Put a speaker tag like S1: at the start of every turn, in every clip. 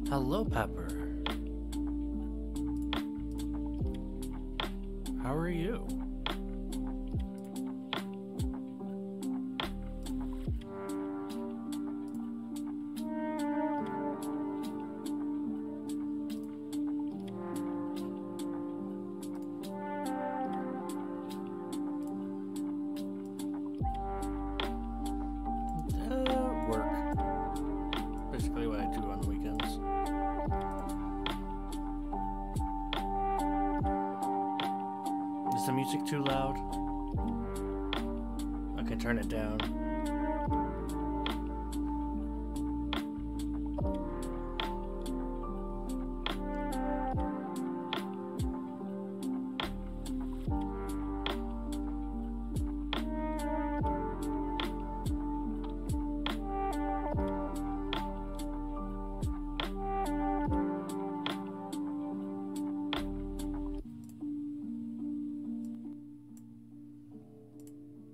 S1: Hello, Pepper. How are you? Work. Basically what I do on the weekends. Is the music too loud? I can turn it down.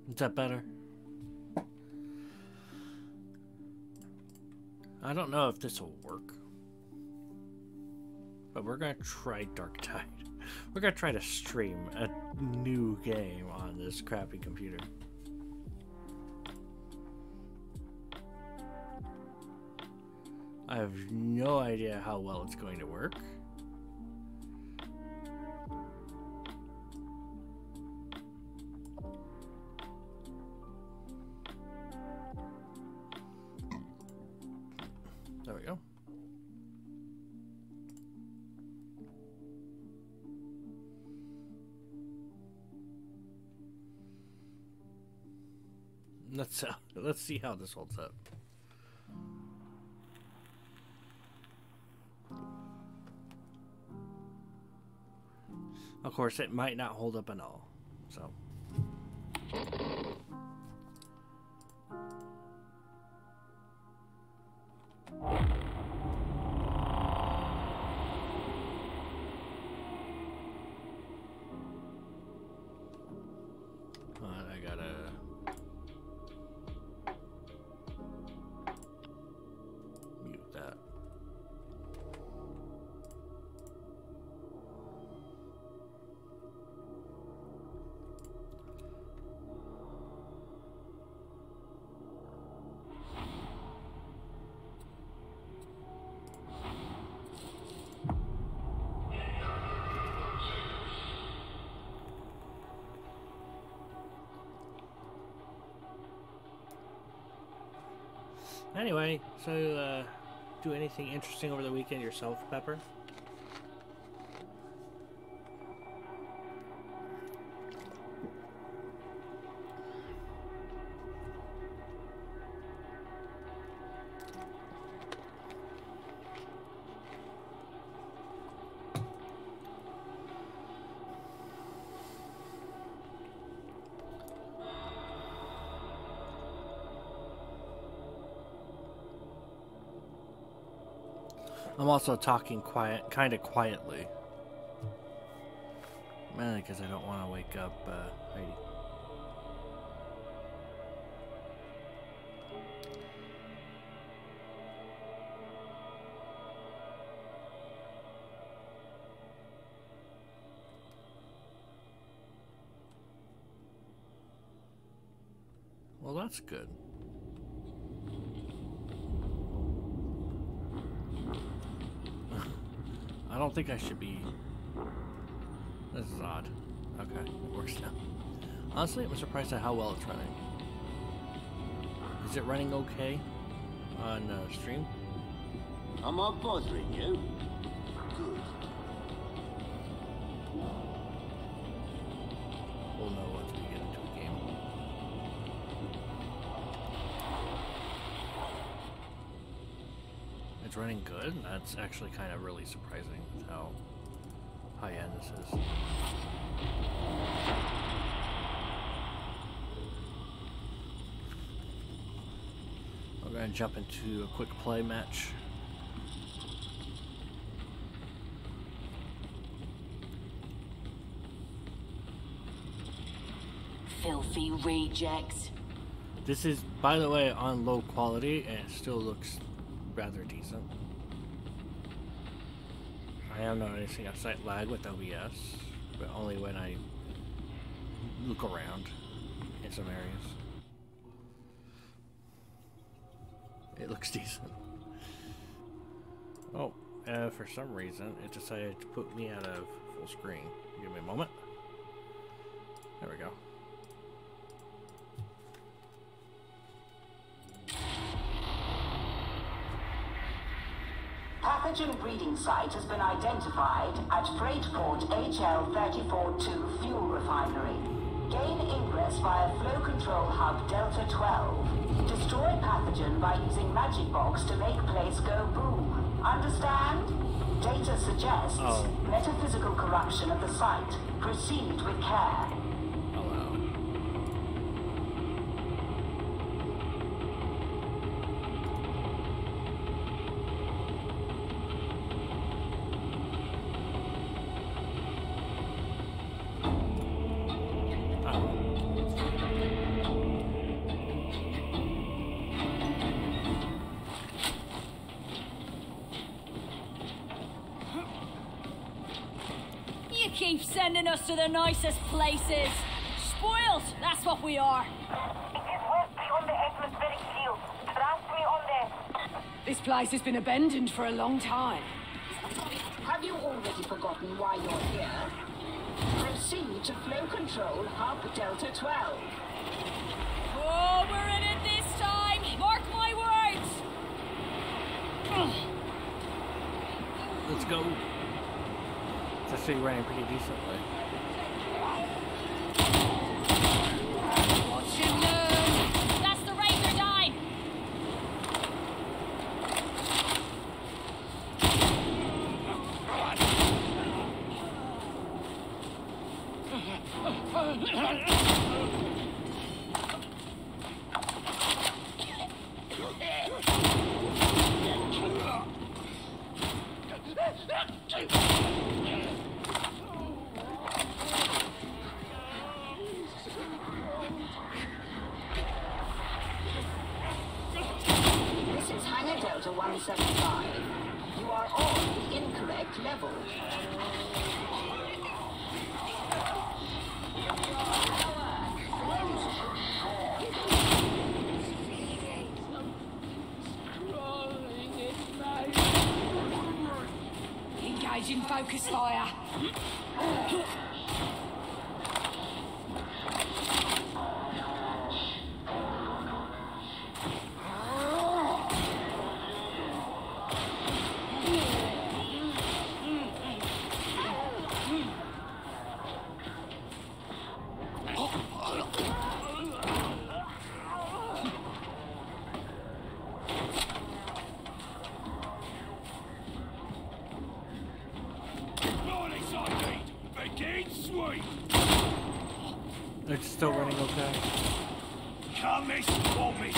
S1: Is that better? I don't know if this will work, but we're gonna try Dark Tide. We're gonna try to stream a new game on this crappy computer. I have no idea how well it's going to work. There we go. Let's see how this holds up. Of course, it might not hold up at all. So. I gotta mute that. Anyway, so do anything interesting over the weekend yourself, Pepper? I'm also talking kind of quietly. Mainly because I don't want to wake up Heidi. Well, that's good. I don't think I should be. This is odd. Okay, it works now. Honestly, I'm surprised at how well it's running. Is it running okay on stream?
S2: Am I bothering you? Good.
S1: We'll know once we get into a game. It's running good. That's actually kind of really surprising with how high end this is. We're going to jump into a quick play match.
S3: Filthy rejects.
S1: This is, by the way, on low quality, and it still looks rather decent. I am noticing a slight lag with OBS, but only when I look around in some areas. It looks decent. Oh, for some reason, it decided to put me out of full screen. Give me a moment. There we go.
S4: Pathogen breeding site has been identified at Freightport HL342 Fuel Refinery. Gain ingress via Flow Control Hub Delta 12. Destroy pathogen by using Magic Box to make place go boom. Understand? Data suggests metaphysical corruption of the site. Proceed with care.
S3: Keep sending us to the nicest places. Spoiled, that's what we are.
S5: It is west beyond the atmospheric shield. Trust me on that.
S6: This place has been abandoned for a long time.
S4: Have you already forgotten why you're here? Proceed to Flow Control Hub Delta 12.
S3: Oh, we're in it this time. Mark my words.
S1: Let's go. It's actually running pretty decently.
S3: Watch him move. That's the Razor dime.
S4: This is Hangar Delta 175. You are on the incorrect level.
S6: Engaging focus fire.
S1: It's still running okay.
S2: Come miss, won't miss.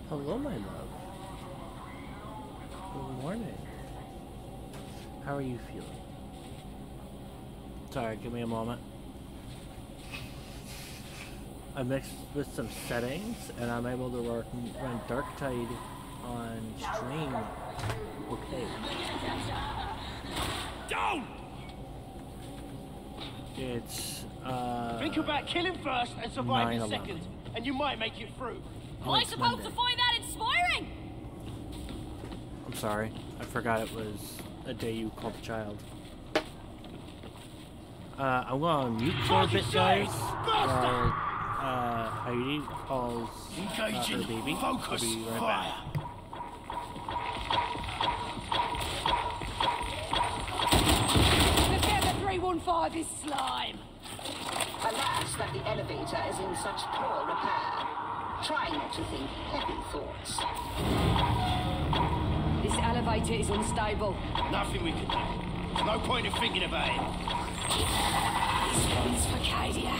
S1: Hello, my love. Good morning. How are you feeling? Sorry, give me a moment. I mixed with some settings, and I'm able to run Darktide on stream. Okay.
S2: Down!
S1: It's
S7: Think about killing first and surviving
S1: 9/11.
S7: second, and you might make it through.
S3: Am I supposed to find that inspiring?
S1: I'm sorry. I forgot it was a day you called a child. I'm going to mute for a bit, guys. While Heidi calls her baby.
S2: Focus
S1: I'll be right
S2: fire.
S1: back.
S6: Prepare the 315 is slime.
S4: Alas, that the elevator is in such poor repair. Try not to think heavy thoughts.
S6: This elevator is unstable.
S7: Nothing we can do. There's no point in thinking about it.
S6: This one's for Cadia.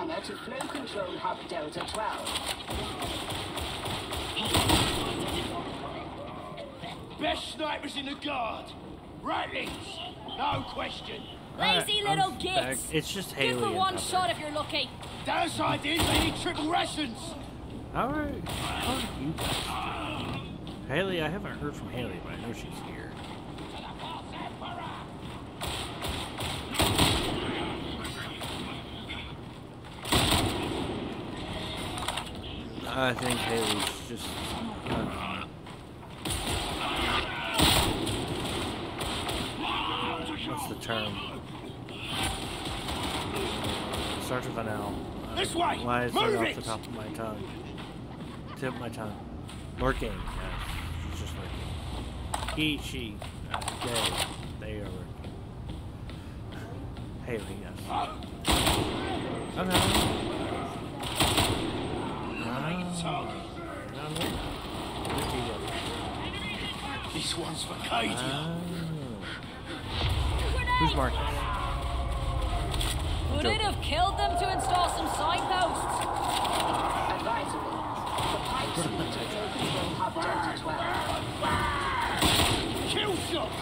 S4: hangar to flow control hub Delta 12.
S7: Best snipers in the guard. Ratlings, no question.
S3: Lazy
S1: Alright,
S3: little
S1: I'm
S3: gits.
S1: back. It's just
S3: Good
S1: Haley
S3: for
S1: and
S3: one
S1: Pepper.
S3: shot if you're lucky.
S7: Downside is they need triple rations.
S1: Alright. How are you guys doing? Haley, I haven't heard from Haley, but I know she's here. I think Haley's just... what's the term? Starts with an L.
S7: This way!
S1: Why is it
S7: Move
S1: off
S7: it!
S1: the top of my tongue? Tip of my tongue. Lurking. Yes. She's just lurking. He, she, they are lurking. Haley, yes. Okay.
S7: This one's for Cadia.
S1: Who's marking?
S3: Would it have killed them to install some signposts?
S4: Advisory. The pipes lead to flow control hub Delta 12.
S7: Kill shot!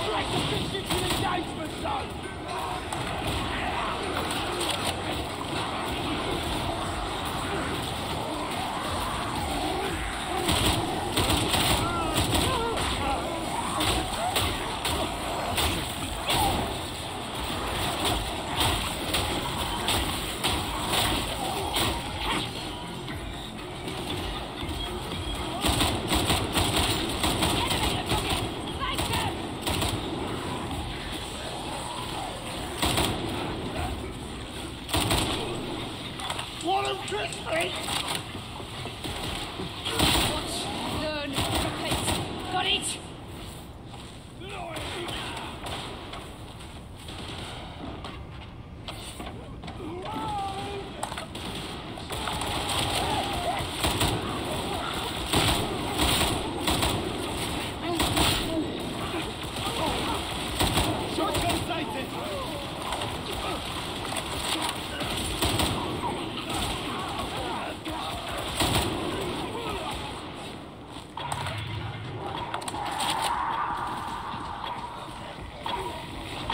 S7: Straight the fish into the engagement zone! Want him crispy?
S6: Watch, learn, repeat. Got it?
S7: Shotgun sighted!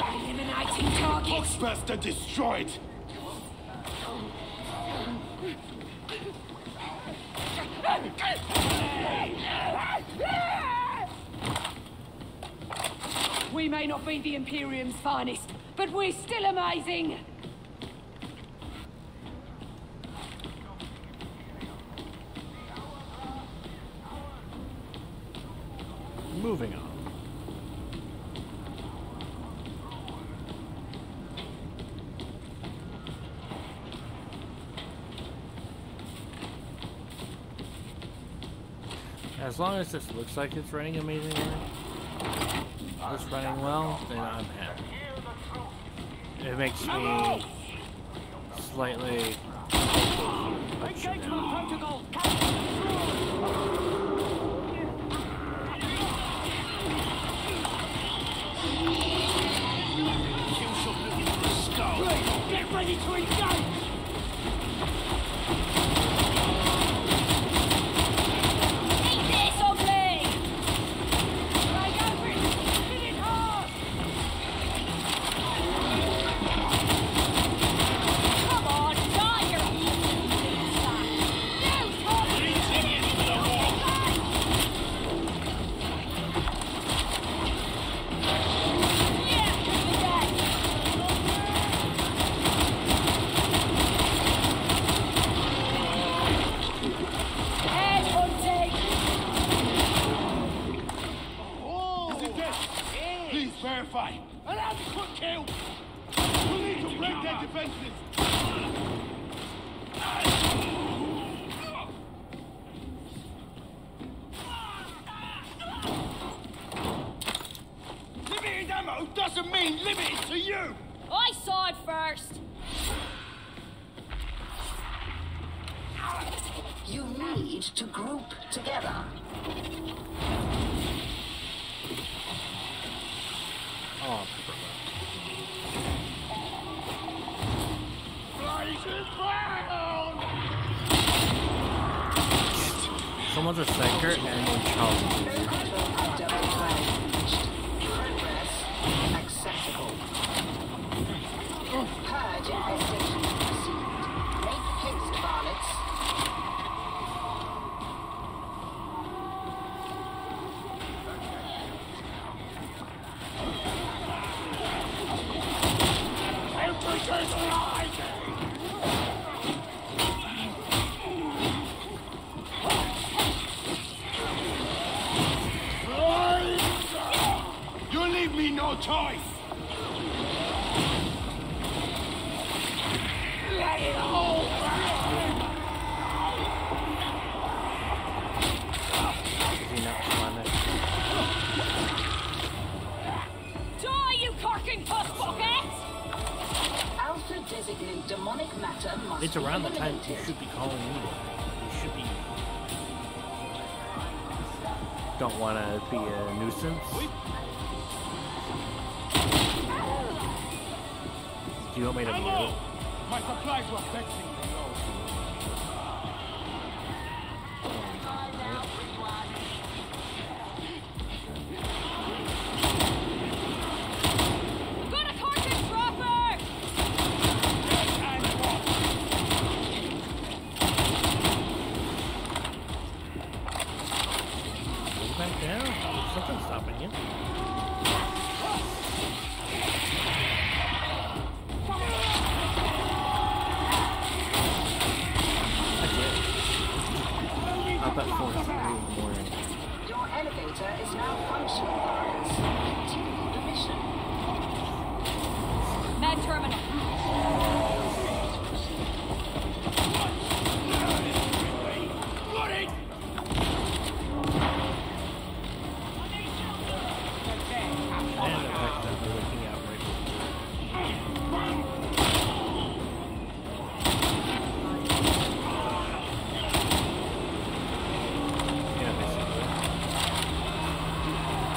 S6: Eliminating targets.
S7: Boxmaster destroyed!
S6: We may not be the Imperium's finest, but we're still amazing.
S1: Moving on. As long as this looks like it's running amazingly, it's running well, then I'm happy. It makes me slightly
S7: Kill shot looking for a skull! Get ready to engage!
S3: Eat this, ugly!
S6: Right over it. Hit it hard.
S3: Come on, die your
S7: Reaching into the wall! Is it dead? Please verify. Allow the quick kill! We need to break their defenses! Limited ammo doesn't mean limited to you!
S3: I saw it first.
S4: You need to group together.
S1: oh,
S7: Blazes!
S1: Someone's a psyker and then Charles.
S4: Progress acceptable. Purge infestation proceed. Make haste, varlets.
S7: You leave me no choice! Let it all
S1: Is he not climbing?
S3: Die, you corking puss bucket!
S4: Alpha designate demonic matter must
S1: It's around the
S4: be
S1: time you
S4: eliminated.
S1: should be calling anyway. You should be. Don't want to be a nuisance. Do you want me to move?
S7: My supplies were fetching me, though.
S3: Got a cartridge dropper!
S1: Move back down. Something's stopping you. Up at 4:03 in the morning.
S4: Your elevator is now functioning, varlets. Continue the mission.
S3: Med terminal.
S1: And the fact that we're looking out right yeah, basically.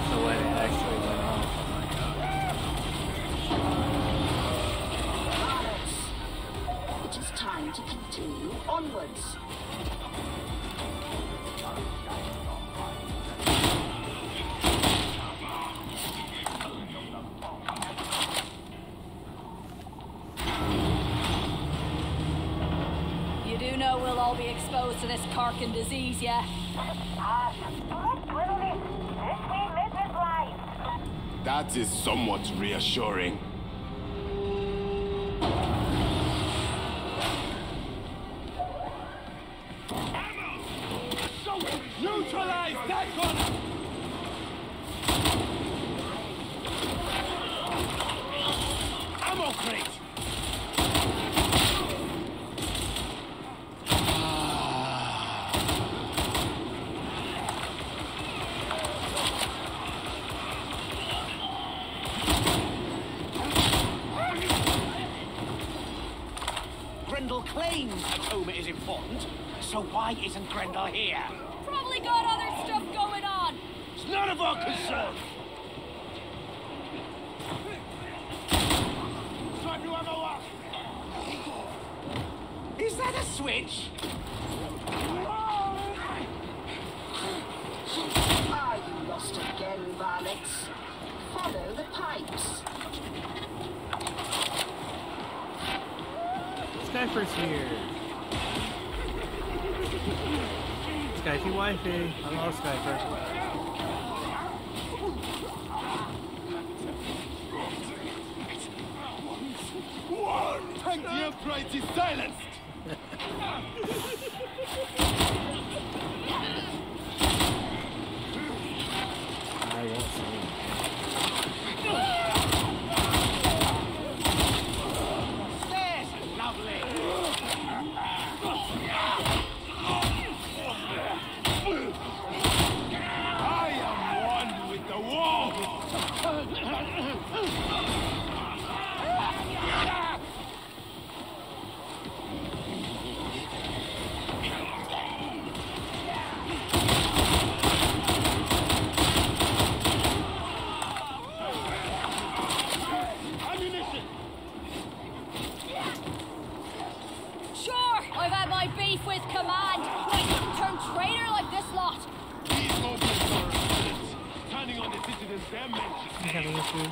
S1: So when it actually went off.
S4: Varlets, it is time to continue onwards.
S3: You do know we'll all be exposed to this carking disease, yeah?
S7: That is somewhat reassuring. Neutralize that gunner! Ammo crate!
S2: Grendel claims Atoma is important, so why isn't Grendel here?
S3: Probably got other stuff going on.
S2: It's none of our concern!
S7: Strike you ammo up!
S2: Is that a switch?
S4: Are you lost again, varlets? Follow the pipes.
S1: Skyfer's here. Skyfy wifey. Hello, Skyfer.
S7: And the upright is silenced!
S1: I won't see.
S2: There's lovely!
S7: I am one with the wall! They're meant to
S1: I'm having issues.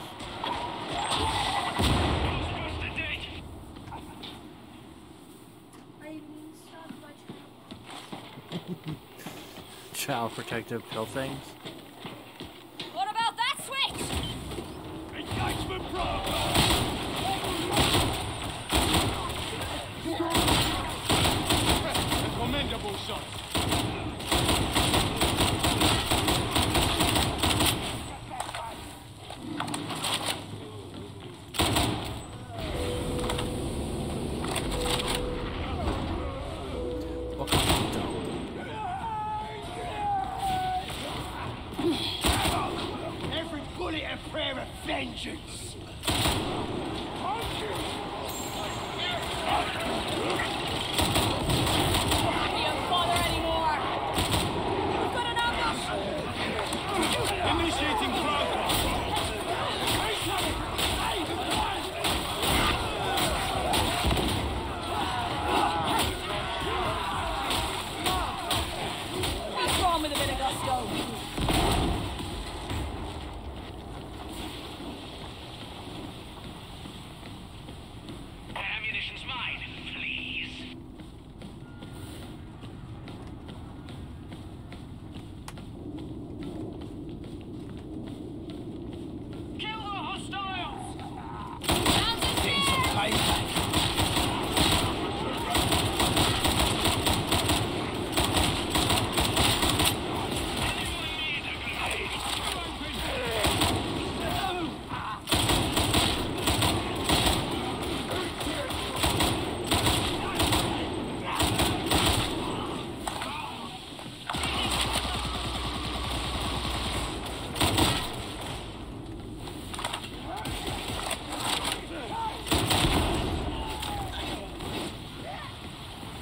S1: Child protective kill things.
S3: What about that switch?
S7: engagement Bravo! A commendable shot. Every bullet a prayer of vengeance.
S3: You don't bother anymore. We've got an ambush.
S7: Initiating protocol.
S3: What's wrong with a bit of gusto?
S2: Ammunition's mine, please. Kill the hostiles!
S3: Sounds in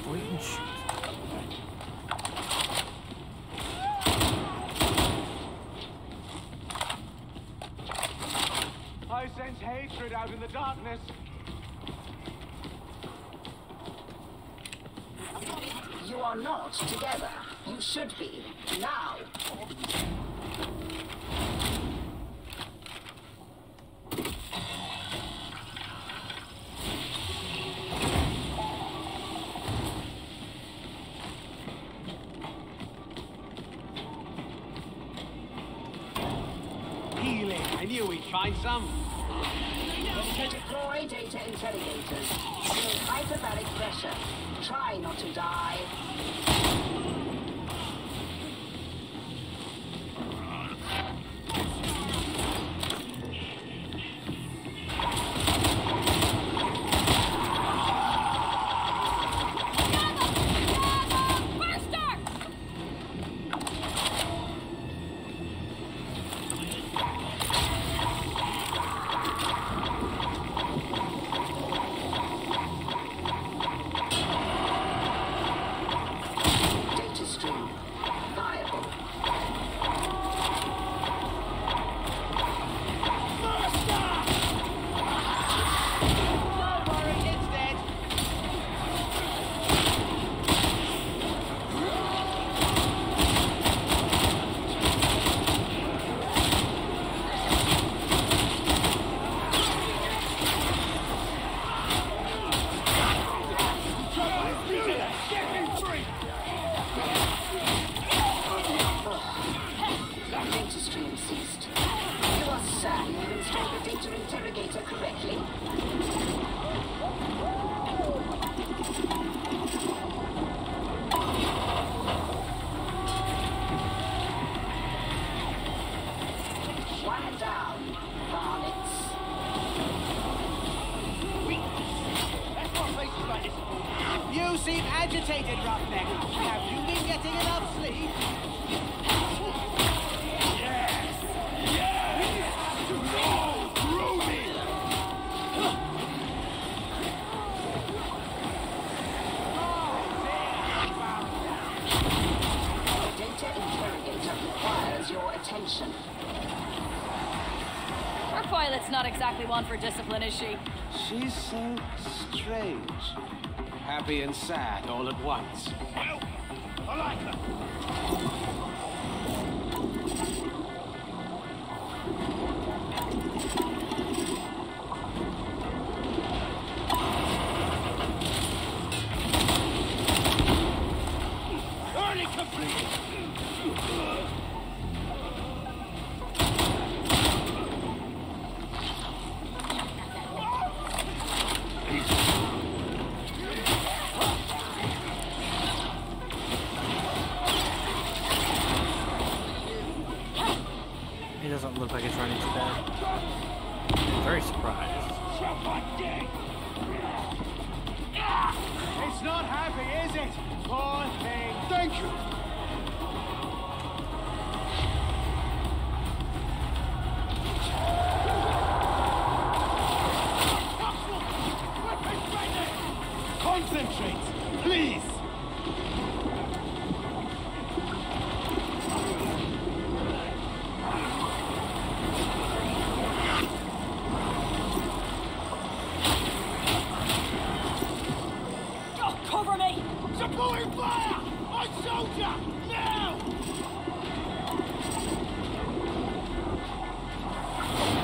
S1: Wait and shoot.
S7: I sense hatred out in the darkness.
S4: You are not together. You should be. Now.
S2: Healing. I knew we'd find some.
S4: Deploy data interrogators. Feel hyperbaric pressure. Try not to die. Data stream. Viable.
S2: Don't worry, it's dead.
S4: Data stream ceased. You are certain you installed the data interrogator correctly? One down. Varmints.
S2: That's what makes you like this. You seem agitated, Roughneck. Have you been getting enough sleep?
S4: Data interrogator requires your attention.
S3: Our pilot's not exactly one for discipline, is she?
S2: She's so strange. Happy and sad all at once.
S7: Well, I like her.
S1: very surprised.
S2: It's not happy, is it? Poor thing.
S7: Thank you. Concentrate, please.
S3: Oh, cover me!
S7: Supporting fire! On soldier! Now!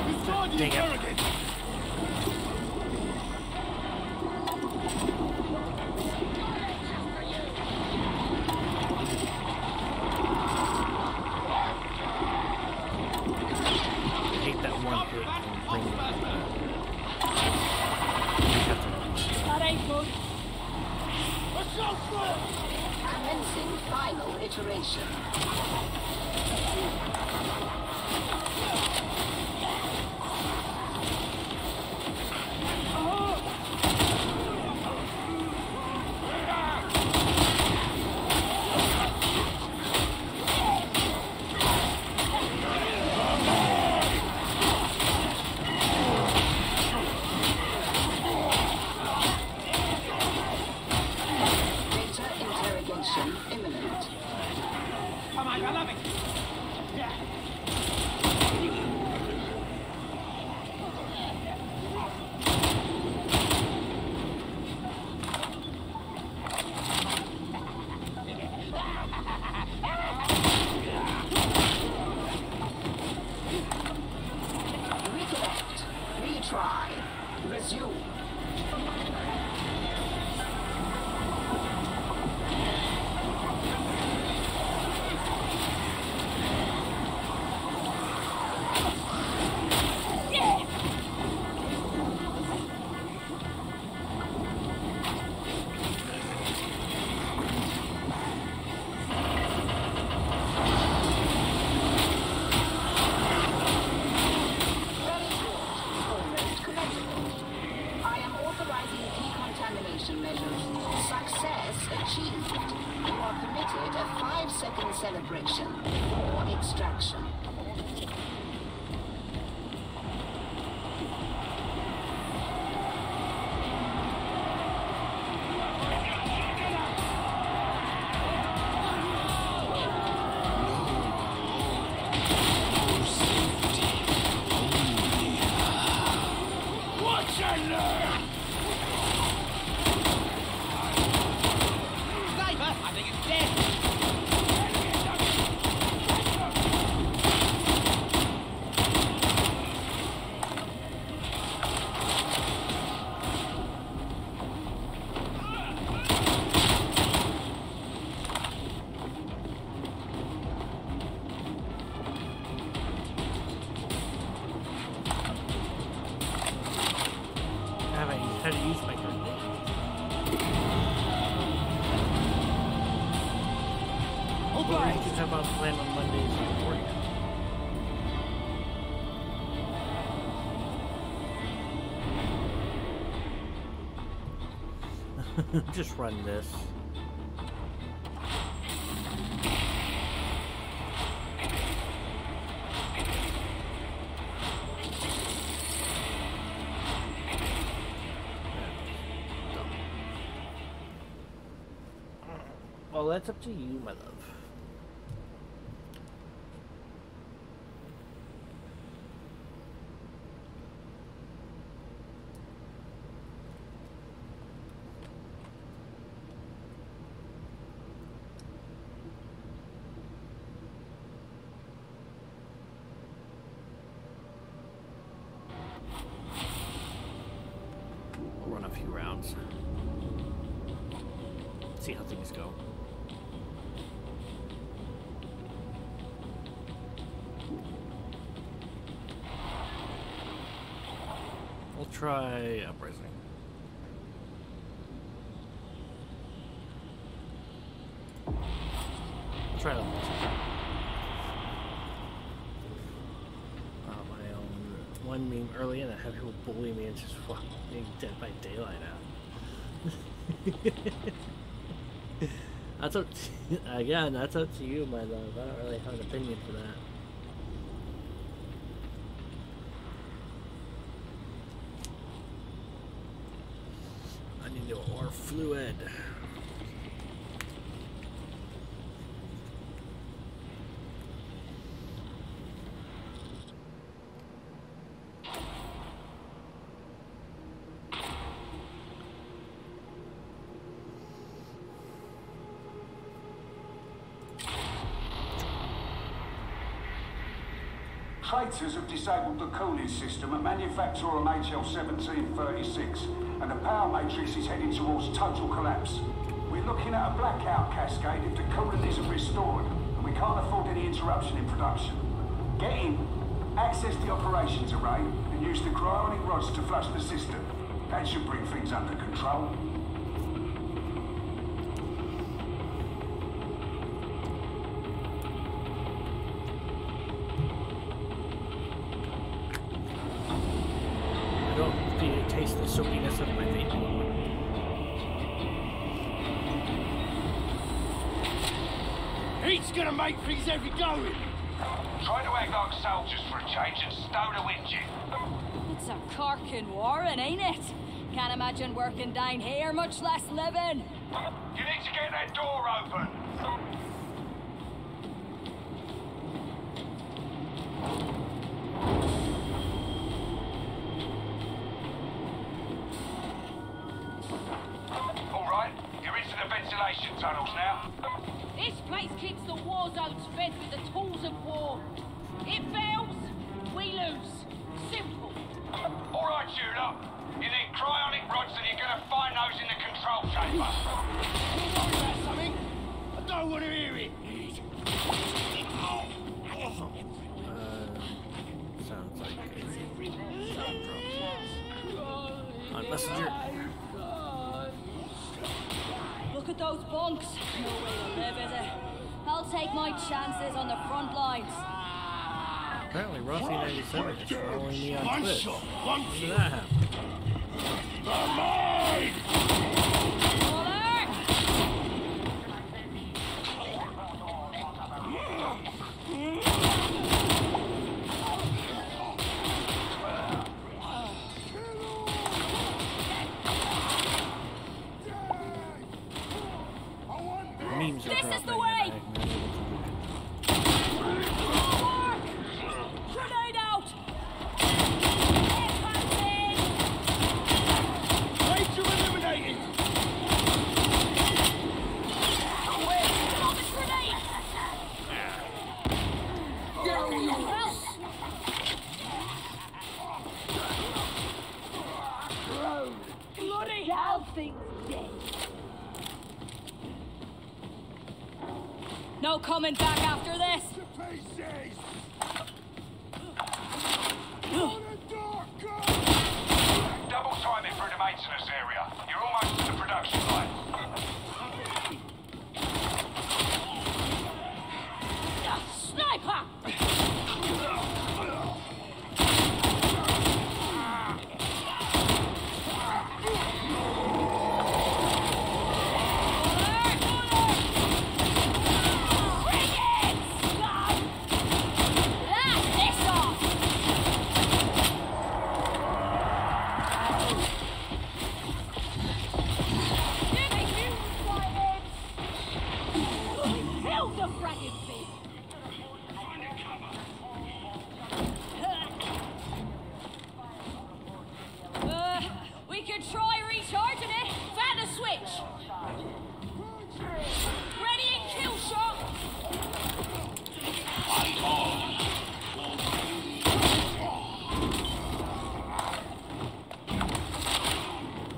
S7: Restore the
S1: Dang it.
S7: interrogate!
S1: I hate that one hit and bring it back.
S3: That ain't good.
S7: Assault first!
S4: Commencing final iteration. Data interrogation imminent.
S2: Come on, I love it.
S4: Reconnect. Retry. Resume.
S3: Yeah!
S4: Almost commendable. I am authorizing decontamination measures. Success achieved. You are permitted a 5-second celebration before extraction.
S7: Watch and learn!
S2: Sniper, I think it's dead.
S1: I haven't had to use my gun. Well, I just have on plan on Mondays recording. Just run this. Well, that's up to you, my love. We'll run a few rounds. See how things go. We'll try Uprising. Try them. My own one meme. early in and have people bully me and just fuck being Dead by Daylight out. That's up to, again, that's up to you, my love. I don't really have an opinion for that. I need more fluid.
S8: Traitors have disabled the cooling system at Manufactorum HL1736, and the power matrix is heading towards total collapse. We're looking at a blackout cascade if the cooling isn't restored, and we can't afford any interruption in production. Get in, access the operations array, and use the cryonic rods to flush the system. That should bring things under control.
S1: Taste the soapiness of my vape anymore.
S7: Heat's gonna make things heavy going.
S8: Try to act like soldiers for a change and stow the engine.
S3: It's a corking warren, ain't it? Can't imagine working down here, much less living.
S8: You need to get that door open. Ventilation tunnels now.
S6: This place keeps the war zones fed with the tools of war. It fails, we lose. Simple.
S8: All right, Judah. You need cryonic rods and you're going to find those in the control chamber.
S7: Worry about something? I don't want to hear it.
S1: Sounds like a sound drop. On Messenger.
S3: Look at those bunks. No way to live, is it? I'll take my chances on the front lines.
S1: Apparently, Rossi97 is following me on Twitch.
S7: One
S1: When did that happen? Memes are
S3: This is
S1: dropping
S3: the way! Grenade out!
S7: Traitor eliminated!
S6: Bloody hell, things dead.
S3: No coming back after this.
S7: Pieces!
S8: Double time it through the maintenance area. You're almost to the production line.
S3: Sniper! We could try recharging it. Find a switch. Ready and kill shot.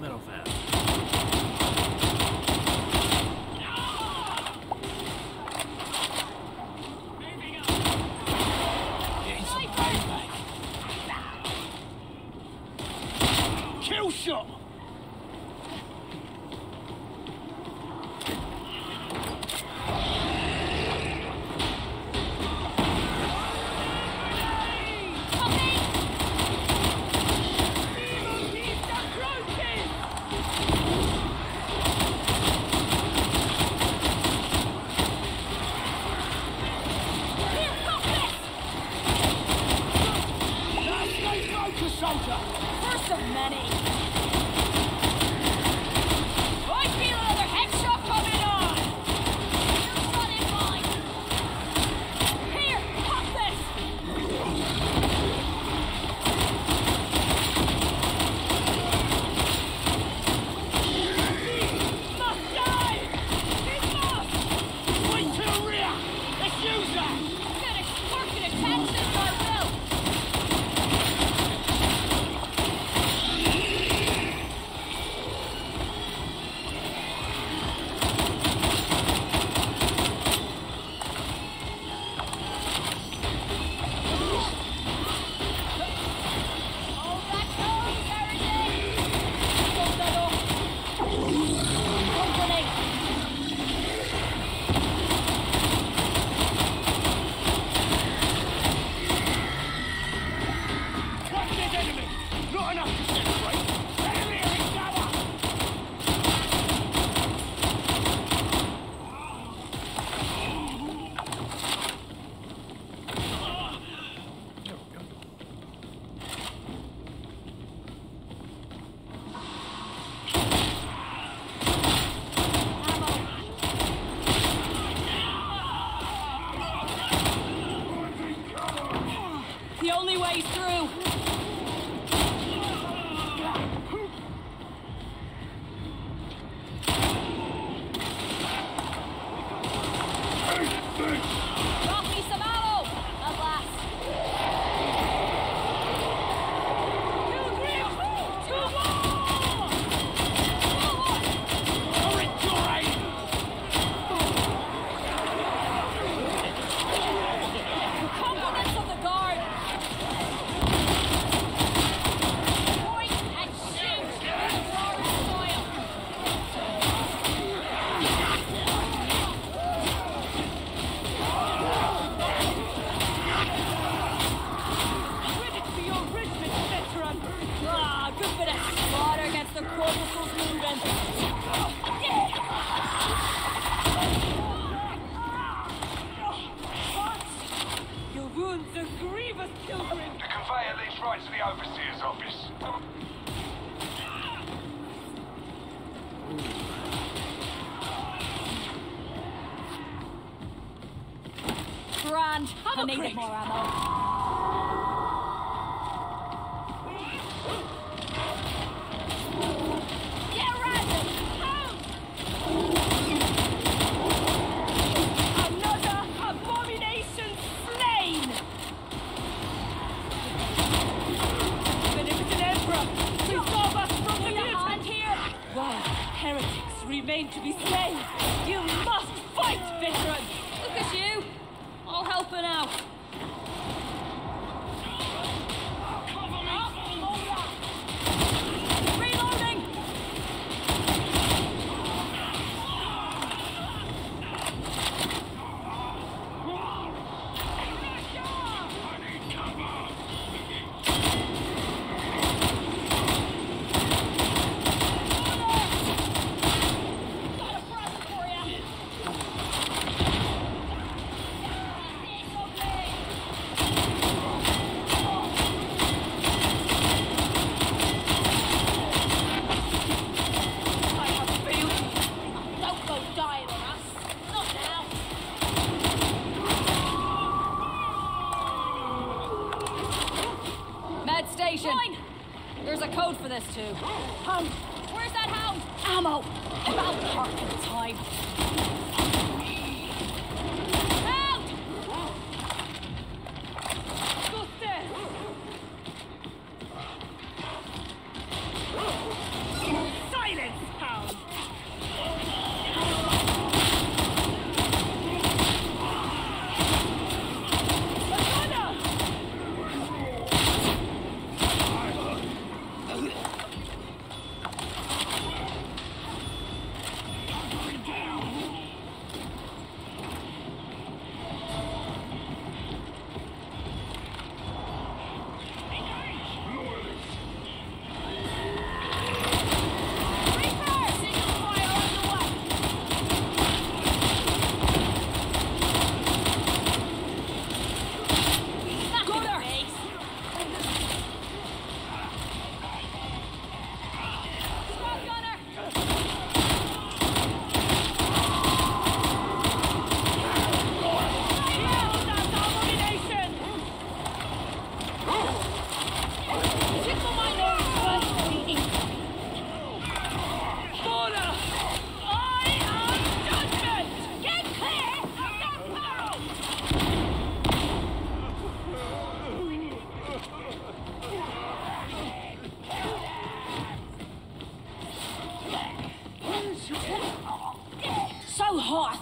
S1: Metal fast.
S7: Kill shot!
S2: soldier!
S3: First of many. I feel another headshot coming on! Here's one in mine! Here, pop this! Must die! He must!
S2: Wait to the rear! Let's use that!
S3: Get fucking attention, I will! Hold that code, Faraday! Hold that up! One grenade!
S2: Watch this enemy! Not enough to separate! Enemy in cover!
S1: There we go.
S3: The only way through! Drop me some ammo! At last! To war!
S2: Hurry, Joy!
S3: Compliments of the guard! Point and shoot! Roaring soil! Credit to your regiment, veteran! Ah, good bit of slaughter gets the corpuscles moving! Your wounds are grievous, children!
S8: The conveyor leads right to the overseer's office.
S3: Grand! I needed
S2: crate.
S3: more ammo. Get random! Another abomination slain! Beneficent Emperor, resolve us from the mutant here! While heretics remain to be slain, you must fight, veteran! Look at you! All helping out. Reloading! Got a present for you! I have a feeling. Don't go dying on us. Not now. Med station. Fine. There's a code for this too. Hound. Where's that hound? Ammo. About parking time. Hound! Silence, hound!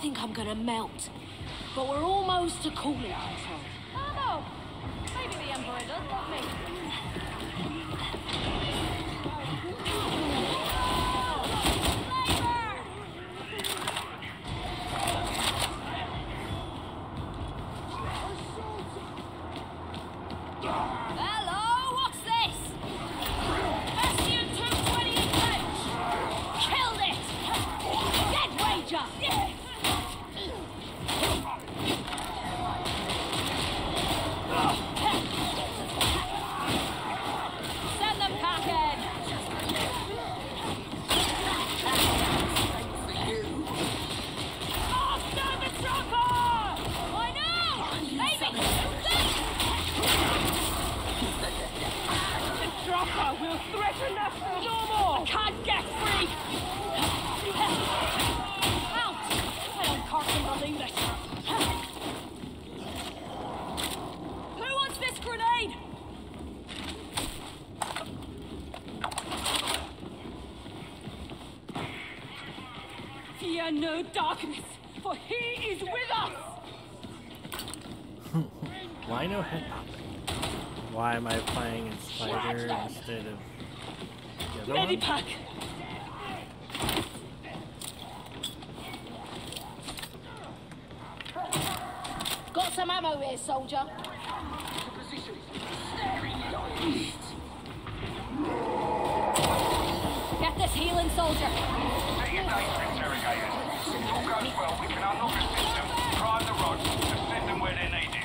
S3: think I'm gonna melt. But we're almost to cooling control.
S6: Oh no! Maybe the Emperor does love me. Hello, what's this? Bastion 220 engaged. Killed it. Dead Ranger. Send them packing. Oh, stand the trapper! I know. Maybe. The dropper will threaten us no more! I can't get free! Out! I don't can't believe it! Who wants this grenade? Fear no darkness, for he is with us!
S1: Why no head popping? Why am I playing as Spider instead of the other one?
S3: Medipack!
S6: Got some ammo here, soldier. Get this healing, soldier.
S8: Take your days for interrogators. If all goes well, we can unlock the system, prime the rods, and send them where they're needed.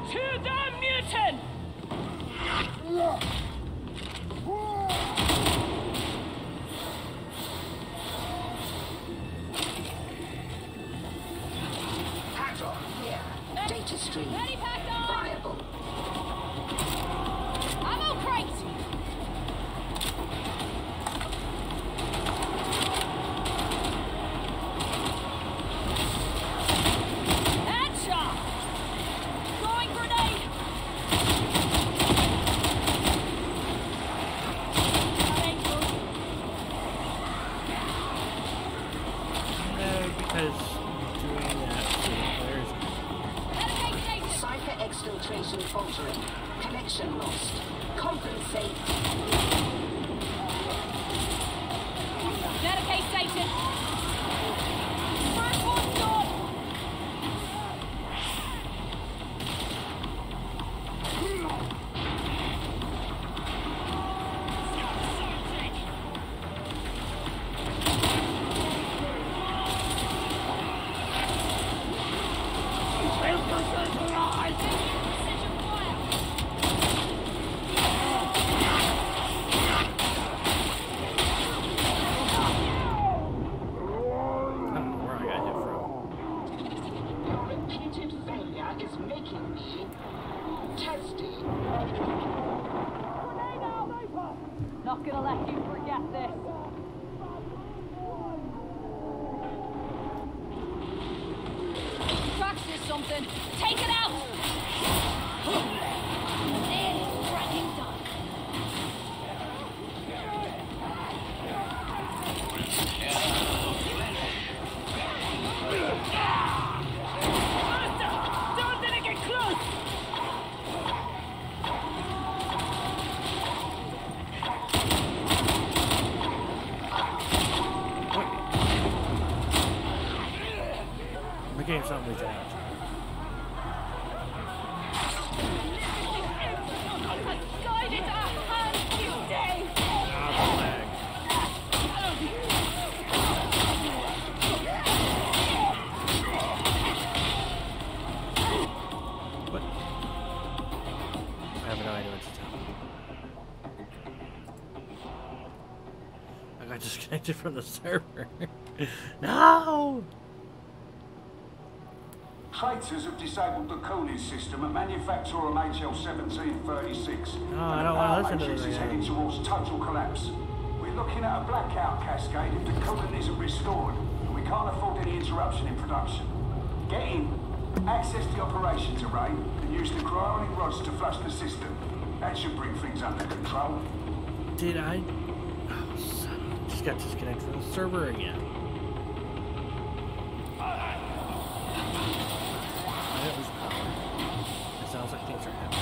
S3: To the mutant!
S4: Hacksaw, here. Data stream.
S6: Ready, packed on!
S4: Viable.
S6: Ammo crate! Headshot! Throwing grenade!
S1: No, because doing that players.
S6: Medicaid station!
S4: Cipher exfiltration faltering. Connection lost. Compensate.
S6: Medicaid station! First one done! Precision fire!
S1: Where I got hit from.
S4: Your repeated failure is making me testy.
S6: Not gonna let you forget this. Tracks or something. Take it out! Nearly dragging done.
S3: Don't let it get close!
S1: The game's not moving out.
S3: Guided a hand today!
S1: Ah, the lag. What? I have no idea what to tell. I got disconnected from the server. No!
S8: Traitors have disabled the cooling system at manufacturer HL1736.
S1: No, I don't want to listen to
S8: this.
S1: this
S8: Is heading towards total collapse. We're looking at a blackout cascade if the coolant isn't restored, and we can't afford any interruption in production. Get in, access the operations array, and use the cryonic rods to flush the system. That should bring things under control.
S1: Did I? Oh, son. Just got disconnected from the server again. I didn't lose power. It sounds like things are happening.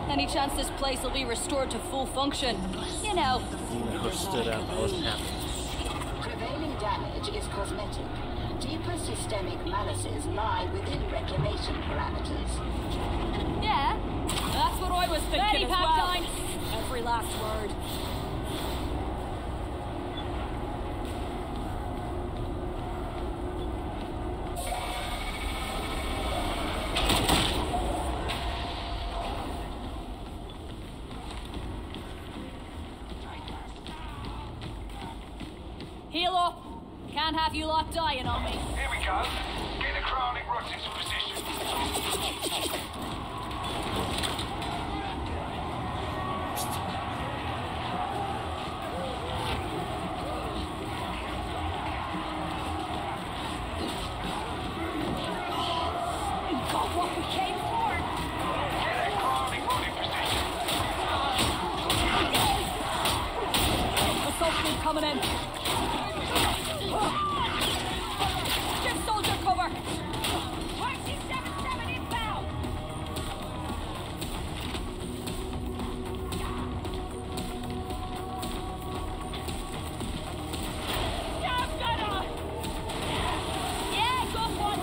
S3: Any chance this place will be restored to full function? You know.
S1: Never stood up. I wasn't happy.
S4: Prevailing damage is cosmetic. Deeper systemic malices lie within reclamation parameters.
S3: Yeah, that's what I was thinking as well. Every last word. Heal up. Can't have you lot dying on me.
S8: Here we go. Get the chronic rods into position.
S3: Got what we came for.
S8: Get that chronic rod in position.
S3: Assault team coming in. Give soldier cover.
S6: 27-7 inbound. I've got her. Yeah, got one.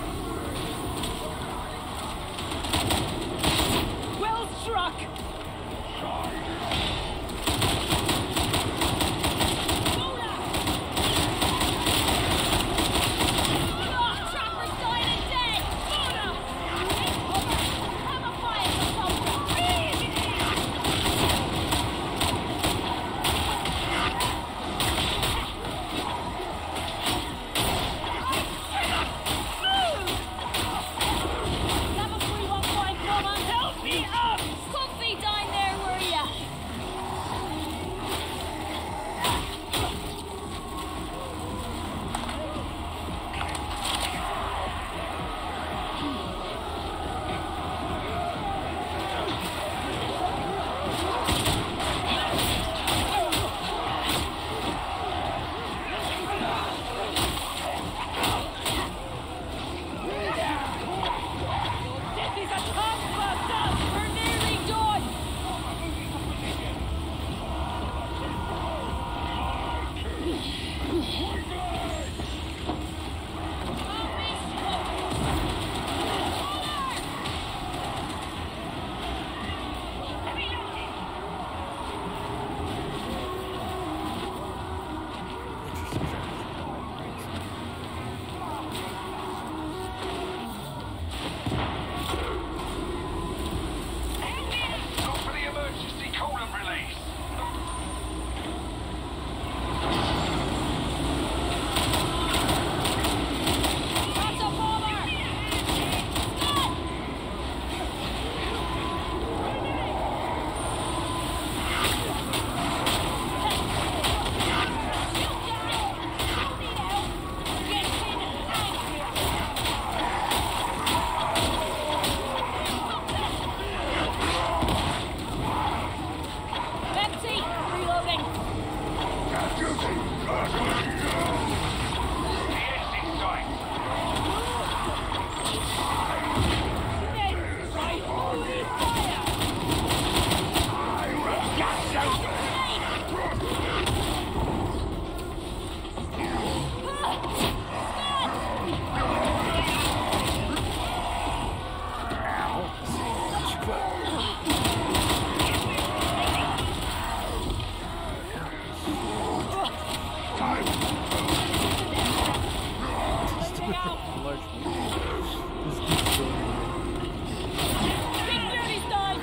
S3: Big Beauty's died!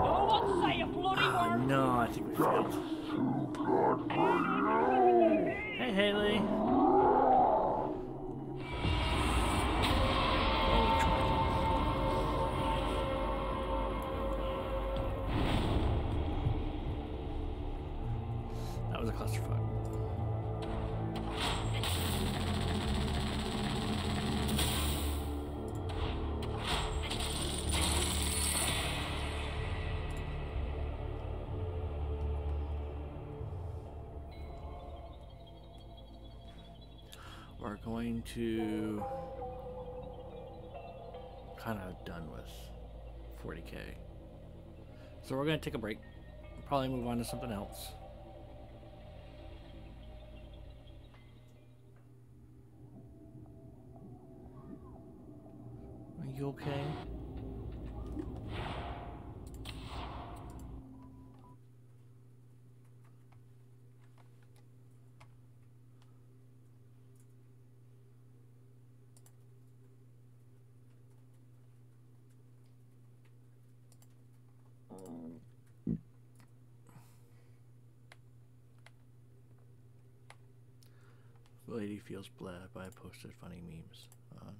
S3: No one say a bloody word!
S1: No, I think we failed. Hey, Haley. That was a clusterfuck. We're going to kind of done with 40K. So we're going to take a break. Probably move on to something else. Are you okay? Lady feels bled by posted funny memes on.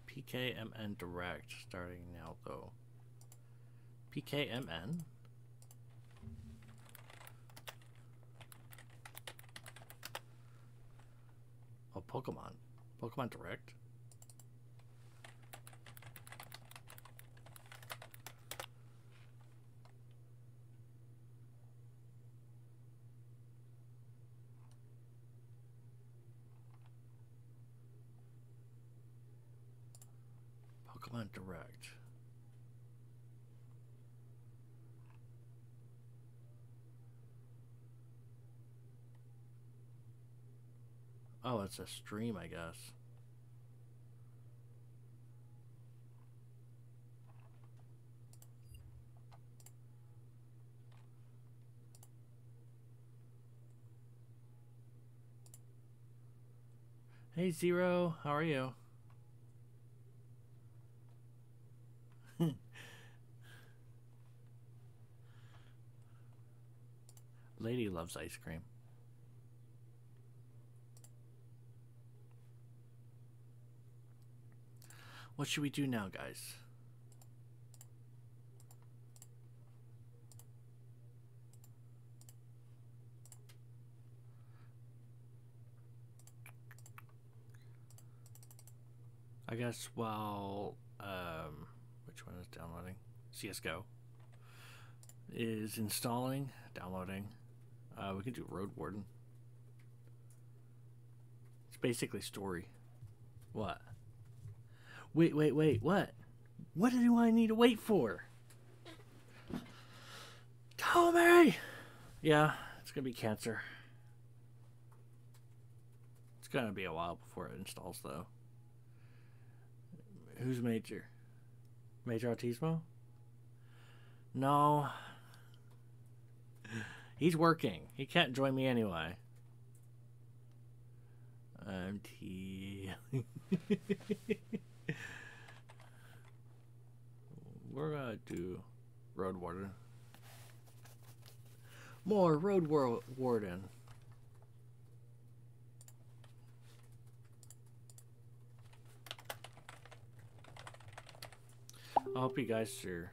S1: PKMN Direct starting now though. PKMN? Oh, Pokemon. Pokemon Direct? Pokemon Direct. Oh, it's a stream, I guess. Hey Zero, how are you? Lady loves ice cream. What should we do now, guys? I guess while which one is downloading? CS:GO is installing, downloading. We can do Road Warden. It's basically story. What? Wait, what? What do I need to wait for? Tell me! Yeah, it's gonna be Cancer. It's gonna be a while before it installs, though. Who's Major? Major Autismo? No. He's working. He can't join me anyway. I'm T. We're gonna do Road Warden. More Road Warden. I hope you guys are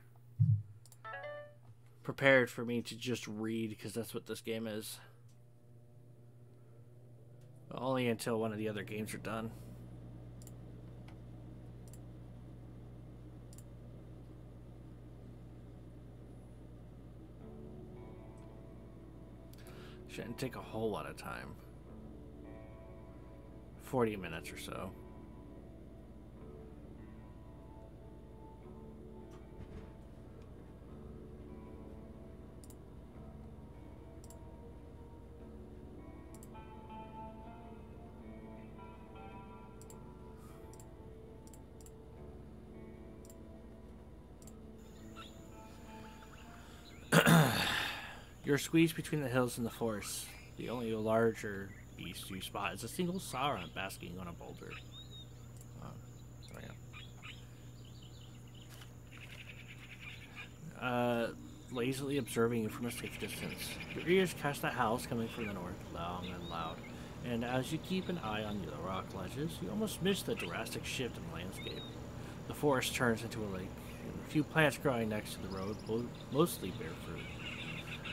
S1: prepared for me to just read, because that's what this game is. Only until one of the other games are done. Shouldn't take a whole lot of time. 40 minutes or so. You're squeezed between the hills and the forest. The only larger beast you spot is a single Sauron basking on a boulder. Lazily observing you from a safe distance. Your ears catch the howls coming from the north, long and loud. And as you keep an eye on the rock ledges, you almost miss the drastic shift in the landscape. The forest turns into a lake, and a few plants growing next to the road mostly bear fruit.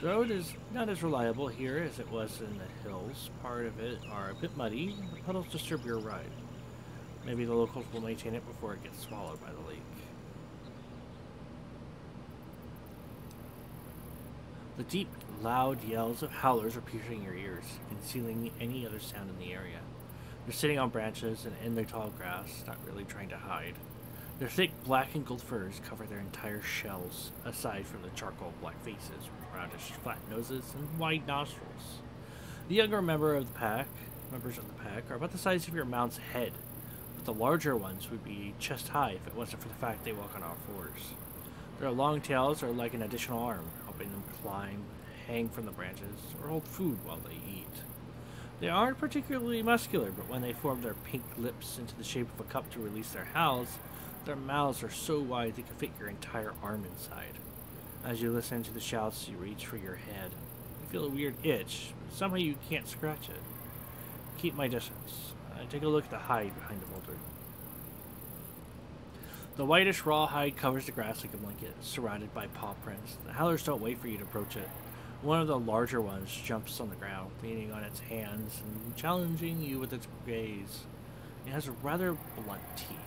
S1: The road is not as reliable here as it was in the hills. Part of it are a bit muddy, and the puddles disturb your ride. Maybe the locals will maintain it before it gets swallowed by the lake. The deep, loud yells of howlers are piercing your ears, concealing any other sound in the area. They're sitting on branches and in the tall grass, not really trying to hide. Their thick black and gold furs cover their entire shells, aside from the charcoal black faces with roundish flat noses and wide nostrils. The younger members of the pack are about the size of your mount's head, but the larger ones would be chest high if it wasn't for the fact they walk on all fours. Their long tails are like an additional arm, helping them climb, hang from the branches, or hold food while they eat. They aren't particularly muscular, but when they form their pink lips into the shape of a cup to release their howls, their mouths are so wide they can fit your entire arm inside. As you listen to the shouts, you reach for your head. You feel a weird itch, but somehow you can't scratch it. Keep my distance. Take a look at the hide behind the boulder. The whitish raw hide covers the grass like a blanket, surrounded by paw prints. The howlers don't wait for you to approach it. One of the larger ones jumps on the ground, leaning on its hands and challenging you with its gaze. It has rather blunt teeth.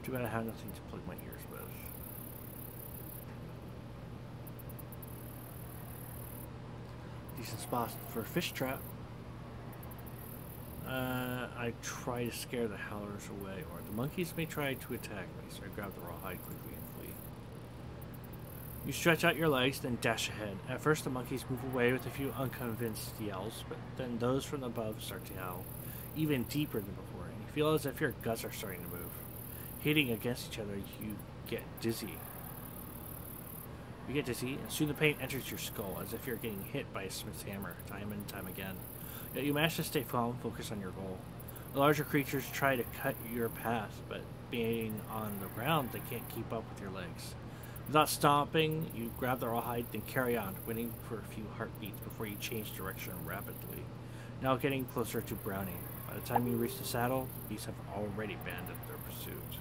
S1: Too bad I have nothing to plug my ears with. Decent spot for a fish trap. I try to scare the howlers away, or the monkeys may try to attack me, so I grab the rawhide quickly and flee. You stretch out your legs, then dash ahead. At first, the monkeys move away with a few unconvinced yells, but then those from above start to howl, even deeper than before, and you feel as if your guts are starting to move. Hitting against each other, you get dizzy. And soon the pain enters your skull, as if you're getting hit by a smith's hammer, time and time again. Yet you manage to stay calm and focus on your goal. The larger creatures try to cut your path, but being on the ground, they can't keep up with your legs. Without stopping, you grab the rawhide, then carry on, waiting for a few heartbeats before you change direction rapidly. Now getting closer to Brownie. By the time you reach the saddle, the beasts have already abandoned their pursuit.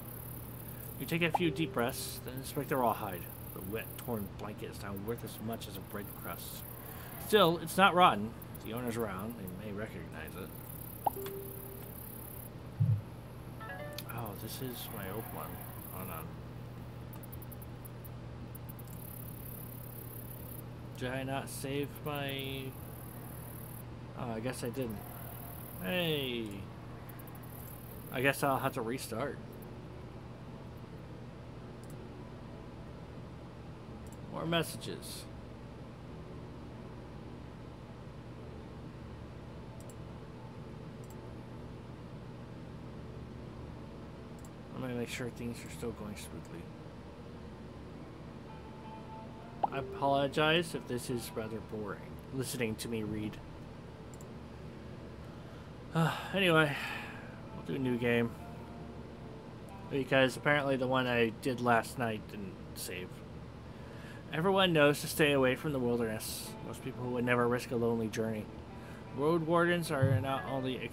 S1: You take a few deep breaths, then inspect the rawhide. The wet, torn blanket is now worth as much as a bread crust. Still, it's not rotten. If the owner's around, they may recognize it. Oh, this is my old one. Hold on. Did I not save my... Oh, I guess I didn't. Hey! I guess I'll have to restart. More messages. I'm gonna make sure things are still going smoothly. I apologize if this is rather boring, listening to me read. Anyway, we'll do a new game. Because apparently the one I did last night didn't save. Everyone knows to stay away from the wilderness. Most people would never risk a lonely journey. Road wardens are not only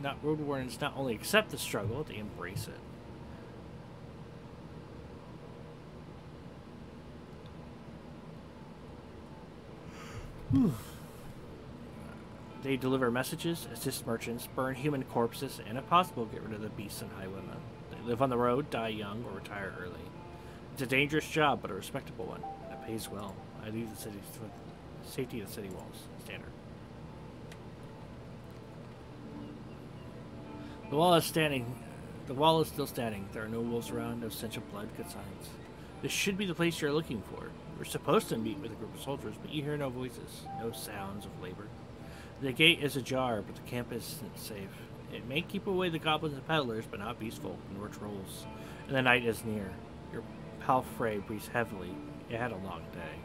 S1: not only accept the struggle, they embrace it. They deliver messages, assist merchants, burn human corpses, and if possible, get rid of the beasts and highwaymen. They live on the road, die young, or retire early. It's a dangerous job, but a respectable one, and it pays well. I leave the city for the safety of the city walls. Standard. The wall is standing. The wall is still standing. There are no wolves around, no stench of blood, good signs. This should be the place you're looking for. We're supposed to meet with a group of soldiers, but you hear no voices, no sounds of labor. The gate is ajar, but the camp isn't safe. It may keep away the goblins and peddlers, but not beast folk nor trolls. And the night is near. Your pal Frey breathes heavily. It had a long day.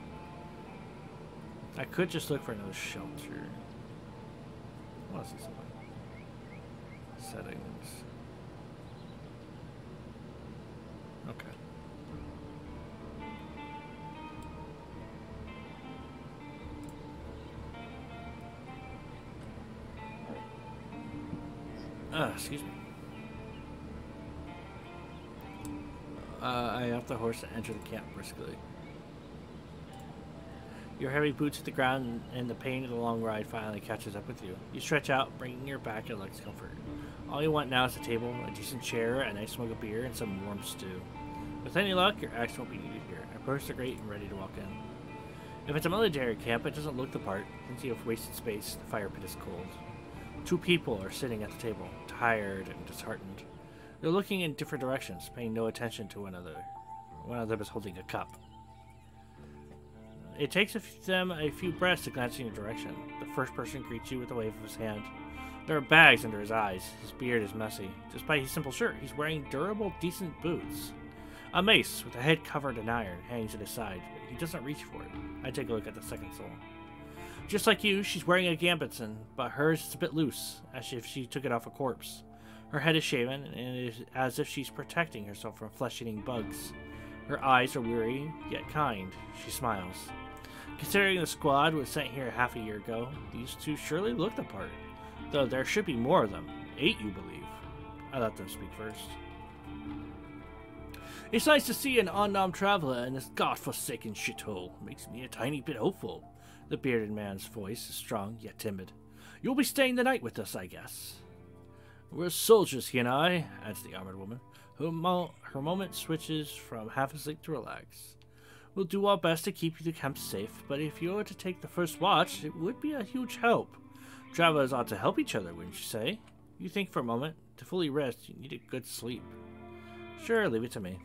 S1: I could just look for another shelter. I want to see something. Settings. Okay. Excuse me. I off the horse and enter the camp briskly. Your heavy boots hit the ground and the pain of the long ride finally catches up with you. You stretch out, bringing your back and legs comfort. All you want now is a table, a decent chair, a nice mug of beer, and some warm stew. With any luck, your axe won't be needed here. Approach the grate and ready to walk in. If it's a military camp, it doesn't look the part. Since you have wasted space, the fire pit is cold. 2 people are sitting at the table, tired and disheartened. They're looking in different directions, paying no attention to one another. One of them is holding a cup. It takes them a few breaths to glance in your direction. The first person greets you with a wave of his hand. There are bags under his eyes. His beard is messy. Despite his simple shirt, he's wearing durable, decent boots. A mace, with a head covered in iron, hangs at his side, but he doesn't reach for it. I take a look at the second soul. Just like you, she's wearing a gambitson, but hers is a bit loose, as if she took it off a corpse. Her head is shaven, and it is as if she's protecting herself from flesh-eating bugs. Her eyes are weary, yet kind. She smiles. Considering the squad was sent here half a year ago, these 2 surely look the part. Though there should be more of them. 8, you believe. I let them speak first. It's nice to see an unknown traveler in this godforsaken shithole. Makes me a tiny bit hopeful. The bearded man's voice is strong, yet timid. You'll be staying the night with us, I guess. We're soldiers, he and I, adds the armored woman. Her moment switches from half asleep to relax. We'll do our best to keep you the camp safe, but if you were to take the first watch, it would be a huge help. Travelers ought to help each other, wouldn't you say? You think for a moment. To fully rest, you need a good sleep. Sure, leave it to me.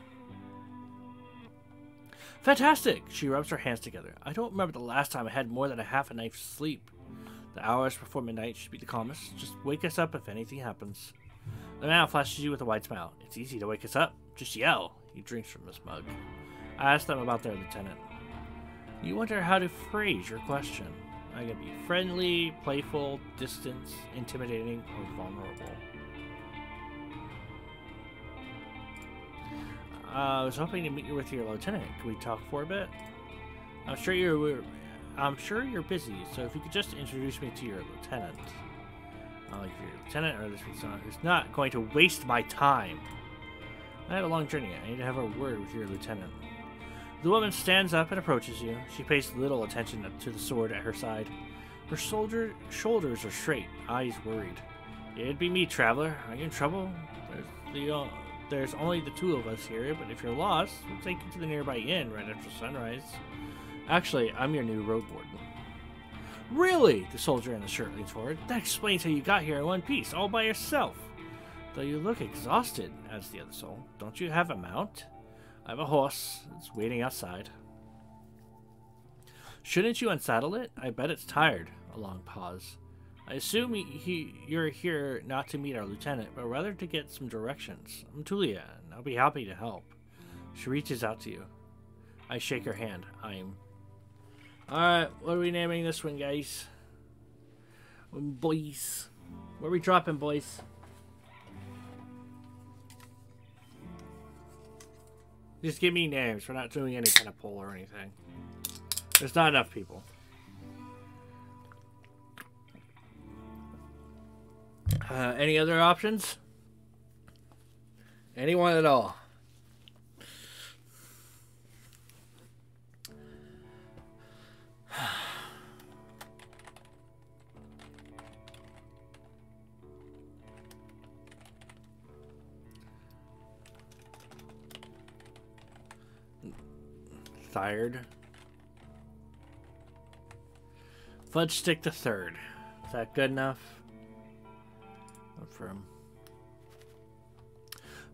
S1: Fantastic! She rubs her hands together. I don't remember the last time I had more than a half a night's sleep. The hours before midnight should be the calmest. Just wake us up if anything happens. The man flashes you with a wide smile. It's easy to wake us up. Just yell. He drinks from his mug. I ask them about their lieutenant. You wonder how to phrase your question. I can be friendly, playful, distant, intimidating, or vulnerable. I was hoping to meet you with your lieutenant. Can we talk for a bit? I'm sure you're busy, so if you could just introduce me to your lieutenant. I'll like your lieutenant, or this be someone who's not going to waste my time. I had a long journey. I need to have a word with your lieutenant. The woman stands up and approaches you. She pays little attention to the sword at her side. Her shoulders are straight, eyes worried. It'd be me, traveler. Are you in trouble? There's only the 2 of us here, but if you're lost, we'll take you to the nearby inn right after sunrise. Actually, I'm your new road warden. Really? The soldier in the shirt leans forward. That explains how you got here in one piece, all by yourself. Though you look exhausted, adds the other soul. Don't you have a mount? I have a horse. It's waiting outside. Shouldn't you unsaddle it? I bet it's tired. A long pause. I assume you're here not to meet our lieutenant, but rather to get some directions. I'm Tulia, and I'll be happy to help. She reaches out to you. I shake her hand. Alright, what are we naming this one, guys? Boys. Where are we dropping, boys? Just give me names. We're not doing any kind of poll or anything. There's not enough people. Any other options? Anyone at all? Tired. Fudge Stick the Third. Is that good enough? Confirm.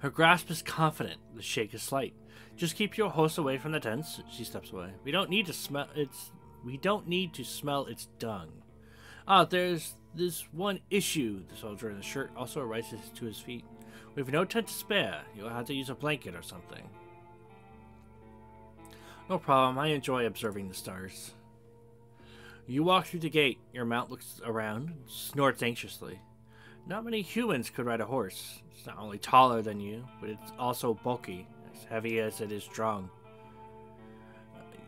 S1: Her grasp is confident. The shake is slight. Just keep your horse away from the tents. She steps away. We don't need to smell its dung. Ah, there's this one issue. The soldier in the shirt also rises to his feet. We have no tent to spare. You'll have to use a blanket or something. No problem. I enjoy observing the stars. You walk through the gate. Your mount looks around, snorts anxiously. Not many humans could ride a horse. It's not only taller than you, but it's also bulky, as heavy as it is strong.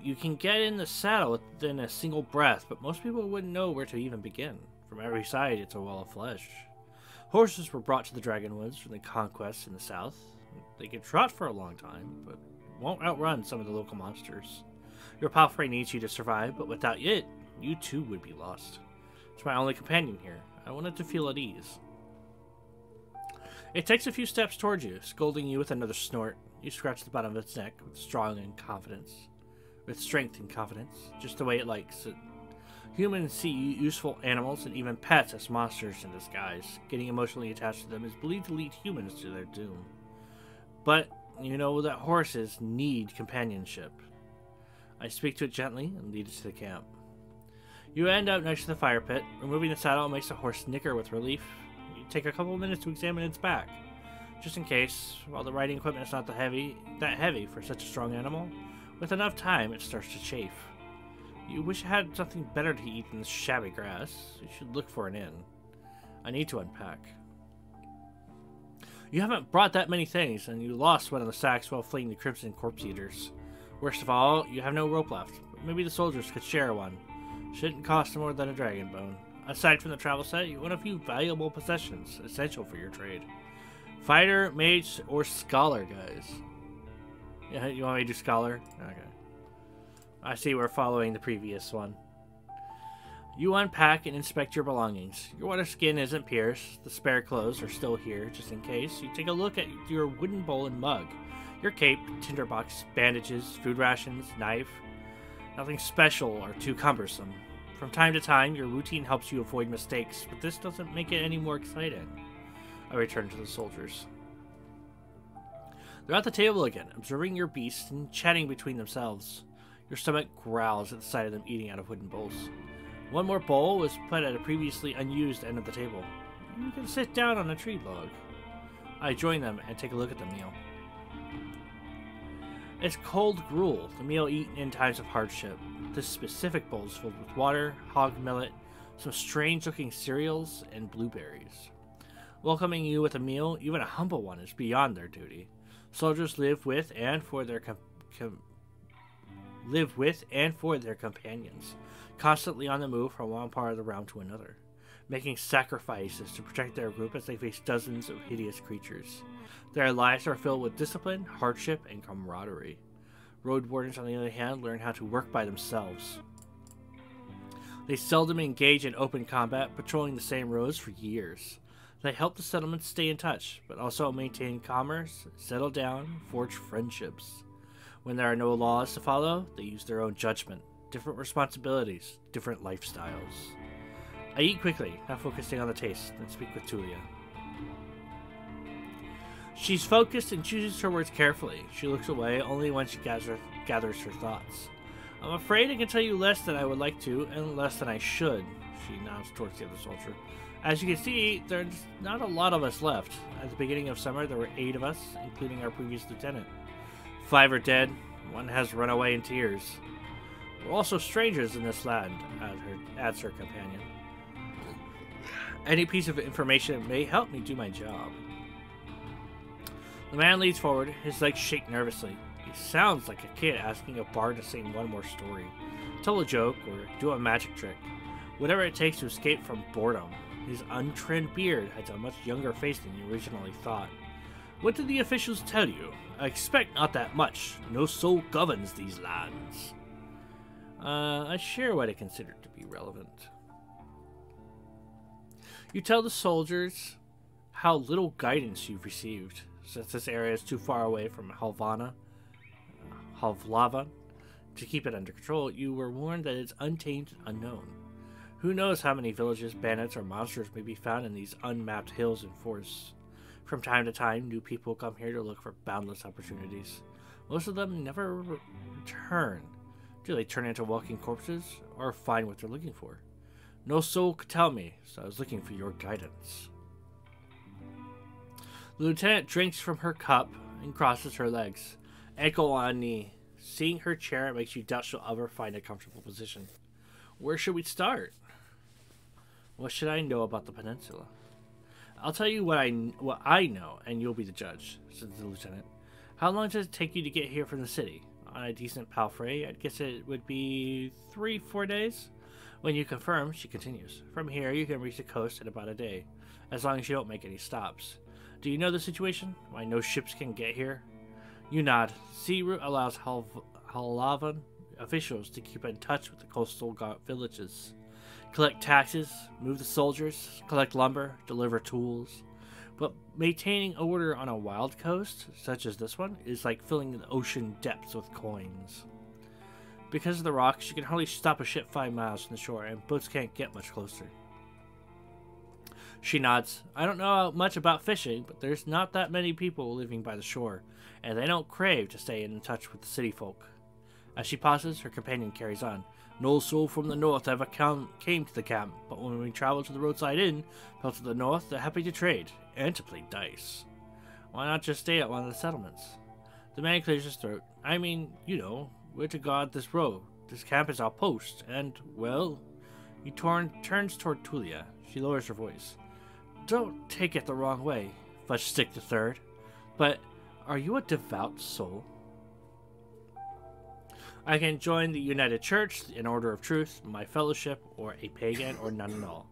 S1: You can get in the saddle within a single breath, but most people wouldn't know where to even begin. From every side, it's a wall of flesh. Horses were brought to the Dragonwoods from the conquests in the south. They can trot for a long time, but won't outrun some of the local monsters. Your palfrey needs you to survive, but without it, you too would be lost. It's my only companion here. I wanted to feel at ease. It takes a few steps towards you, scolding you with another snort. You scratch the bottom of its neck with strength and confidence, just the way it likes it. Humans see useful animals and even pets as monsters in disguise. Getting emotionally attached to them is believed to lead humans to their doom. But you know that horses need companionship. I speak to it gently and lead it to the camp. You end up next to the fire pit. Removing the saddle makes the horse snicker with relief. You take a couple of minutes to examine its back. Just in case, while the riding equipment is not that heavy for such a strong animal, with enough time it starts to chafe. You wish it had something better to eat than this shabby grass. You should look for an inn. I need to unpack. You haven't brought that many things, and you lost one of the sacks while fleeing the Crimson Corpse Eaters. Worst of all, you have no rope left. Maybe the soldiers could share one. Shouldn't cost more than a dragon bone. Aside from the travel set, you want a few valuable possessions, essential for your trade. Fighter, mage, or scholar, guys. Yeah, you want me to do scholar? Okay. I see we're following the previous one. You unpack and inspect your belongings. Your water skin isn't pierced. The spare clothes are still here, just in case. You take a look at your wooden bowl and mug. Your cape, tinderbox, bandages, food rations, knife. Nothing special or too cumbersome. From time to time, your routine helps you avoid mistakes, but this doesn't make it any more exciting. I return to the soldiers. They're at the table again, observing your beasts and chatting between themselves. Your stomach growls at the sight of them eating out of wooden bowls. One more bowl was put at a previously unused end of the table. You can sit down on a tree log. I join them and take a look at the meal. It's cold gruel, the meal eaten in times of hardship. This specific bowl is filled with water, hog millet, some strange-looking cereals, and blueberries. Welcoming you with a meal, even a humble one, is beyond their duty. Soldiers live with and for their companions, constantly on the move from one part of the realm to another, making sacrifices to protect their group as they face dozens of hideous creatures. Their lives are filled with discipline, hardship, and camaraderie. Road wardens, on the other hand, learn how to work by themselves. They seldom engage in open combat, patrolling the same roads for years. They help the settlements stay in touch, but also maintain commerce, settle down, forge friendships. When there are no laws to follow, they use their own judgment. Different responsibilities, different lifestyles. I eat quickly, not focusing on the taste, then speak with Tulia. She's focused and chooses her words carefully. She looks away only when she gathers her thoughts. I'm afraid I can tell you less than I would like to, and less than I should, she nods towards the other soldier. As you can see, there's not a lot of us left. At the beginning of summer, there were 8 of us, including our previous lieutenant. 5 are dead, 1 has run away in tears. We're also strangers in this land, adds her companion. Any piece of information may help me do my job. The man leans forward, his legs shake nervously. He sounds like a kid asking a bard to sing one more story, tell a joke, or do a magic trick. Whatever it takes to escape from boredom. His untrimmed beard has a much younger face than you originally thought. What did the officials tell you? I expect not that much. No soul governs these lands. I share what I consider to be relevant. You tell the soldiers how little guidance you've received. Since this area is too far away from Halvlava to keep it under control, you were warned that it's untamed and unknown. Who knows how many villages, bandits, or monsters may be found in these unmapped hills and forests. From time to time, new people come here to look for boundless opportunities. Most of them never return. Do they turn into walking corpses, or find what they're looking for? No soul could tell me, so I was looking for your guidance. The lieutenant drinks from her cup and crosses her legs, ankle on knee. Seeing her chair makes you doubt she'll ever find a comfortable position. Where should we start? What should I know about the peninsula? I'll tell you what I know, and you'll be the judge, said the lieutenant. How long does it take you to get here from the city? On a decent palfrey, I'd guess it would be 3-4 days. When you confirm, she continues, from here you can reach the coast in about a day, as long as you don't make any stops. Do you know the situation? Why no ships can get here? You nod. Sea route allows Halavan officials to keep in touch with the coastal villages, collect taxes, move the soldiers, collect lumber, deliver tools. But maintaining order on a wild coast, such as this one, is like filling the ocean depths with coins. Because of the rocks, you can hardly stop a ship 5 miles from the shore, and boats can't get much closer. She nods. I don't know much about fishing, but there's not that many people living by the shore, and they don't crave to stay in touch with the city folk. As she pauses, her companion carries on. No soul from the north ever came to the camp, but when we traveled to the roadside inn, fell to the north, they're happy to trade, and to play dice. Why not just stay at one of the settlements? The man clears his throat. I mean, you know, we're to guard this road. This camp is our post, and, well... He turns toward Tulia. She lowers her voice. Don't take it the wrong way, Fudge Stick the Third, but are you a devout soul? I can join the United Church, an Order of Truth, my fellowship, or a pagan, or none at all.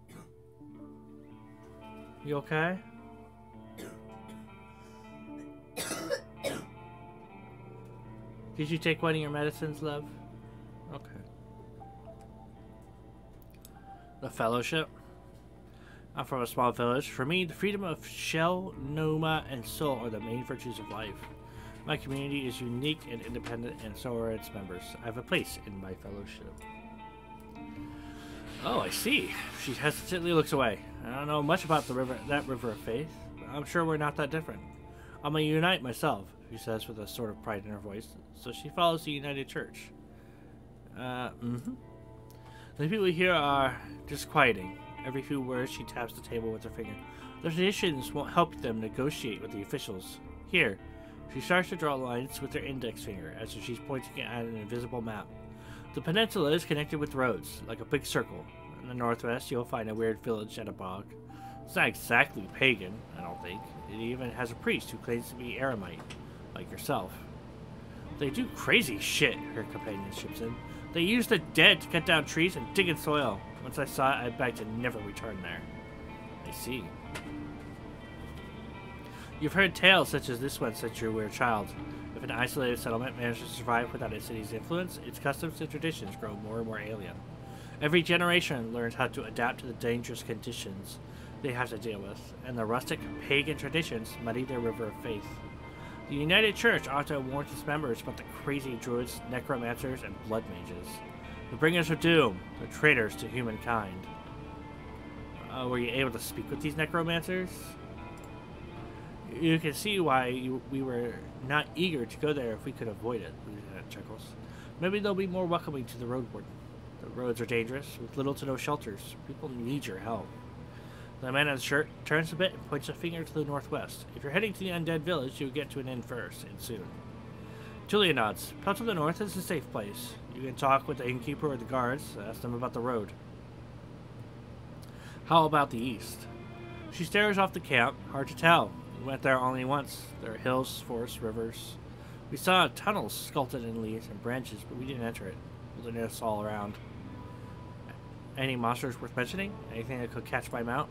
S1: You okay? Did you take one of your medicines, love? Okay. The fellowship? I'm from a small village. For me, the freedom of shell, noma, and soul are the main virtues of life. My community is unique and independent, and so are its members. I have a place in my fellowship. Oh, I see. She hesitantly looks away. I don't know much about that river of faith, but I'm sure we're not that different. I'm a Unite myself, she says with a sort of pride in her voice. So she follows the United Church. The people here are disquieting. Every few words, she taps the table with her finger. The traditions won't help them negotiate with the officials. Here. She starts to draw lines with her index finger, as if she's pointing at an invisible map. The peninsula is connected with roads, like a big circle. In the northwest, you'll find a weird village at a bog. It's not exactly pagan, I don't think. It even has a priest who claims to be Aramite, like yourself. They do crazy shit, her companion chips in. They use the dead to cut down trees and dig in soil. Once I saw it, I begged to never return there. I see. You've heard tales such as this one since you were a child. If an isolated settlement manages to survive without a city's influence, its customs and traditions grow more and more alien. Every generation learns how to adapt to the dangerous conditions they have to deal with, and the rustic pagan traditions muddy their river of faith. The United Church ought to warn its members about the crazy druids, necromancers, and blood mages. The bringers of doom, the traitors to humankind. Were you able to speak with these necromancers? You can see why we were not eager to go there if we could avoid it, Lieutenant chuckles. Maybe they'll be more welcoming to the road warden. The roads are dangerous, with little to no shelters. People need your help. The man in the shirt turns a bit and points a finger to the northwest. If you're heading to the undead village, you'll get to an inn first, and soon. Julia nods. Out to the north is a safe place. You can talk with the innkeeper or the guards, ask them about the road. How about the east? She stares off the camp. Hard to tell. We went there only once. There are hills, forests, rivers. We saw tunnels sculpted in leaves and branches, but we didn't enter it. Wilderness all around. Any monsters worth mentioning? Anything that could catch my mount?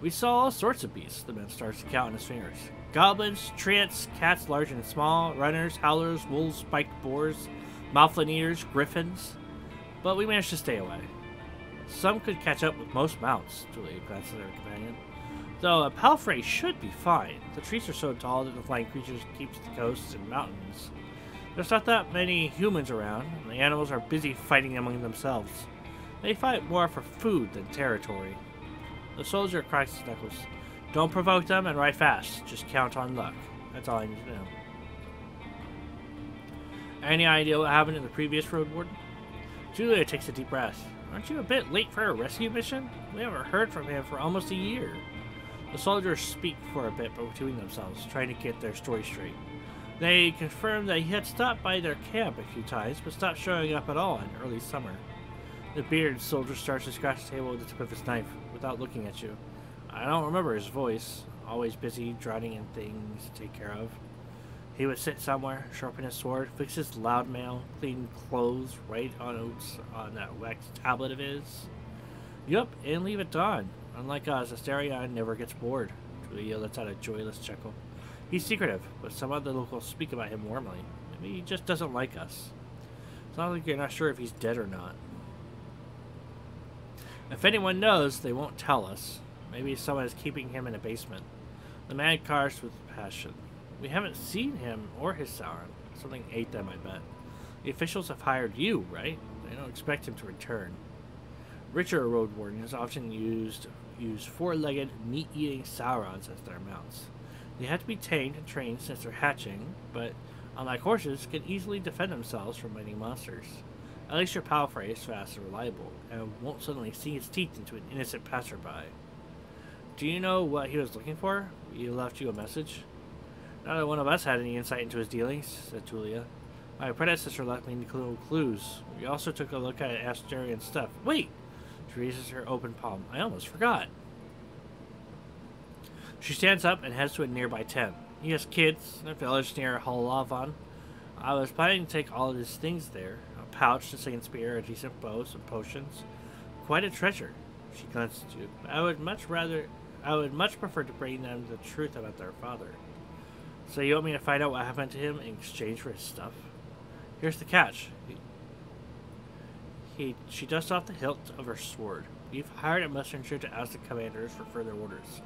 S1: We saw all sorts of beasts. The man starts to count on his fingers. Goblins, treants, cats large and small, runners, howlers, wolves, spiked boars, mouthlin eaters, griffins. But we managed to stay away. Some could catch up with most mounts, Julia glanced at her companion. Though a palfrey should be fine. The trees are so tall that the flying creatures keep to the coasts and mountains. There's not that many humans around, and the animals are busy fighting among themselves. They fight more for food than territory. The soldier cracks his knuckles. Don't provoke them and ride fast. Just count on luck. That's all I need to know. Any idea what happened in the previous road warden? Julia takes a deep breath. Aren't you a bit late for a rescue mission? We haven't heard from him for almost a year. The soldiers speak for a bit between themselves, trying to get their story straight. They confirm that he had stopped by their camp a few times, but stopped showing up at all in early summer. The bearded soldier starts to scratch the table with the tip of his knife, without looking at you. I don't remember his voice. Always busy, drowning in things to take care of. He would sit somewhere, sharpen his sword, fix his loud mail, clean clothes, write on notes on that wax tablet of his. Yup, and leave at dawn. Unlike us, Asterion never gets bored. Julia lets out a joyless chuckle. He's secretive, but some of the locals speak about him warmly. Maybe he just doesn't like us. It's not like you're not sure if he's dead or not. If anyone knows, they won't tell us. Maybe someone is keeping him in a basement. The man carves with passion. We haven't seen him or his Sauron. Something ate them, I bet. The officials have hired you, right? They don't expect him to return. Richer road wardens often use four-legged, meat-eating Saurons as their mounts. They have to be tamed and trained since they're hatching, but unlike horses, can easily defend themselves from many monsters. At least your Palfrey is fast and reliable, and won't suddenly sink its teeth into an innocent passerby. Do you know what he was looking for? He left you a message? Neither one of us had any insight into his dealings, said Tulia. My predecessor left me no clues. We also took a look at Asterian's stuff. Wait! She raises her open palm. I almost forgot. She stands up and heads to a nearby tent. He has kids in a village near Halavan. I was planning to take all of his things there. A pouch, a second spear, a decent bow, some potions. Quite a treasure. She glances at you. I would much prefer to bring them the truth about their father. So you want me to find out what happened to him in exchange for his stuff? Here's the catch. She dusts off the hilt of her sword. You've hired a messenger to ask the commanders for further orders.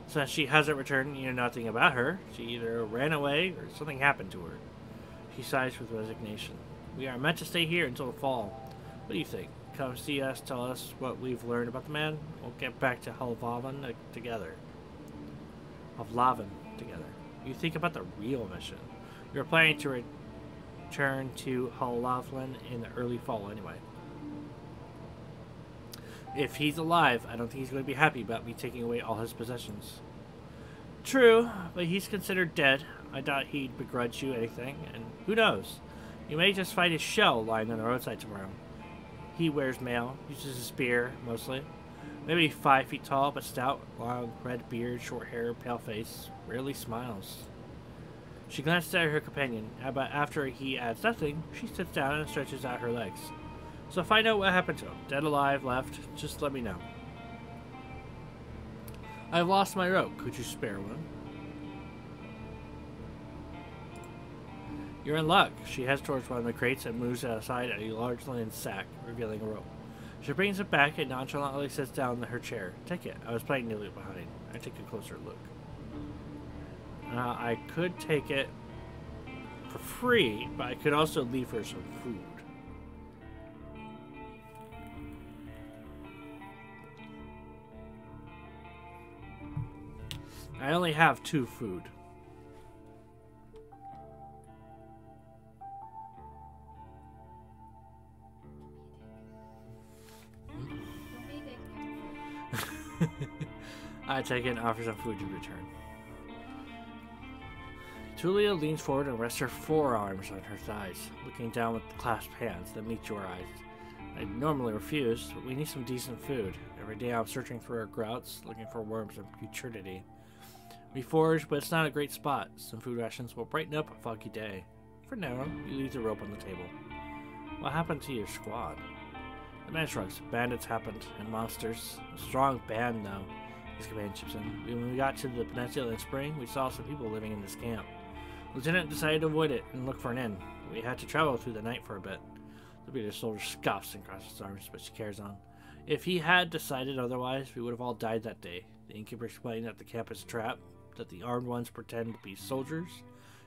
S1: Since she hasn't returned, you know nothing about her. She either ran away or something happened to her. She sighs with resignation. We are meant to stay here until the fall. What do you think? Come see us, tell us what we've learned about the man. We'll get back to Halavan together. You think about the real mission. You're planning to return to Halavan in the early fall anyway. If he's alive, I don't think he's going to be happy about me taking away all his possessions. True, but he's considered dead. I doubt he'd begrudge you anything, and who knows? You may just find his shell lying on the roadside tomorrow. He wears mail, uses a spear, mostly. Maybe 5 feet tall, but stout, long red beard, short hair, pale face, rarely smiles. She glances at her companion, but after he adds nothing, she sits down and stretches out her legs. So find out what happened to him. Dead, alive, left, just let me know. I've lost my rope. Could you spare one? You're in luck. She heads towards one of the crates and moves aside a large linen sack, revealing a rope. She brings it back and nonchalantly sits down in her chair. Take it. I was playing nearly behind. I take a closer look. I could take it for free, but I could also leave her some food. I only have 2 food. I take it and offer some food to return. Tulia leans forward and rests her forearms on her thighs, looking down with clasped hands that meet your eyes. I normally refuse, but we need some decent food. Every day I'm searching for our grouts, looking for worms and putridity. We forage, but it's not a great spot. Some food rations will brighten up a foggy day. For now, you leave the rope on the table. What happened to your squad? The man shrugs. Bandits happened, and monsters. A strong band, though, his companion chips in. When we got to the peninsula in spring, we saw some people living in this camp. Lieutenant decided to avoid it and look for an inn. We had to travel through the night for a bit. The bearded soldier scoffs and crosses his arms, but she carries on. If he had decided otherwise, we would have all died that day. The innkeeper explained that the camp is a trap, that the armed ones pretend to be soldiers,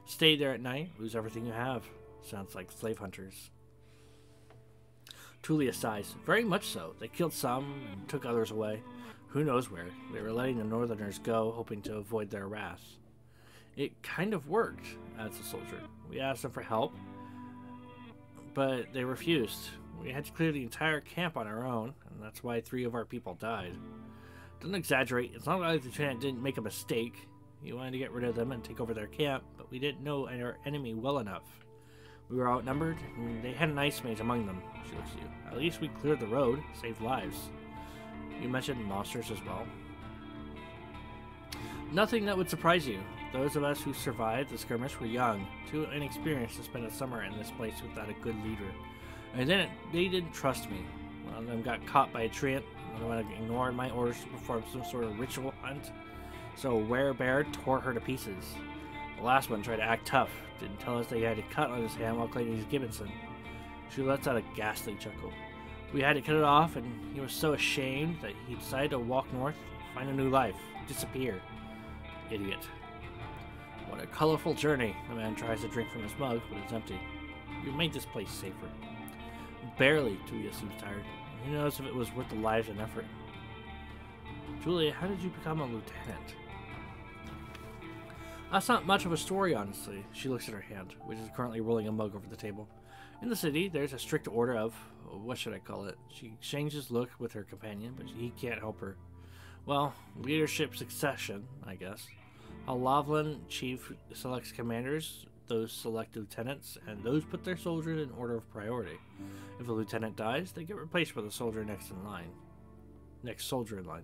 S1: stay there at night, lose everything you have. Sounds like slave hunters. Tulia sighs. Very much so. They killed some and took others away. Who knows where? They were letting the Northerners go, hoping to avoid their wrath. It kind of worked, adds the soldier. We asked them for help, but they refused. We had to clear the entire camp on our own, and that's why 3 of our people died. Don't exaggerate. It's not like the lieutenant didn't make a mistake. He wanted to get rid of them and take over their camp, but we didn't know our enemy well enough. We were outnumbered, and they had an ice mage among them. She looks at you. At least we cleared the road, saved lives. You mentioned monsters as well. Nothing that would surprise you. Those of us who survived the skirmish were young, too inexperienced to spend a summer in this place without a good leader. And then they didn't trust me. One of them got caught by a treant. Another one ignored my orders to perform some sort of ritual hunt. So Werebear tore her to pieces. The last one tried to act tough. Didn't tell us that he had a cut on his hand while claiming he's Gibbonson. She lets out a ghastly chuckle. We had to cut it off, and he was so ashamed that he decided to walk north, find a new life, disappear. Idiot. What a colorful journey. The man tries to drink from his mug, but it's empty. You made this place safer. Barely, Tulia seems tired. Who knows if it was worth the lives and effort. Julia, how did you become a lieutenant? That's not much of a story, honestly. She looks at her hand, which is currently rolling a mug over the table. In the city, there's a strict order of... what should I call it? She exchanges look with her companion, but he can't help her. Well, leadership succession, I guess. A Loveland chief selects commanders, those select lieutenants, and those put their soldiers in order of priority. If a lieutenant dies, they get replaced by the soldier next soldier in line.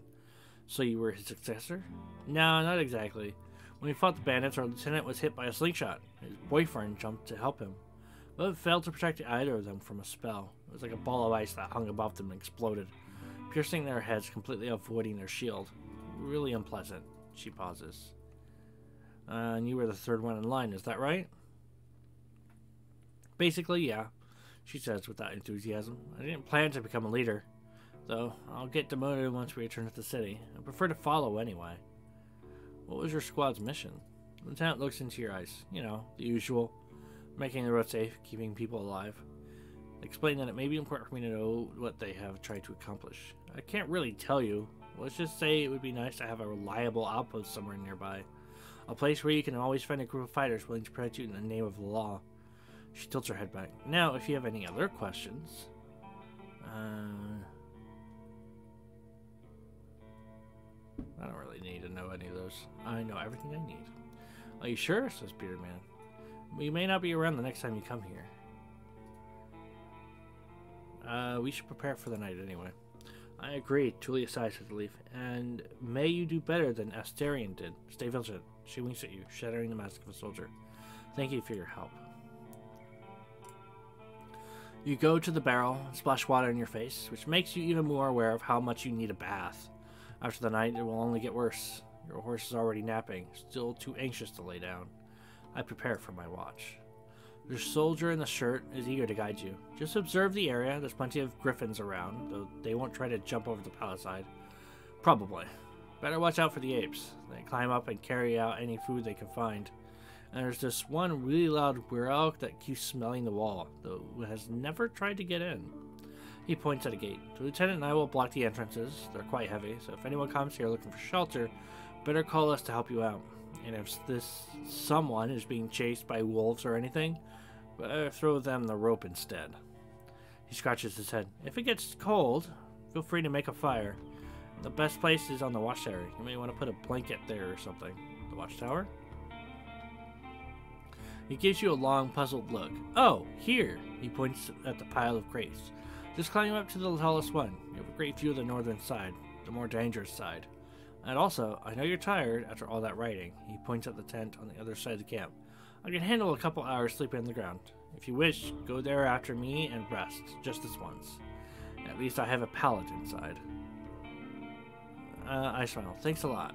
S1: So you were his successor? No, not exactly. When we fought the bandits, our lieutenant was hit by a slingshot. His boyfriend jumped to help him, but failed to protect either of them from a spell. It was like a ball of ice that hung above them and exploded, piercing their heads, completely avoiding their shield. Really unpleasant. She pauses. And you were the 3rd one in line, is that right? Basically, yeah, she says without enthusiasm. I didn't plan to become a leader, though I'll get demoted once we return to the city. I prefer to follow anyway. What was your squad's mission? The lieutenant looks into your eyes. You know, the usual. Making the road safe, keeping people alive. Explain that it may be important for me to know what they have tried to accomplish. I can't really tell you. Let's just say it would be nice to have a reliable outpost somewhere nearby. A place where you can always find a group of fighters willing to protect you in the name of the law. She tilts her head back. Now, if you have any other questions... I don't really need to know any of those. I know everything I need. Are you sure? Says Bearded Man. We may not be around the next time you come here. We should prepare for the night anyway. I agree, Tulia sighs with relief. And may you do better than Astarion did. Stay vigilant. She winks at you, shattering the mask of a soldier. Thank you for your help. You go to the barrel and splash water in your face, which makes you even more aware of how much you need a bath. After the night, it will only get worse. Your horse is already napping, still too anxious to lay down. I prepare for my watch. Your soldier in the shirt is eager to guide you. Just observe the area. There's plenty of griffins around, though they won't try to jump over the palisade. Probably. Better watch out for the apes. They climb up and carry out any food they can find. And there's this one really loud werewolf that keeps smelling the wall, though has never tried to get in. He points at a gate. The lieutenant and I will block the entrances. They're quite heavy, so if anyone comes here looking for shelter, better call us to help you out. And if this someone is being chased by wolves or anything, better throw them the rope instead. He scratches his head. If it gets cold, feel free to make a fire. The best place is on the watchtower. You may want to put a blanket there or something. The watchtower? He gives you a long, puzzled look. Oh, here! He points at the pile of crates. Just climb up to the tallest one. You have a great view of the northern side, the more dangerous side. And also, I know you're tired after all that riding. He points at the tent on the other side of the camp. I can handle a couple hours sleeping on the ground. If you wish, go there after me and rest, just this once. At least I have a pallet inside. I smile. Thanks a lot.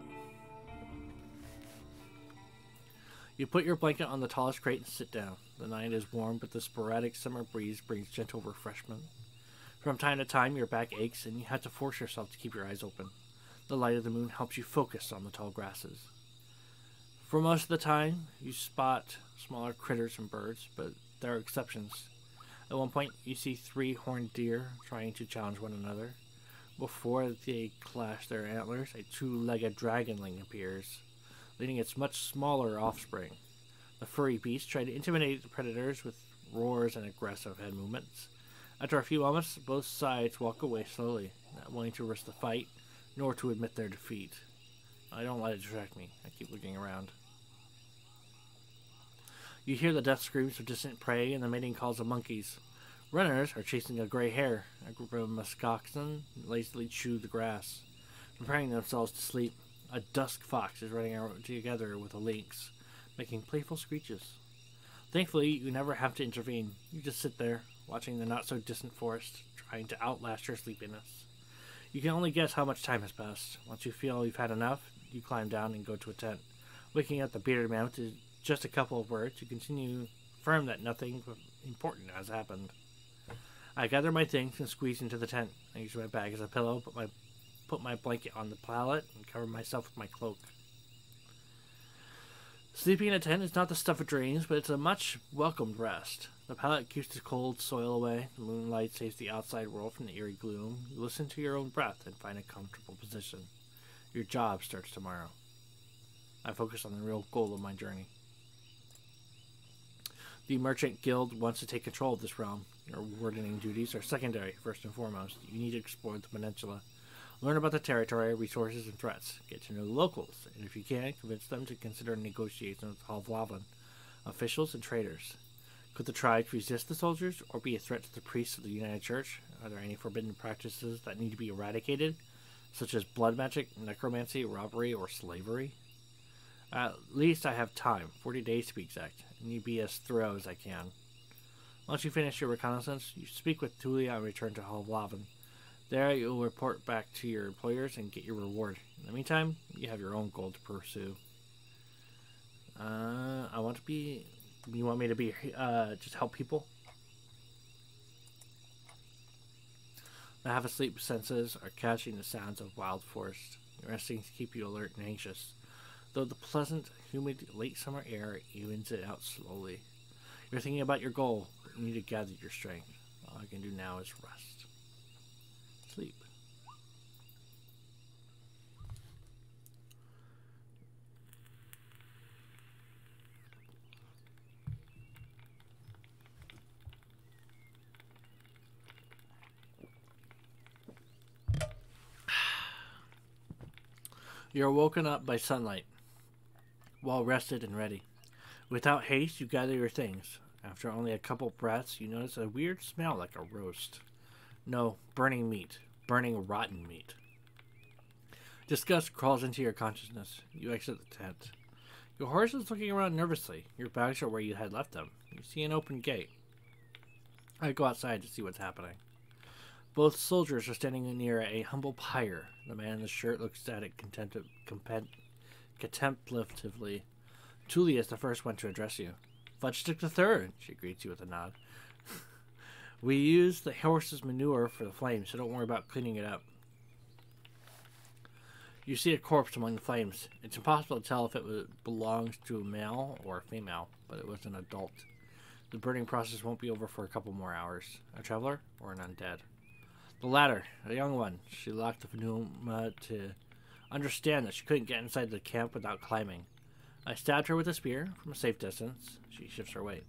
S1: You put your blanket on the tallest crate and sit down. The night is warm, but the sporadic summer breeze brings gentle refreshment. From time to time, your back aches, and you have to force yourself to keep your eyes open. The light of the moon helps you focus on the tall grasses. For most of the time, you spot smaller critters and birds, but there are exceptions. At one point, you see 3 horned deer trying to challenge one another. Before they clash their antlers, a two-legged dragonling appears, leading its much smaller offspring. The furry beast tried to intimidate the predators with roars and aggressive head movements. After a few moments, both sides walk away slowly, not willing to risk the fight, nor to admit their defeat. I don't let it distract me. I keep looking around. You hear the death screams of distant prey and the mating calls of monkeys. Runners are chasing a gray hare. A group of muskoxen lazily chew the grass, preparing themselves to sleep. A dusk fox is running out together with a lynx, making playful screeches. Thankfully, you never have to intervene. You just sit there, watching the not-so-distant forest, trying to outlast your sleepiness. You can only guess how much time has passed. Once you feel you've had enough, you climb down and go to a tent. Waking up the bearded man with just a couple of words, you continue firm that nothing important has happened. I gather my things and squeeze into the tent. I use my bag as a pillow, put my blanket on the pallet, and cover myself with my cloak. Sleeping in a tent is not the stuff of dreams, but it's a much welcomed rest. The pallet keeps the cold soil away. The moonlight saves the outside world from the eerie gloom. You listen to your own breath and find a comfortable position. Your job starts tomorrow. I focus on the real goal of my journey. The Merchant Guild wants to take control of this realm. Your wardening duties are secondary, first and foremost. You need to explore the peninsula. Learn about the territory, resources, and threats. Get to know the locals, and if you can, convince them to consider negotiations with Halvlavan, officials, and traders. Could the tribes resist the soldiers, or be a threat to the priests of the United Church? Are there any forbidden practices that need to be eradicated, such as blood magic, necromancy, robbery, or slavery? At least I have time, 40 days to be exact, and you be as thorough as I can. Once you finish your reconnaissance, you speak with Tulia and return to Halvlavan. There, you'll report back to your employers and get your reward. In the meantime, you have your own goal to pursue. You want me to be, just help people? The half-asleep senses are catching the sounds of wild forest. Your instincts keep you alert and anxious, though the pleasant, humid, late summer air evens it out slowly. You're thinking about your goal, but you need to gather your strength. All I can do now is rest. Sleep. You're woken up by sunlight, well rested and ready. Without haste, you gather your things. After only a couple breaths, you notice a weird smell like a roast. No, burning meat. Burning rotten meat. Disgust crawls into your consciousness. You exit the tent. Your horse is looking around nervously. Your bags are where you had left them. You see an open gate. I go outside to see what's happening. Both soldiers are standing near a humble pyre. The man in the shirt looks at it contemplatively. Tulia is the first one to address you. Fudgestick the Third, she greets you with a nod. We use the horse's manure for the flames, so don't worry about cleaning it up. You see a corpse among the flames. It's impossible to tell if it belongs to a male or a female, but it was an adult. The burning process won't be over for a couple more hours. A traveler or an undead? The latter, a young one. She locked the pneuma to understand that she couldn't get inside the camp without climbing. I stabbed her with a spear from a safe distance. She shifts her weight.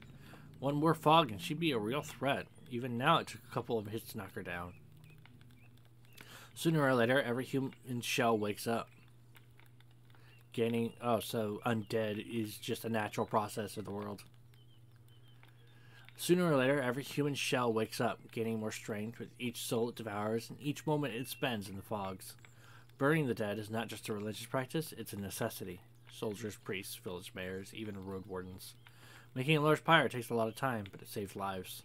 S1: One more fog and she'd be a real threat. Even now it took a couple of hits to knock her down. Sooner or later, every human shell wakes up. So undead is just a natural process of the world. Sooner or later, every human shell wakes up, gaining more strength with each soul it devours and each moment it spends in the fogs. Burning the dead is not just a religious practice, it's a necessity. Soldiers, priests, village mayors, even road wardens. Making a large pyre takes a lot of time, but it saves lives.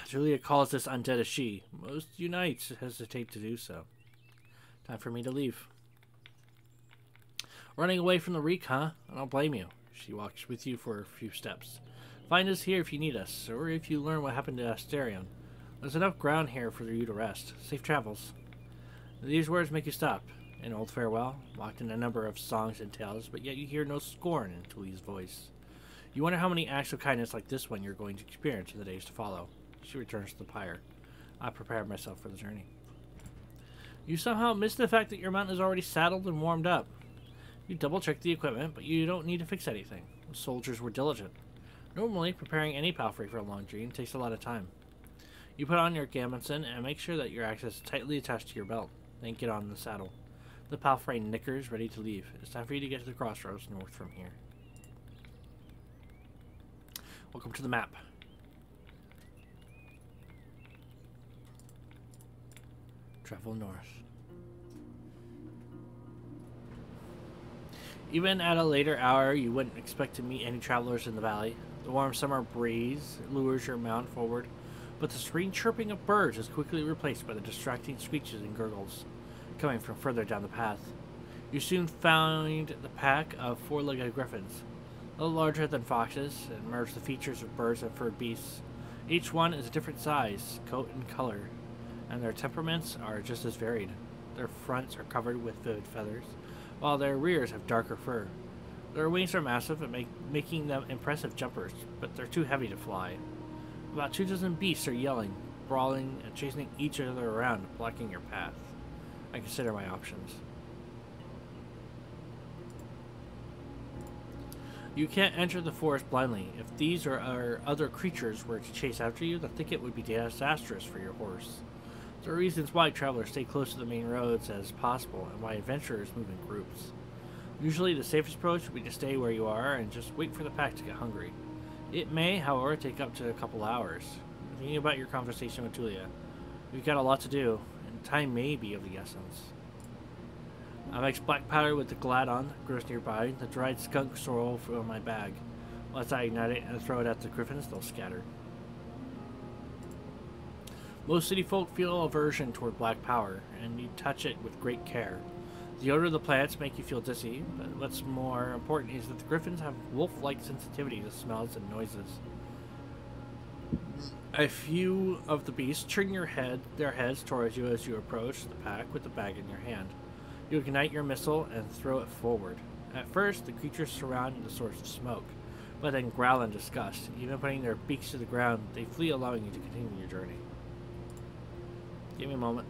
S1: Julia calls this undead a she. Most Unites hesitate to do so. Time for me to leave. Running away from the reek, huh? I don't blame you. She walks with you for a few steps. Find us here if you need us, or if you learn what happened to Asterion. There's enough ground here for you to rest. Safe travels. These words make you stop. An old farewell, locked in a number of songs and tales, but yet you hear no scorn in Tuli's voice. You wonder how many acts of kindness like this one you're going to experience in the days to follow. She returns to the pyre. I prepare myself for the journey. You somehow missed the fact that your mount is already saddled and warmed up. You double-checked the equipment, but you don't need to fix anything. The soldiers were diligent. Normally, preparing any palfrey for a long journey takes a lot of time. You put on your gambeson and make sure that your axe is tightly attached to your belt. Then get on the saddle. The palfrey knickers, ready to leave. It's time for you to get to the crossroads north from here. Welcome to the map. Travel north. Even at a later hour, you wouldn't expect to meet any travelers in the valley. The warm summer breeze lures your mount forward, but the serene chirping of birds is quickly replaced by the distracting screeches and gurgles coming from further down the path. You soon find the pack of four-legged griffins. A little larger than foxes, and merge the features of birds and furred beasts. Each one is a different size, coat, and color, and their temperaments are just as varied. Their fronts are covered with vivid feathers, while their rears have darker fur. Their wings are massive, and making them impressive jumpers, but they're too heavy to fly. About 24 beasts are yelling, brawling, and chasing each other around, blocking your path. I consider my options. You can't enter the forest blindly. If these or other creatures were to chase after you, the thicket would be disastrous for your horse. There are reasons why travelers stay close to the main roads as possible, and why adventurers move in groups. Usually the safest approach would be to stay where you are and just wait for the pack to get hungry. It may, however, take up to a couple hours. Thinking about your conversation with Tulia, you've got a lot to do, and time may be of the essence. I mix black powder with the Gladon that grows nearby. The dried skunk sorrel from my bag. Once I ignite it and throw it at the griffins, they'll scatter. Most city folk feel aversion toward black powder, and you touch it with great care. The odor of the plants make you feel dizzy, but what's more important is that the griffins have wolf-like sensitivity to smells and noises. A few of the beasts turn their heads towards you as you approach the pack with the bag in your hand. You ignite your missile and throw it forward. At first, the creatures surround the source of smoke, but then growl in disgust. Even putting their beaks to the ground, they flee, allowing you to continue your journey. Give me a moment.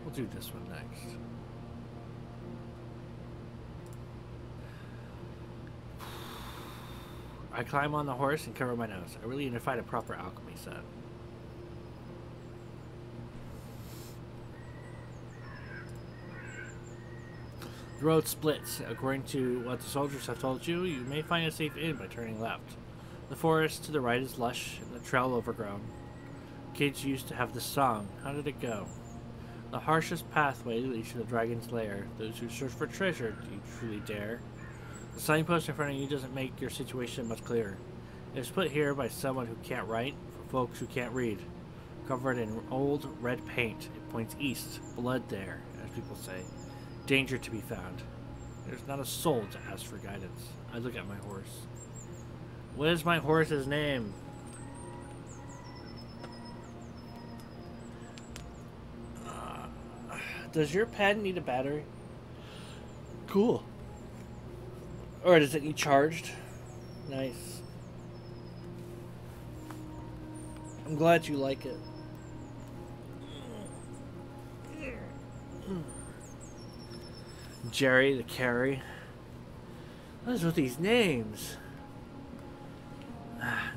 S1: We'll do this one next. I climb on the horse and cover my nose. I really need to find a proper alchemy set. The road splits. According to what the soldiers have told you, you may find a safe inn by turning left. The forest to the right is lush and the trail overgrown. Kids used to have this song. How did it go? The harshest pathway leads to the dragon's lair. Those who search for treasure, do you truly dare? The signpost in front of you doesn't make your situation much clearer. It was put here by someone who can't write, for folks who can't read. Covered in old red paint, it points east. Blood there, as people say. Danger to be found. There's not a soul to ask for guidance. I look at my horse. What is my horse's name? Does your pen need a battery? Cool. Or does it need charged? Nice. I'm glad you like it. Jerry the Carry. What is with these names?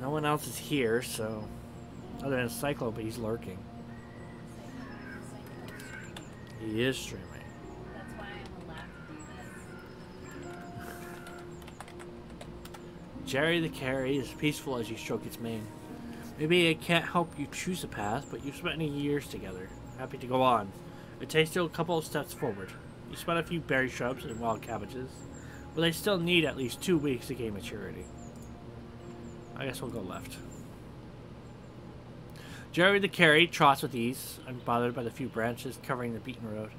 S1: No one else is here, so... Other than Cyclope, he's lurking. He is streaming.
S3: That's why I'm allowed to do this.
S1: Jerry the Carry is peaceful as you stroke its mane. Maybe it can't help you choose a path, but you've spent many years together. Happy to go on. It takes you a couple of steps forward. You spot a few berry shrubs and wild cabbages, but they still need at least 2 weeks to gain maturity. I guess we'll go left. Jerry the Carry trots with ease, unbothered by the few branches covering the beaten road.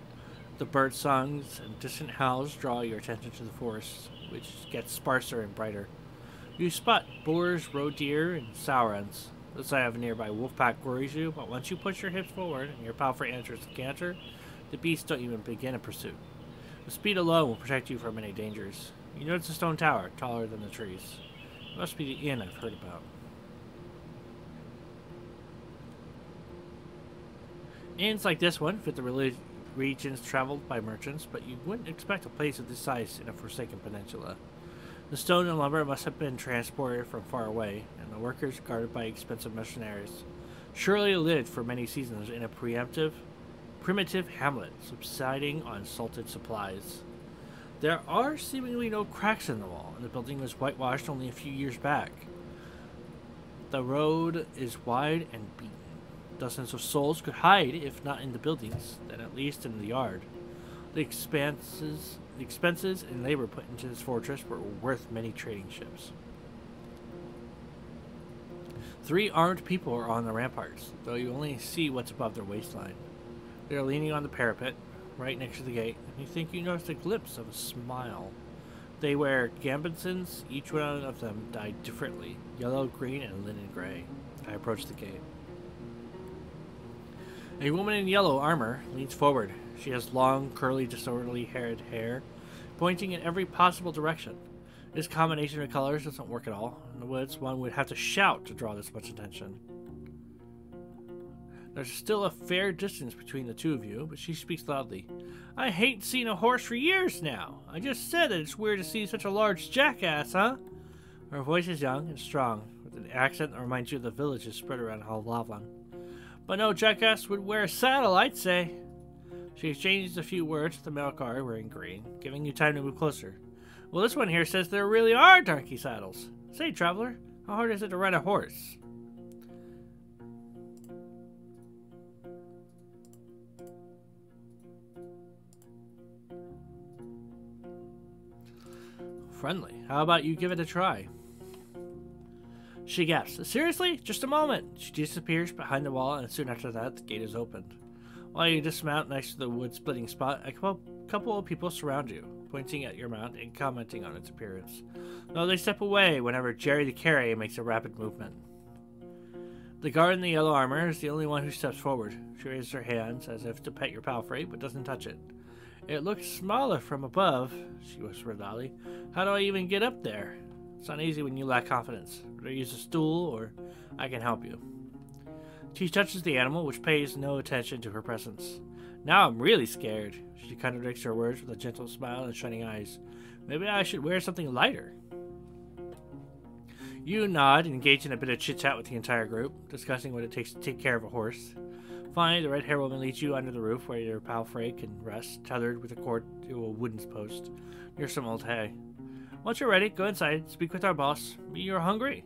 S1: The bird songs and distant howls draw your attention to the forest, which gets sparser and brighter. You spot boars, roe deer, and sourens. The sight of a nearby wolf pack worries you, but once you push your hips forward and your palfrey enters the canter, the beasts don't even begin a pursuit. The speed alone will protect you from any dangers. You notice a stone tower, taller than the trees. It must be the inn I've heard about. Inns like this one fit the regions traveled by merchants, but you wouldn't expect a place of this size in a forsaken peninsula. The stone and lumber must have been transported from far away, and the workers guarded by expensive mercenaries surely lived for many seasons in a primitive hamlet, subsiding on salted supplies. There are seemingly no cracks in the wall, and the building was whitewashed only a few years back. The road is wide and beaten. Dozens of souls could hide, if not in the buildings, then at least in the yard. The expenses and labor put into this fortress were worth many trading ships. 3 armed people are on the ramparts, though you only see what's above their waistline. They are leaning on the parapet, right next to the gate, and you think you notice a glimpse of a smile. They wear gambesons, each one of them dyed differently, yellow, green, and linen gray. I approach the gate. A woman in yellow armor leans forward. She has long, curly, disorderly-haired hair, pointing in every possible direction. This combination of colors doesn't work at all. In the woods, one would have to shout to draw this much attention. There's still a fair distance between the two of you, but she speaks loudly. I hate seeing a horse for years now. I just said that it's weird to see such a large jackass, huh? Her voice is young and strong, with an accent that reminds you of the villages spread around Halvlan. But no jackass would wear a saddle, I'd say. She exchanges a few words with the male guard wearing green, giving you time to move closer. Well, this one here says there really are donkey saddles. Say, traveler, how hard is it to ride a horse? Friendly. How about you give it a try? She gasps. Seriously? Just a moment. She disappears behind the wall, and soon after that, the gate is opened. While you dismount next to the wood-splitting spot, a couple of people surround you, pointing at your mount and commenting on its appearance. Though they step away whenever Jerry the Carry makes a rapid movement. The guard in the yellow armor is the only one who steps forward. She raises her hands as if to pet your palfrey, but doesn't touch it. It looks smaller from above, she whispers loudly. How do I even get up there? It's not easy when you lack confidence. Better use a stool, or I can help you. She touches the animal, which pays no attention to her presence. Now I'm really scared. She contradicts her words with a gentle smile and shining eyes. Maybe I should wear something lighter. You nod and engage in a bit of chit-chat with the entire group, discussing what it takes to take care of a horse. Finally, the red-haired woman leads you under the roof where your palfrey can rest, tethered with a cord to a wooden post, near some old hay. Once you're ready, go inside, speak with our boss. You're hungry.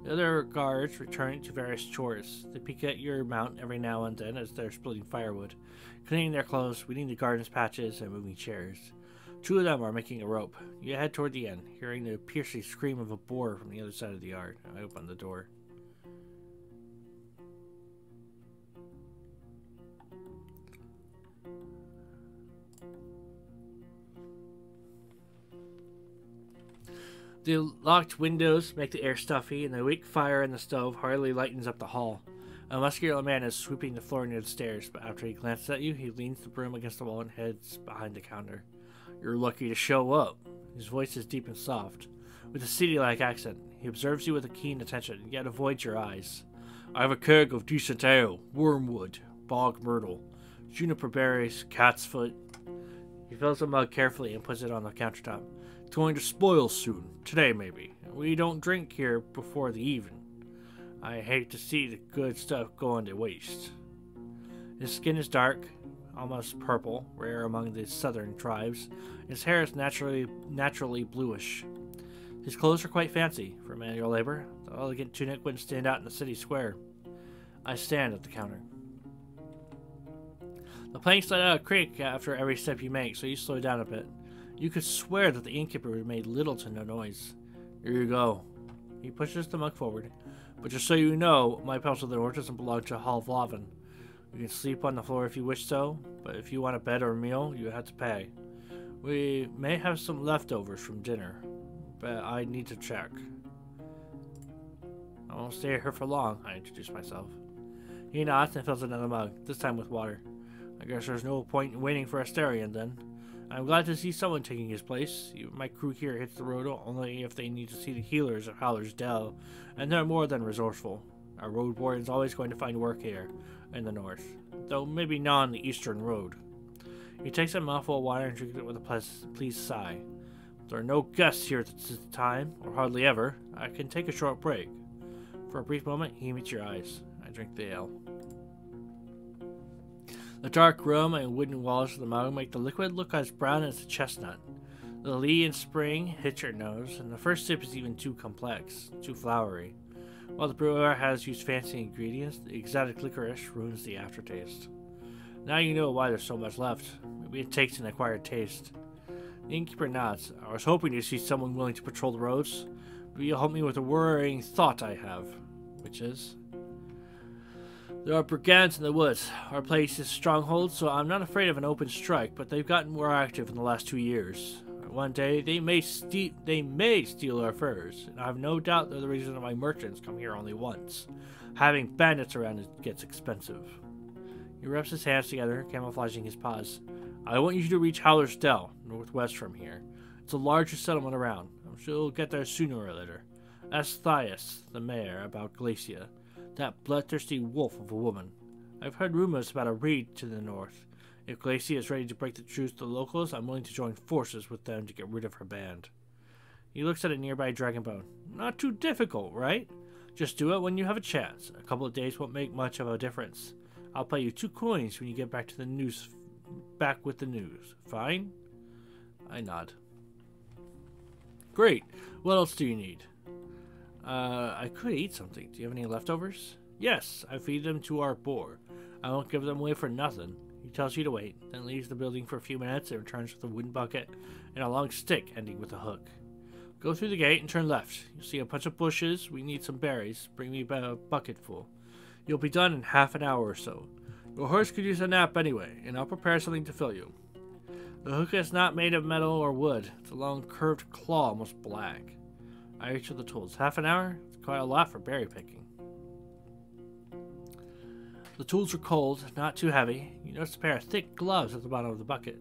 S1: The other guards return to various chores. They peek at your mount every now and then as they're splitting firewood, cleaning their clothes, weeding the garden's patches, and moving chairs. 2 of them are making a rope. You head toward the end, hearing the piercing scream of a boar from the other side of the yard. I open the door. The locked windows make the air stuffy, and the weak fire in the stove hardly lightens up the hall. A muscular man is sweeping the floor near the stairs, but after he glances at you, he leans the broom against the wall and heads behind the counter. You're lucky to show up. His voice is deep and soft, with a city-like accent. He observes you with a keen attention, yet avoids your eyes. I have a keg of decent ale, wormwood, bog myrtle, juniper berries, cat's foot. He fills the mug carefully and puts it on the countertop. It's going to spoil soon. Today, maybe. We don't drink here before the evening. I hate to see the good stuff going to waste. His skin is dark, almost purple, rare among the southern tribes. His hair is naturally bluish. His clothes are quite fancy for manual labor. The elegant tunic wouldn't stand out in the city square. I stand at the counter. The planks let out a creak after every step you make, so you slow down a bit. You could swear that the innkeeper made little to no noise. Here you go. He pushes the mug forward. But just so you know, my Pelts of the North doesn't belong to Halvlan. You can sleep on the floor if you wish so, but if you want a bed or a meal, you have to pay. We may have some leftovers from dinner, but I need to check. I won't stay here for long, I introduce myself. He nods and fills another mug, this time with water. I guess there's no point in waiting for Astarion then. I'm glad to see someone taking his place. My crew here hits the road only if they need to see the healers of Howler's Dell, and they're more than resourceful. Our road warden's always going to find work here in the north, though maybe not on the eastern road. He takes a mouthful of water and drinks it with a pleased sigh. There are no guests here at this time, or hardly ever. I can take a short break. For a brief moment, he meets your eyes. I drink the ale. The dark room and wooden walls of the mug make the liquid look as brown as a chestnut. The lee and spring hit your nose, and the first sip is even too complex, too flowery. While the brewer has used fancy ingredients, the exotic licorice ruins the aftertaste. Now you know why there's so much left. Maybe it takes an acquired taste. The innkeeper nods. I was hoping to see someone willing to patrol the roads, but you'll help me with a worrying thought I have, which is... There are brigands in the woods. Our place is a stronghold, so I'm not afraid of an open strike, but they've gotten more active in the last 2 years. One day, they may steal our furs, and I have no doubt they're the reason that my merchants come here only once. Having bandits around gets expensive. He rubs his hands together, camouflaging his paws. I want you to reach Howler's Dell, northwest from here. It's the largest settlement around. I'm sure you'll get there sooner or later. Ask Thias, the mayor, about Glacia, that bloodthirsty wolf of a woman. I've heard rumors about a raid to the north. If Glacia is ready to break the truce to the locals, I'm willing to join forces with them to get rid of her band. He looks at a nearby dragonbone. Not too difficult, right? Just do it when you have a chance. A couple of days won't make much of a difference. I'll pay you 2 coins when you get back with the news. Fine? I nod. Great. What else do you need? I could eat something. Do you have any leftovers? Yes, I feed them to our boar. I won't give them away for nothing. He tells you to wait, then leaves the building for a few minutes and returns with a wooden bucket and a long stick ending with a hook. Go through the gate and turn left. You'll see a bunch of bushes. We need some berries. Bring me a bucket full. You'll be done in half an hour or so. Your horse could use a nap anyway, and I'll prepare something to fill you. The hook is not made of metal or wood. It's a long curved claw, almost black. I reach for the tools. Half an hour? It's quite a lot for berry picking. The tools are cold, not too heavy. You notice a pair of thick gloves at the bottom of the bucket.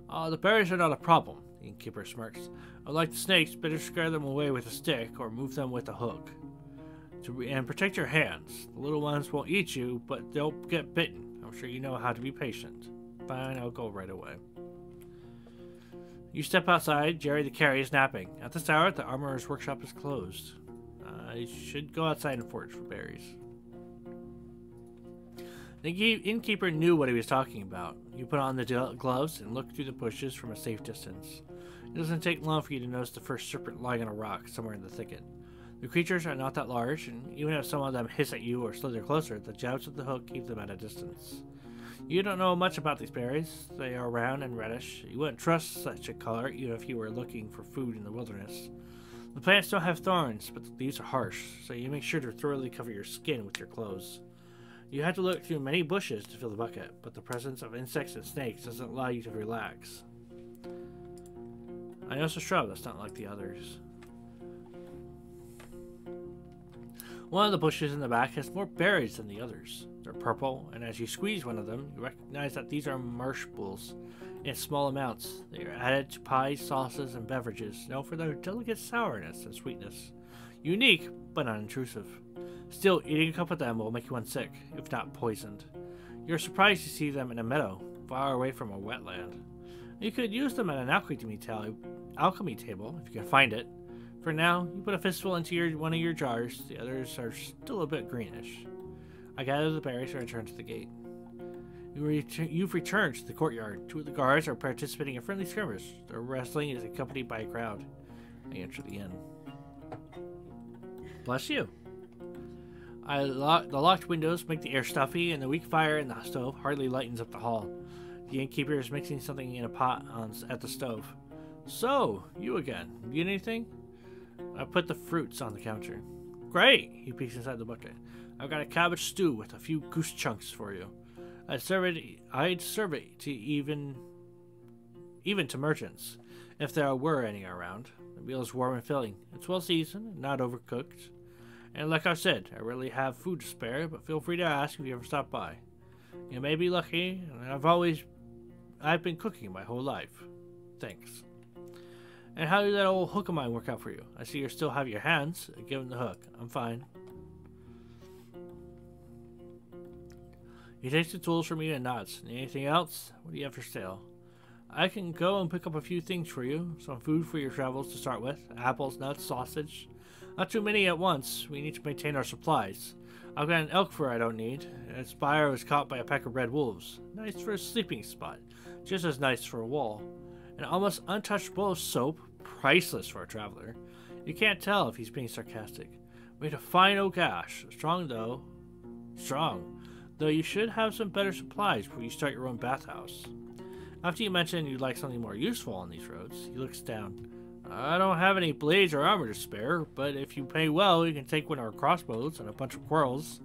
S1: The berries are not a problem, the innkeeper smirks. Unlike the snakes, better scare them away with a stick or move them with a hook. And protect your hands. The little ones won't eat you, but they'll get bitten. I'm sure you know how to be patient. Fine, I'll go right away. You step outside. Jerry the carry is napping. At this hour, the armorer's workshop is closed. I should go outside and forage for berries. The innkeeper knew what he was talking about. You put on the gloves and look through the bushes from a safe distance. It doesn't take long for you to notice the first serpent lying on a rock somewhere in the thicket. The creatures are not that large, and even if some of them hiss at you or slither closer, the jabs of the hook keep them at a distance. You don't know much about these berries. They are round and reddish. You wouldn't trust such a color even if you were looking for food in the wilderness. The plants don't have thorns, but the leaves are harsh, so you make sure to thoroughly cover your skin with your clothes. You have to look through many bushes to fill the bucket, but the presence of insects and snakes doesn't allow you to relax. I notice a shrub that's not like the others. One of the bushes in the back has more berries than the others. They're purple, and as you squeeze one of them, you recognize that these are marsh bulls in small amounts. They are added to pies, sauces, and beverages, known for their delicate sourness and sweetness. Unique, but not intrusive. Still, eating a cup of them will make you unsick, if not poisoned. You're surprised to see them in a meadow, far away from a wetland. You could use them at an alchemy table, if you can find it. For now, you put a fistful into one of your jars. The others are still a bit greenish. I gather the berries and return to the gate. You've returned to the courtyard. 2 of the guards are participating in friendly skirmish. Their wrestling is accompanied by a crowd. I enter the inn. Bless you. The locked windows make the air stuffy, and the weak fire in the stove hardly lightens up the hall. The innkeeper is mixing something in a pot at the stove. So, you again. Need anything? I put the fruits on the counter. Great! He peeks inside the bucket. I've got a cabbage stew with a few goose chunks for you. I'd serve it to even to merchants, if there were any around. The meal is warm and filling. It's well seasoned, not overcooked. And like I said, I rarely have food to spare, but feel free to ask if you ever stop by. You may be lucky, and I've been cooking my whole life. Thanks. And how did that old hook of mine work out for you? I see you still have your hands. Give him the hook. I'm fine. He takes the tools from you and nods. Anything else? What do you have for sale? I can go and pick up a few things for you. Some food for your travels to start with. Apples, nuts, sausage. Not too many at once. We need to maintain our supplies. I've got an elk fur I don't need. Its buyer was caught by a pack of red wolves. Nice for a sleeping spot. Just as nice for a wall. An almost untouched bowl of soap. Priceless for a traveler. You can't tell if he's being sarcastic. Made a fine oak ash. Strong though. Strong. Though you should have some better supplies before you start your own bathhouse. After you mention you'd like something more useful on these roads, he looks down. I don't have any blades or armor to spare, but if you pay well, you can take one of our crossbows and a bunch of quirls,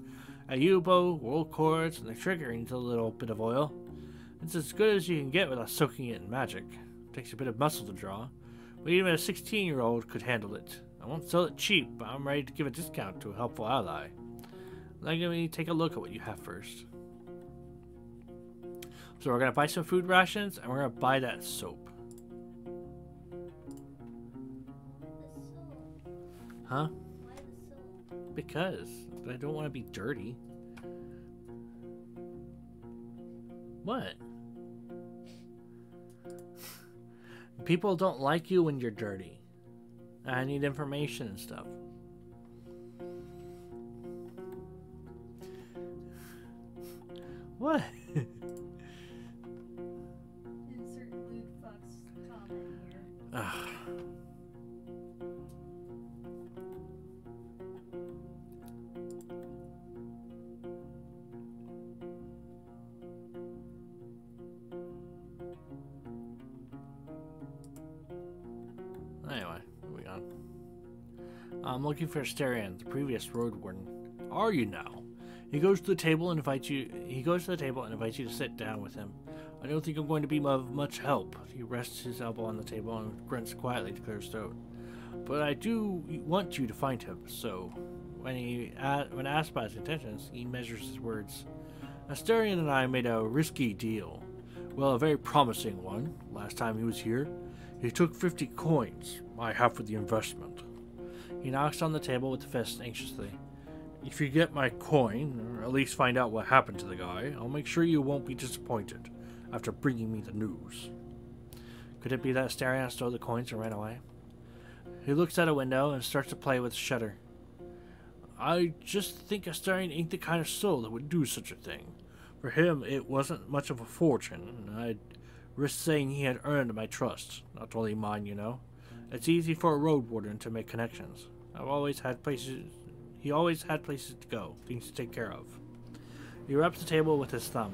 S1: a U-bow, wool cords, and the trigger needs a little bit of oil. It's as good as you can get without soaking it in magic. It takes a bit of muscle to draw, but even a 16-year-old could handle it. I won't sell it cheap, but I'm ready to give a discount to a helpful ally. Let me take a look at what you have first. So we're going to buy some food rations, and we're going to buy that soap. Huh?
S9: Why the soap?
S1: Because I don't want to be dirty. What? People don't like you when you're dirty. I need information and stuff. What?
S9: Insert lewd fucks comment here.
S1: Ugh. Anyway, moving on. I'm looking for Asterion, the previous road warden. Are you now? He goes to the table and invites you. He goes to the table and invites you to sit down with him. I don't think I'm going to be of much help. He rests his elbow on the table and grunts quietly to clear his throat. But I do want you to find him. So, when asked about his intentions, he measures his words. Asterion and I made a risky deal. Well, a very promising one. Last time he was here, he took 50 coins. I have for the investment. He knocks on the table with the fist anxiously. If you get my coin, or at least find out what happened to the guy, I'll make sure you won't be disappointed after bringing me the news. Could it be that Asterion stole the coins and ran away? He looks out a window and starts to play with the shutter. I just think Asterion ain't the kind of soul that would do such a thing. For him, it wasn't much of a fortune, and I'd risk saying he had earned my trust. Not only mine, you know. It's easy for a road warden to make connections. He always had places to go, things to take care of. He rubs the table with his thumb,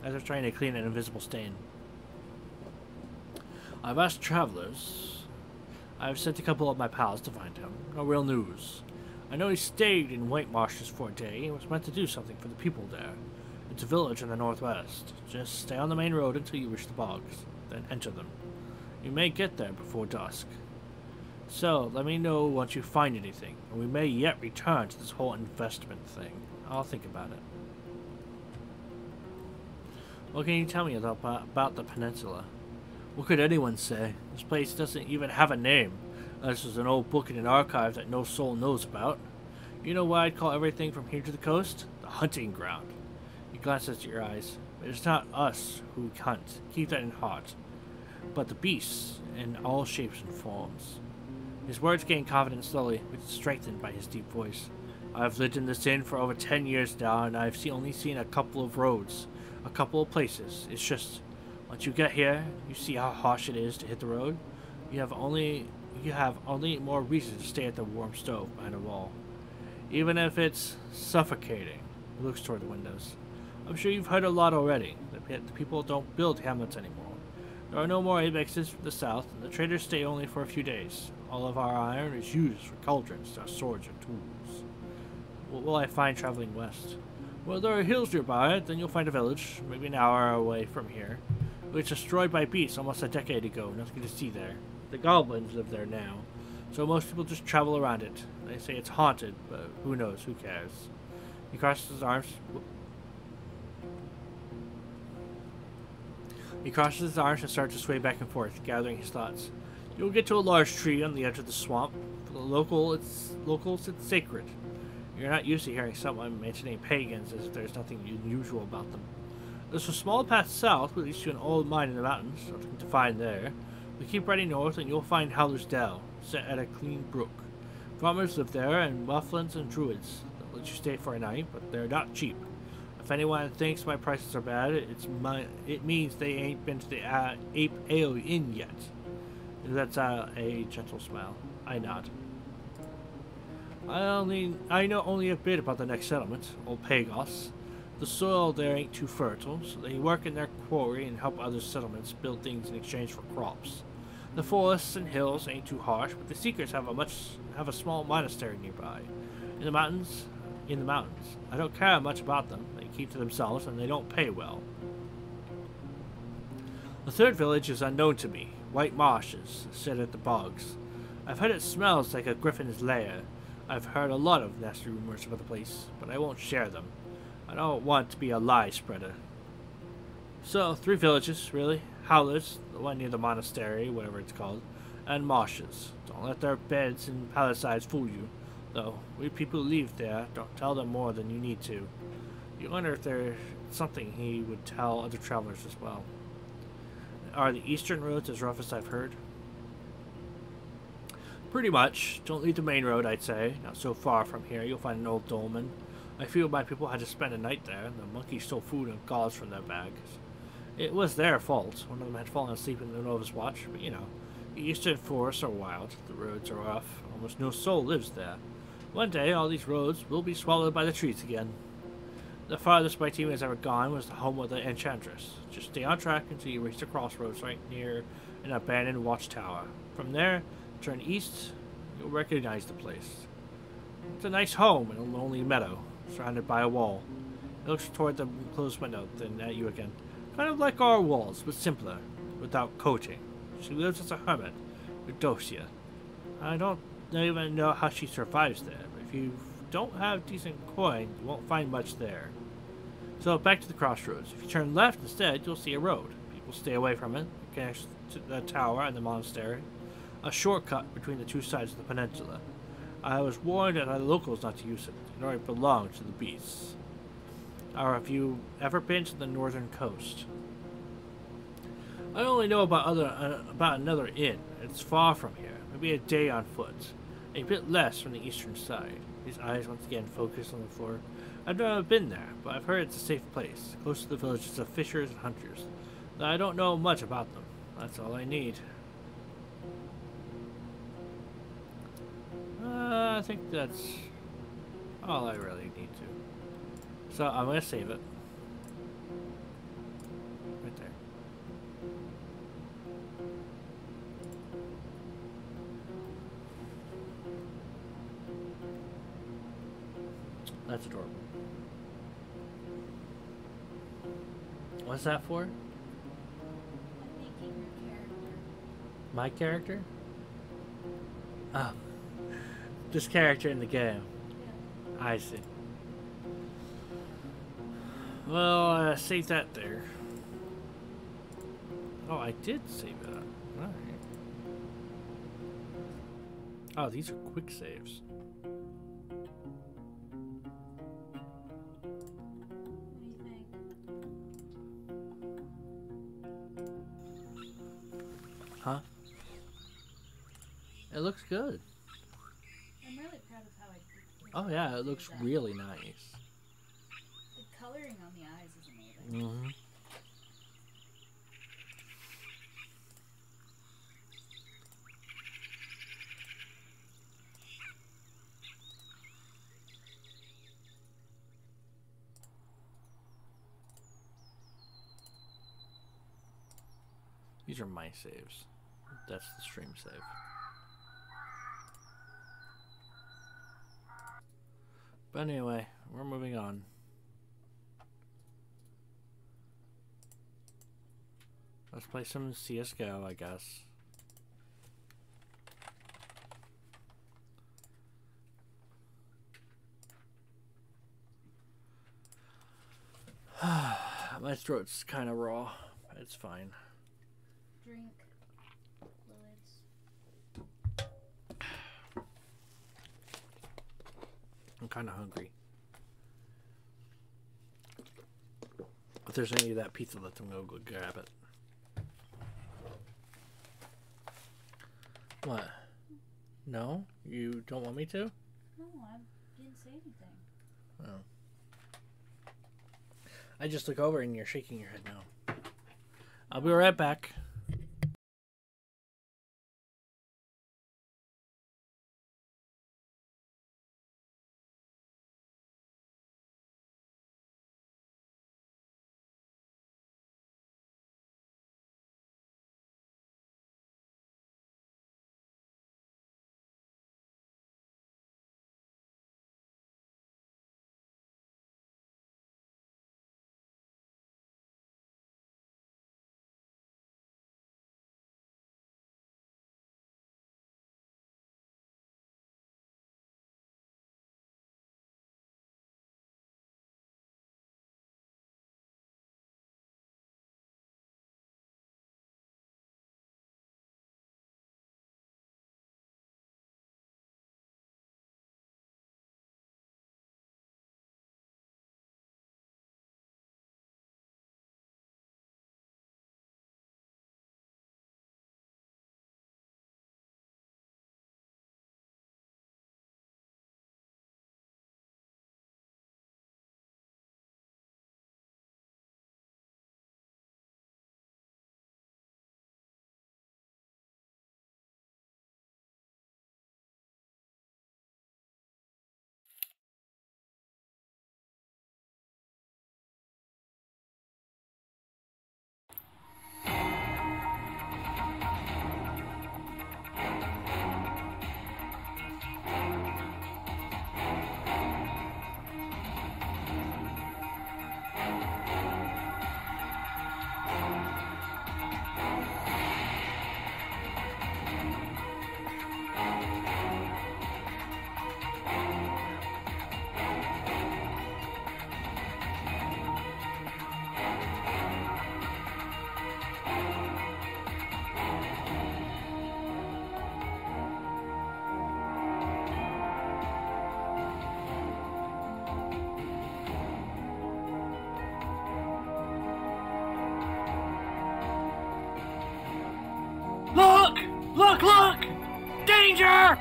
S1: as if trying to clean an invisible stain. I've asked travelers. I've sent a couple of my pals to find him. No real news. I know he stayed in White Marshes for a day and was meant to do something for the people there. It's a village in the northwest. Just stay on the main road until you reach the bogs, then enter them. You may get there before dusk. So, let me know once you find anything, and we may yet return to this whole investment thing. I'll think about it. What can you tell me about the peninsula? What could anyone say? This place doesn't even have a name. This is an old book in an archive that no soul knows about. You know why I'd call everything from here to the coast? The hunting ground. He glances at your eyes. It's not us who hunt. Keep that in heart. But the beasts in all shapes and forms. His words gain confidence slowly, which is strengthened by his deep voice. I've lived in this inn for over 10 years now, and I've only seen a couple of roads, a couple of places. It's just, once you get here, you see how harsh it is to hit the road. You have only more reason to stay at the warm stove behind a wall. Even if it's suffocating. He looks toward the windows. I'm sure you've heard a lot already. The people don't build hamlets anymore. There are no more abexes from the south, and the traders stay only for a few days. All of our iron is used for cauldrons, our swords, and tools. What will I find traveling west? Well, there are hills nearby, then you'll find a village, maybe an hour away from here. It was destroyed by beasts almost a decade ago, nothing to see there. The goblins live there now, so most people just travel around it. They say it's haunted, but who knows, who cares? He crosses his arms. He crosses his arms and starts to sway back and forth, gathering his thoughts. You'll get to a large tree on the edge of the swamp. For the locals, it's sacred. You're not used to hearing someone mentioning pagans as if there's nothing unusual about them. There's a small path south which leads to an old mine in the mountains, nothing to find there. We keep riding north and you'll find Howler's Dell, set at a clean brook. Farmers live there, and mufflins and druids. They'll let you stay for a night, but they're not cheap. If anyone thinks my prices are bad, it means they ain't been to the Ape Ale Inn yet. That's a gentle smile. I nod. I know only a bit about the next settlement, Old Pagos. The soil there ain't too fertile, so they work in their quarry and help other settlements build things in exchange for crops. The forests and hills ain't too harsh, but the Seekers have a small monastery nearby. In the mountains. I don't care much about them. They keep to themselves and they don't pay well. The third village is unknown to me. White marshes, set at the bogs. I've heard it smells like a griffin's lair. I've heard a lot of nasty rumors about the place, but I won't share them. I don't want to be a lie spreader. So, 3 villages, really. Howler's, the one near the monastery, whatever it's called, and Marshes. Don't let their beds and palisades fool you. Though, we people who live there, don't tell them more than you need to. You wonder if there's something he would tell other travelers as well. Are the eastern roads as rough as I've heard? Pretty much. Don't leave the main road, I'd say. Not so far from here, you'll find an old dolmen. A few of my people had to spend a night there, and the monkeys stole food and gauze from their bags. It was their fault. One of them had fallen asleep in the middle of his watch, but you know. The eastern forests are wild. The roads are rough. Almost no soul lives there. One day, all these roads will be swallowed by the trees again. The farthest my team has ever gone was the home of the Enchantress. Just stay on track until you reach the crossroads right near an abandoned watchtower. From there, turn east, you'll recognize the place. It's a nice home in a lonely meadow, surrounded by a wall. It looks toward the closed window, then at you again. Kind of like our walls, but simpler, without coating. She lives as a hermit, Eudocia. I don't even know how she survives there, but if you don't have decent coin, you won't find much there. So back to the crossroads. If you turn left instead, you'll see a road. People stay away from it. It connects to the tower and the monastery. A shortcut between the two sides of the peninsula. I was warned by the locals not to use it, in order it belonged to the beasts. Or have you ever been to the northern coast? I only know about another inn. It's far from here, maybe a day on foot. A bit less from the eastern side. His eyes once again focused on the floor. I've never been there, but I've heard it's a safe place, close to the villages of fishers and hunters. Though I don't know much about them. That's all I need. I think that's all I really need to. So I'm going to save it. Right there. That's adorable. What's that for?
S9: Making your character.
S1: My character? Oh. This character in the game.
S9: Yeah.
S1: I see. Well, save that there. Oh, I did save that. Alright. Oh, these are quick saves.
S9: What do you think?
S1: Huh? It looks good.
S9: I'm really proud of how I did.
S1: Oh yeah, it looks
S9: that.
S1: really nice.
S9: The coloring on the eyes is amazing.
S1: Mm-hmm. These are my saves. That's the stream save. But anyway, we're moving on. Let's play some CSGO, I guess. My throat's kind of raw. It's fine.
S9: Drink fluids.
S1: kind of hungry. If there's any of that pizza left, I'm gonna go grab it. What? No? You don't want me to?
S9: No, I didn't say anything.
S1: Oh. I just look over and you're shaking your head no. I'll be right back. Look! Look! Look! Danger!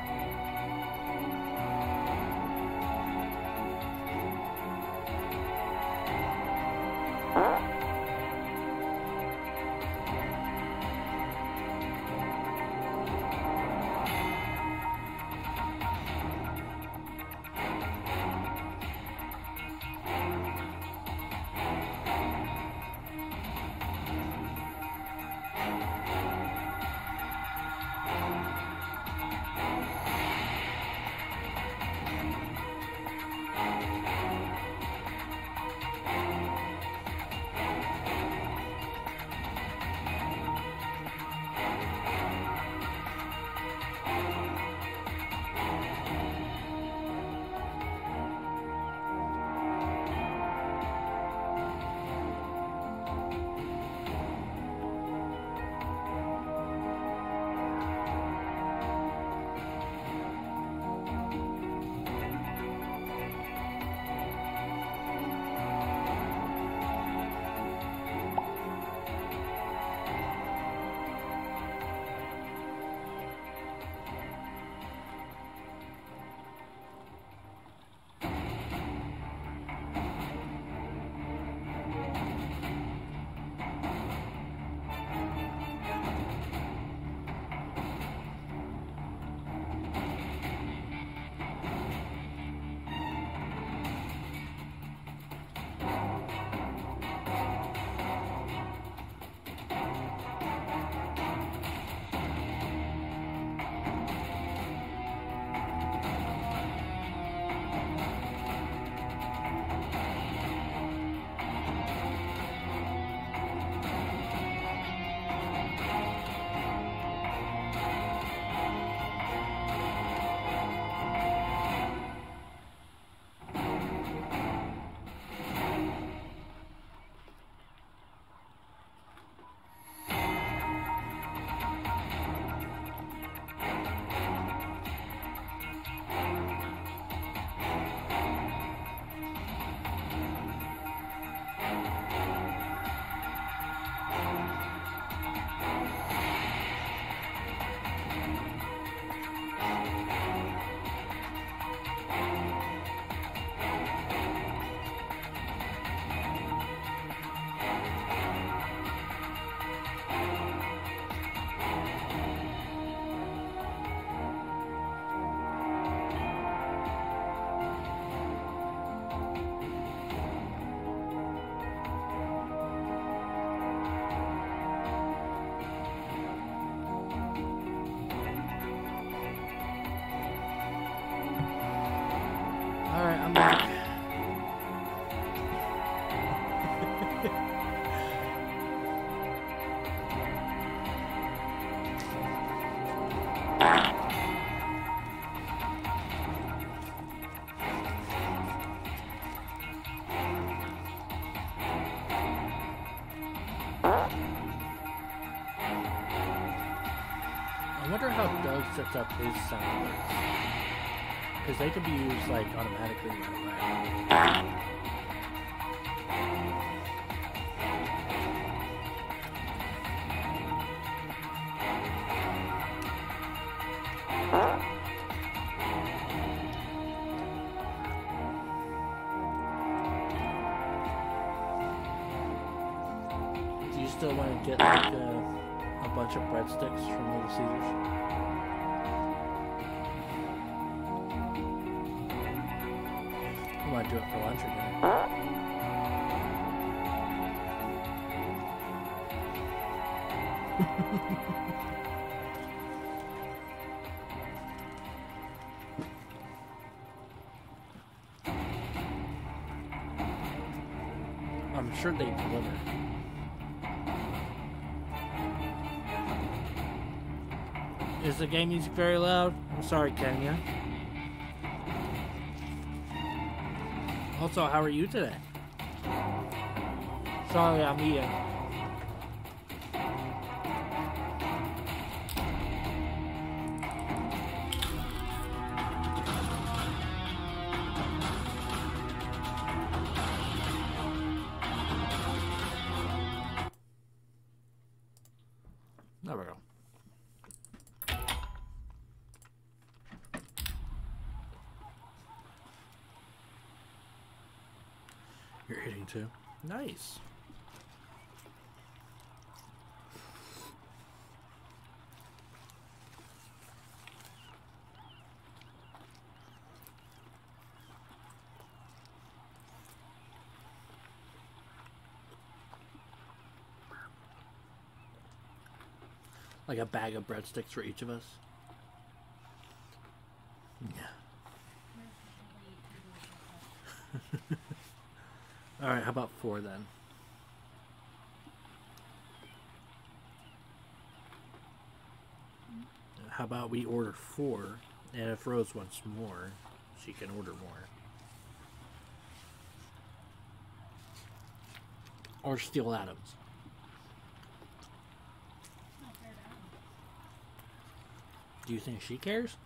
S1: I wonder how Doug sets up his sound alerts. Because they could be used like automatically right away. Do you still want to get like a bunch of breadsticks from Little Caesars? You want to do it for lunch or dinner? I'm sure they deliver. Is the game music very loud? I'm sorry, Kenya. Also, how are you today? Sorry, I'm eating. There we go. You're eating too? Nice. Like a bag of breadsticks for each of us? Yeah. Alright, how about 4 then? How about we order 4, and if Rose wants more, she can order more. Or steal Adam's. Do you think she cares?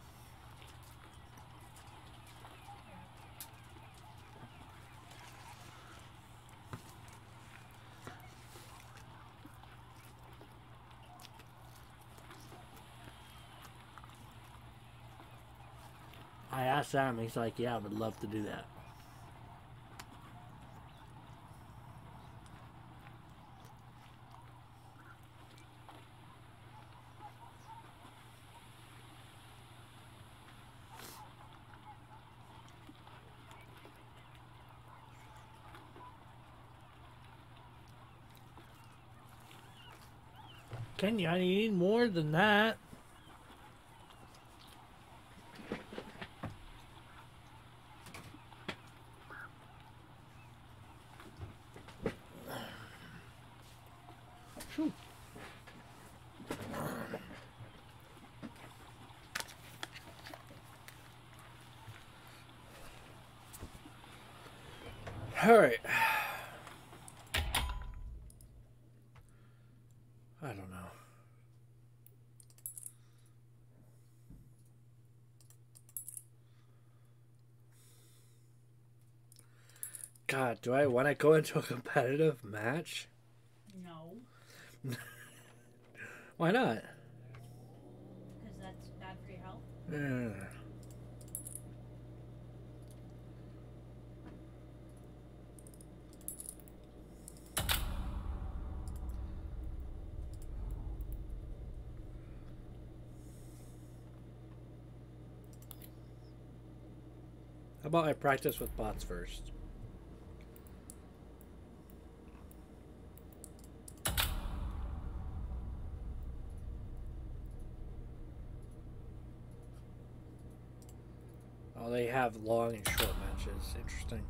S1: I asked Adam, he's like, yeah, I would love to do that. Kenya, I need more than that. Phew. All right. I don't know. God, do I want to go into a competitive match?
S9: No.
S1: Why not?
S9: Because that's bad for your health.
S1: Yeah. How about I practice with bots first? Oh, they have long and short matches. Interesting.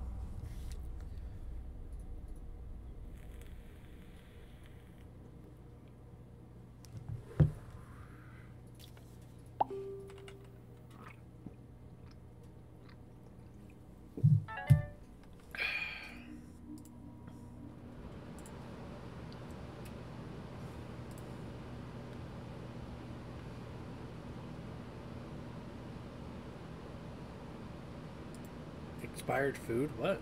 S1: Expired food? What?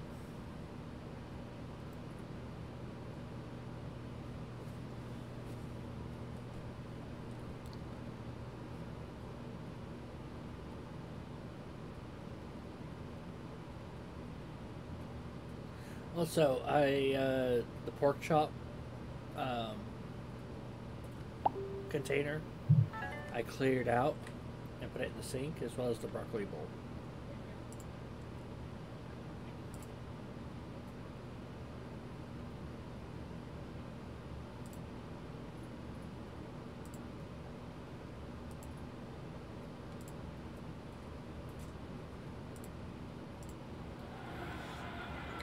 S1: Also, the pork chop container, I cleared out and put it in the sink, as well as the broccoli bowl.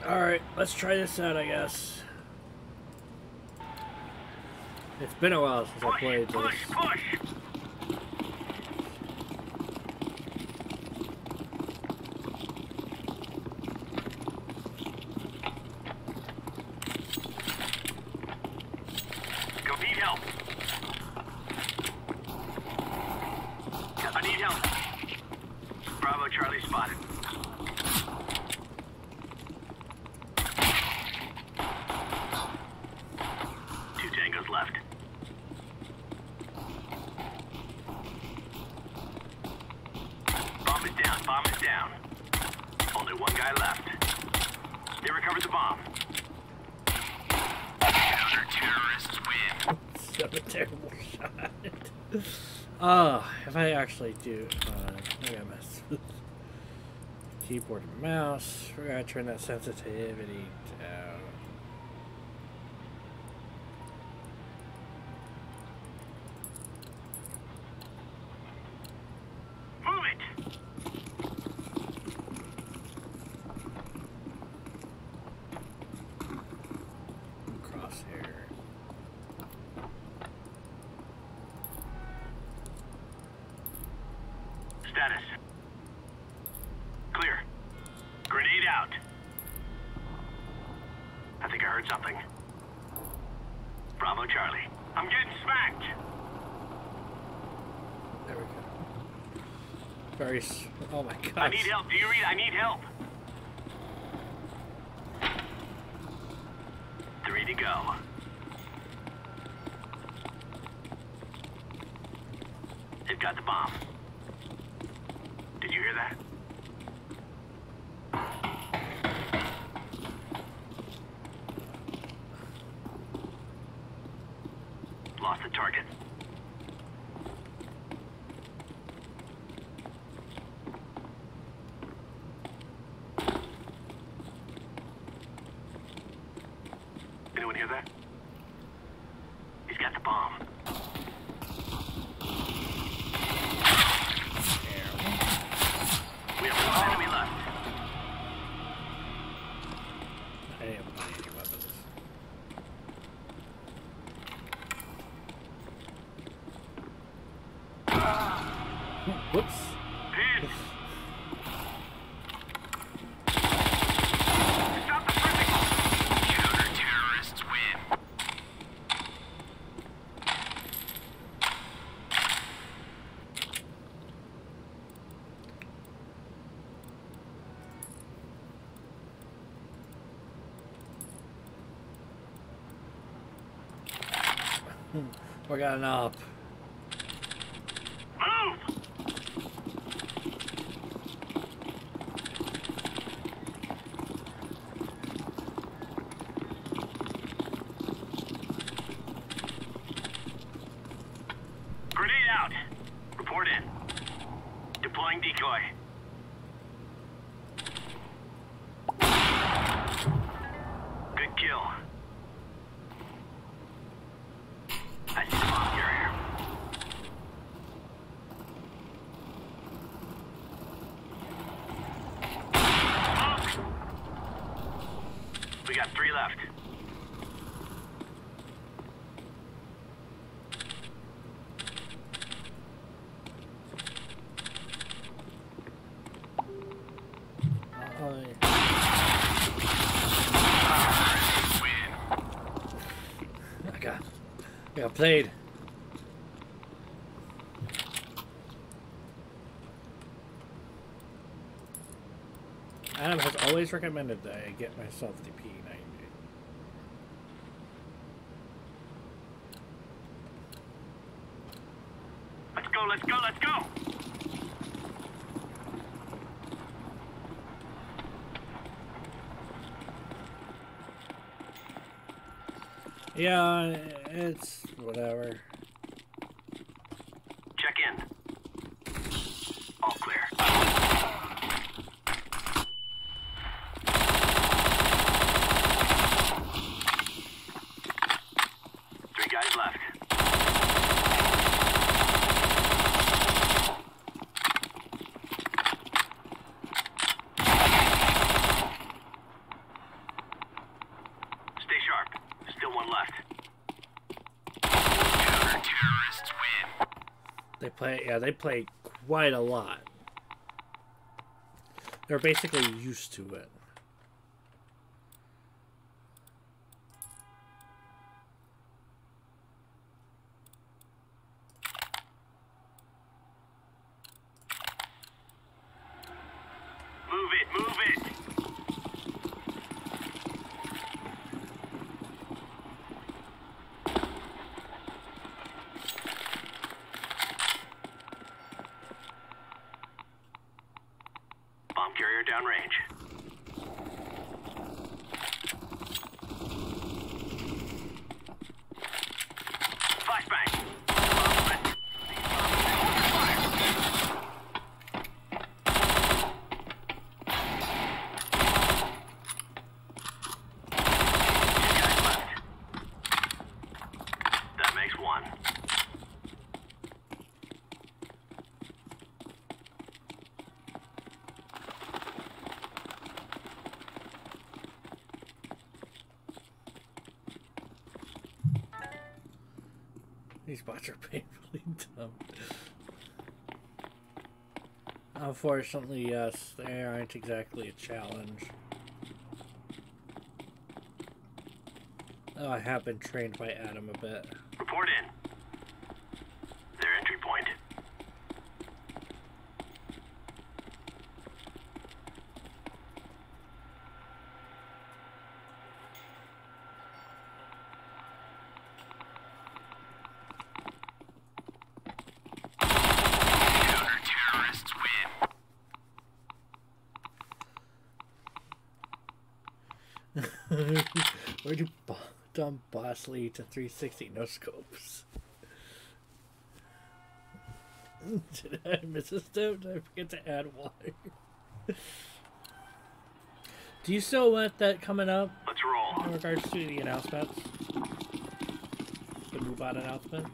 S1: Alright, let's try this out, I guess. It's been a while since I played this.
S5: Push! Go need help. I need help. Bravo, Charlie spotted. Left. Bomb is down. Bomb is down. Only one guy left. They recovered the bomb. Counter-terrorists win.
S1: So a terrible shot. Oh, if I actually do... I gotta mess with keyboard and mouse. We're gonna turn that sensitivity down.
S5: Status. Clear. Grenade out. I think I heard something. Bravo, Charlie. I'm getting smacked.
S1: There we go. Very... Oh my god.
S5: I need help. Do you read? I need help. 3 to go. They've got the bomb. Did you hear that? Lost the target. Anyone hear that? He's got the bomb. We have one enemy left.
S1: I didn't buy any weapons. Whoops.
S5: Pin. Stop the friendly. Counter-terrorists win.
S1: We got an op.
S5: Move! Grenade out. Report in. Deploying decoy. Good kill. I see the bomb carrier. Smoke! We got 3 left.
S1: I got played. Adam has always recommended that I get myself the P90.
S5: Let's go, let's go, let's go!
S1: Yeah, it's whatever.
S5: Check in. All clear. Three guys left. Stay sharp. Still one left. Counter-terrorists win.
S1: They play quite a lot. They're basically used to it.
S5: Move it, move it! Bomb carrier downrange. Flashbang! Bomb lit. Two guys left. That makes one.
S1: These bots are painfully dumb. Unfortunately, yes, they aren't exactly a challenge. Oh, I have been trained by Adam a bit.
S5: Report in. Their entry point. Counter-terrorists win.
S1: Where do dumb boss lead to 360 no scopes? Did I miss a step? Did I forget to add water? Do you still want that coming up
S5: Let's roll.
S1: in regards to the announcements? The MoveBot announcement?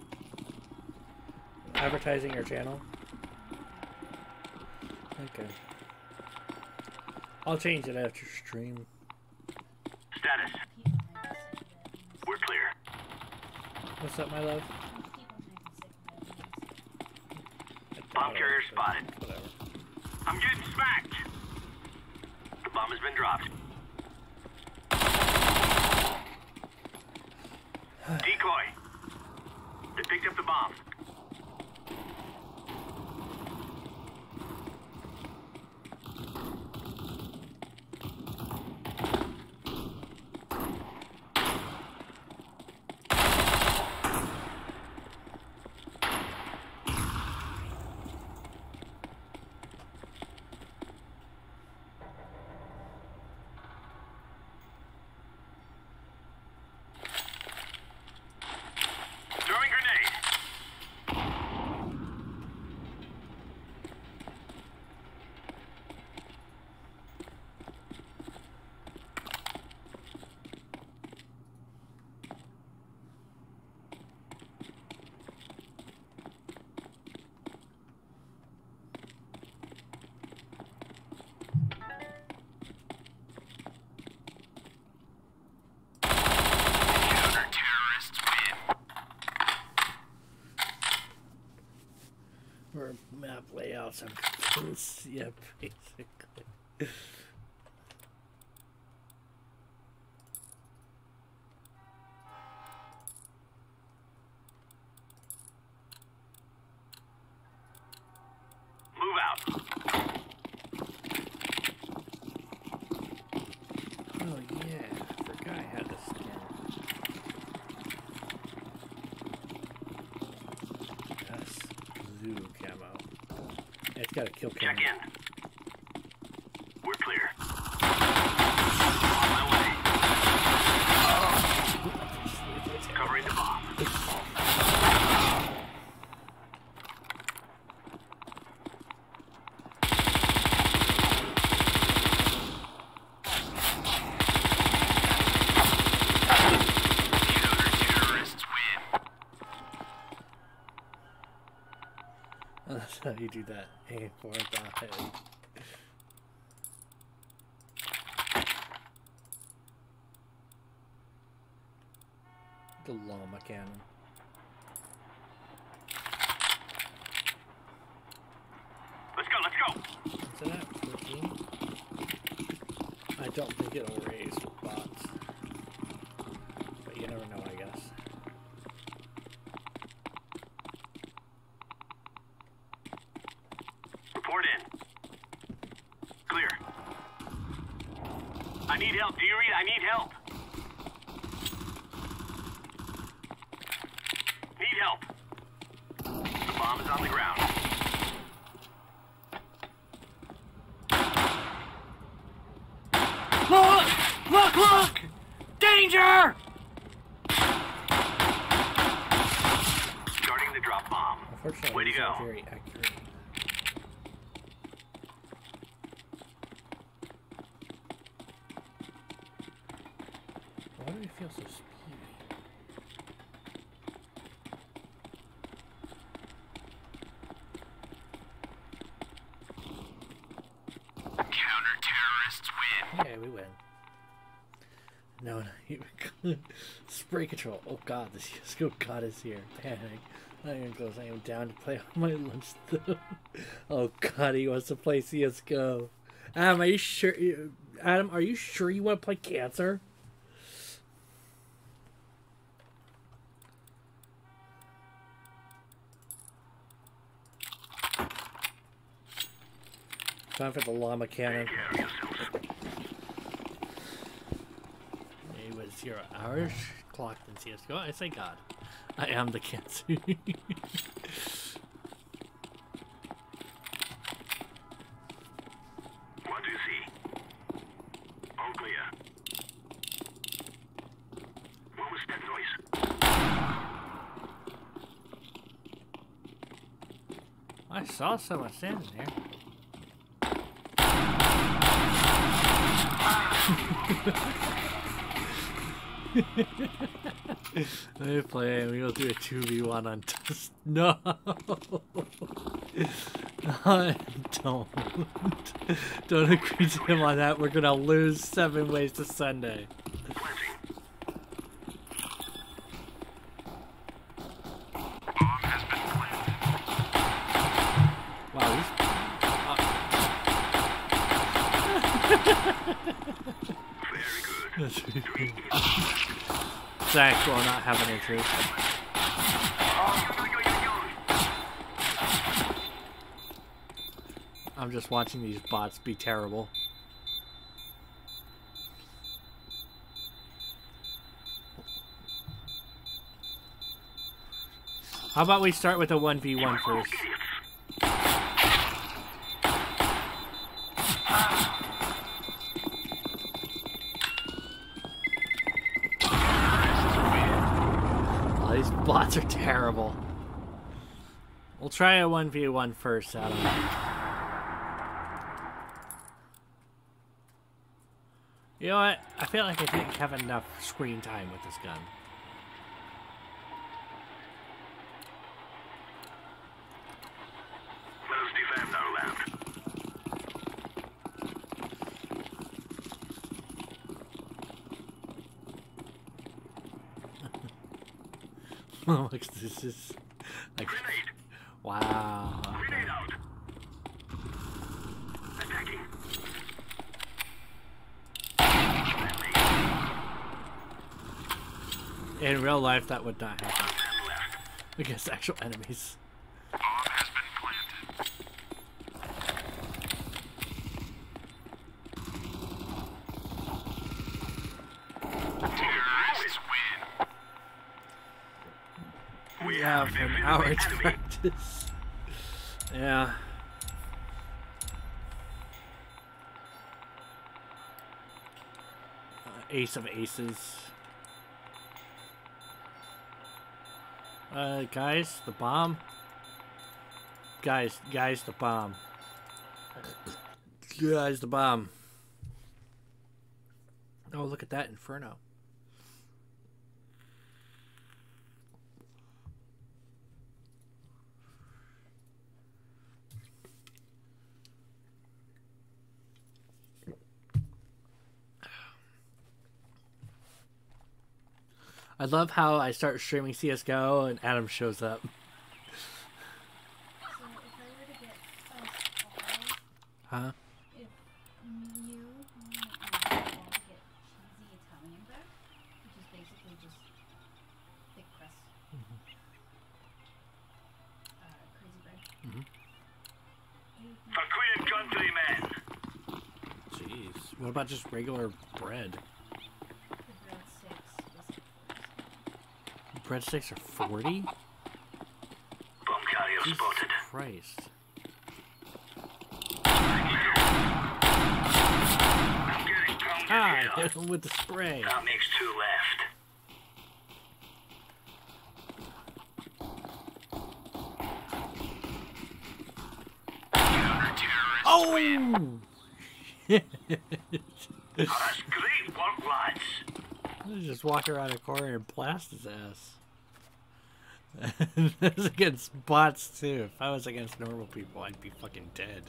S1: Advertising your channel? Okay. I'll change it after stream.
S5: Status. We're clear.
S1: What's up, my love?
S5: Bomb carrier spotted.
S1: Whatever.
S5: I'm getting smacked. The bomb has been dropped. Decoy. They picked up the bomb. Throwing grenade. Counter-terrorists win.
S1: Or map layouts. Yeah, basically.
S5: Move out.
S1: got a kill cam.
S5: Check in. We're clear. On my way. Covering the bomb.
S1: That's how you do that. Aim for the head. The llama cannon.
S5: Let's go, let's go!
S1: What's it at? 14? I don't think it'll raise with bots. But you never know, I guess.
S5: Report in. Clear. I need help. Do you read? I need help. Need help. The bomb is on the ground.
S1: Look! Look! Look! Danger!
S5: Starting the drop bomb.
S1: Unfortunately,
S5: Way to
S1: it's
S5: go.
S1: not very accurate. Why do I feel so speedy?
S5: Counter-terrorists win.
S1: Yeah, we win. No, spray control. Oh god, the CSGO god is here. Panic. Not even close. I am down to play on my lunch though. Oh god, he wants to play CSGO. Adam, are you sure? Adam, are you sure you want to play Cancer? Time for the llama cannon. It was 0 hours clocked in CSGO. I say God. I am the Cancer.
S5: 1, 2, C. All clear. What was that noise?
S1: I saw someone standing there. Let me play and we'll do a 2v1 on test. No! Don't agree to him on that. We're gonna lose 7 ways to Sunday. Wow, that's really cool. Zach will not have an intrusion. I'm just watching these bots be terrible. How about we start with a 1v1 first? Oh, these bots are terrible. We'll try a 1v1 first, Adam. You know what? I feel like I didn't have enough screen time with this gun.
S5: Let's defend our land.
S1: Look, this is like,
S5: Grenade.
S1: wow.
S5: Grenade out. Attacking.
S1: In real life, that would not happen against actual enemies.
S5: Bomb has been planted. Terrorists win.
S1: We have an hour to practice. Yeah. Ace of aces. Guys, the bomb. Guys, the bomb. Guys, the bomb. Oh, look at that Inferno. I love how I start streaming CSGO and Adam shows up.
S9: So if I were to get
S1: Huh?
S9: if you want to get cheesy Italian bread, which is basically just thick crust, crazy bread.
S5: For Queen and Country, men.
S1: Jeez. What about just regular bread?
S9: The breadsticks is
S1: Breadsticks are 40?
S5: Bomb carrier
S1: Jesus
S5: spotted.
S1: Christ.
S5: I'm getting pounded
S1: Ah,
S5: here.
S1: hit him with the spray.
S5: That makes 2 left.
S1: Oh!
S5: That's great work, lads.
S1: Just walk around a corner and blast his ass. That's against bots too. If I was against normal people, I'd be fucking dead.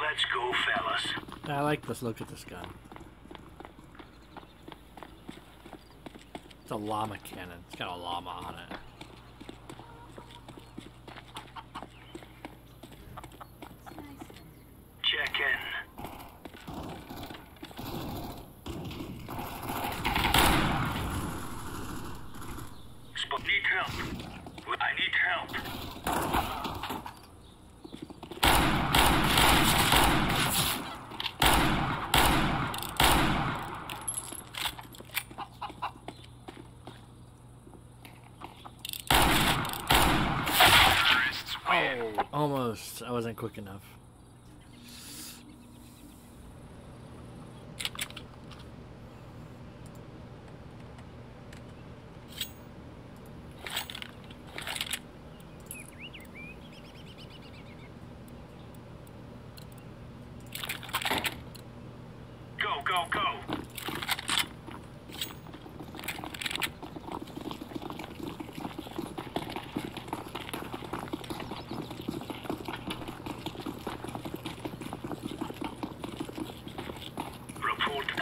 S5: Let's go, fellas.
S1: I like this. Look at this gun. It's a llama cannon. It's got a llama on it.
S5: Check in. Spot need help. I need help.
S1: Oh, almost. I wasn't quick enough.
S5: Go, go, go. Report in.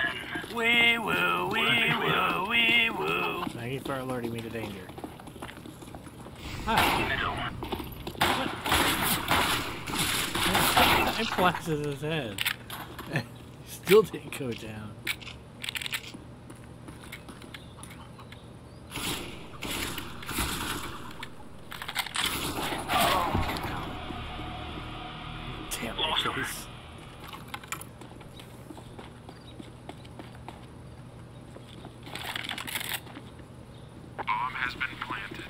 S1: Wee woo, wee woo, wee woo. Thank you for alerting me to danger. Hi.
S5: Middle.
S1: I blasted his head. Still didn't go down. Damn it, Chase.
S5: Bomb has been planted.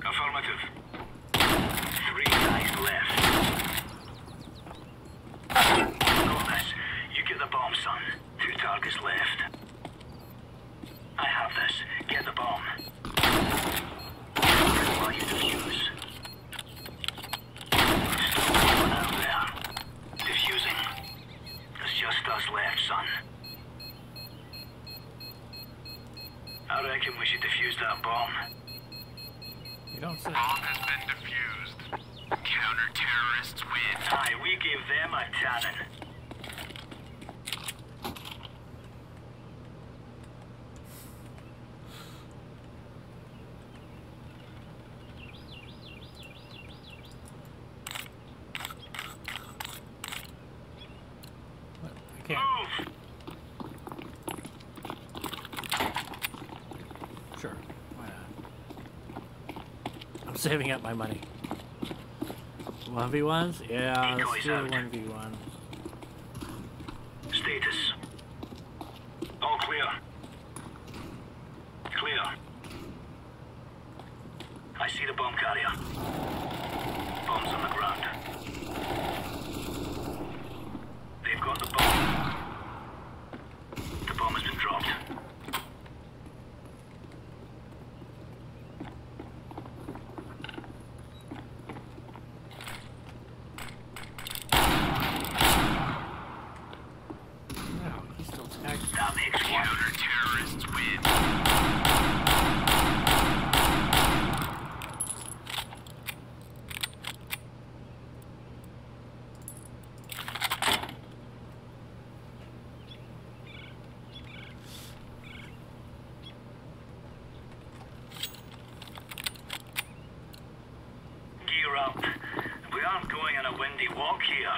S5: Affirmative. 3 guys left. Got this. You get the bomb, son. 2 targets left. I have this. Get the bomb. While you defuse. Still one out there. Defusing. There's just us left, son. I reckon we should defuse that bomb.
S1: You don't say.
S5: Bomb has been defused. Counter-terrorists win. Aye, we gave them a tannin.
S1: I can't.
S5: Move!
S1: Sure. Why not? I'm saving up my money. 1v1s? Yeah, let's
S5: Decoys
S1: do a
S5: out.
S1: 1v1.
S5: Status. All clear. Clear. I see the bomb carrier. They walk here.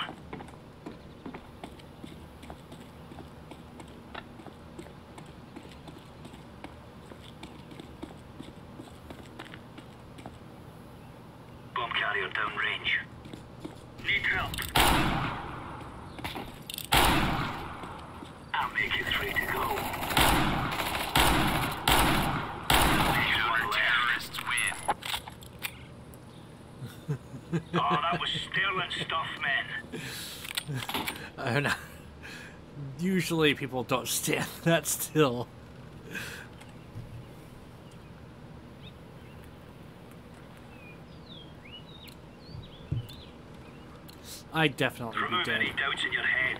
S5: Bomb carrier downrange. Need help. I'll make it 3 to go. Terrorists win. Oh, that was sterling stuff, men.
S1: I don't know. Usually people don't stand that still. I definitely be
S5: Remove
S1: dead.
S5: any doubts in your head.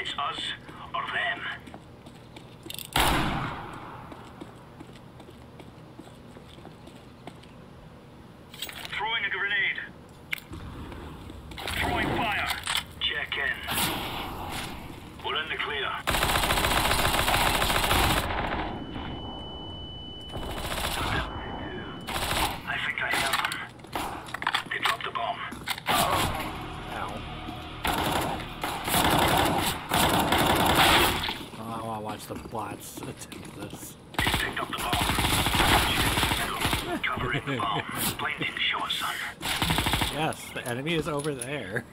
S5: It's us or them. Throwing a grenade. Throwing fire. Check in. We're in the clear. I think I have them. They dropped the bomb.
S1: Ow. Oh, I want to watch the bots attempt this.
S5: They picked up the bomb. Covering the bomb. Blinding shot, son.
S1: Yes, the enemy is over there.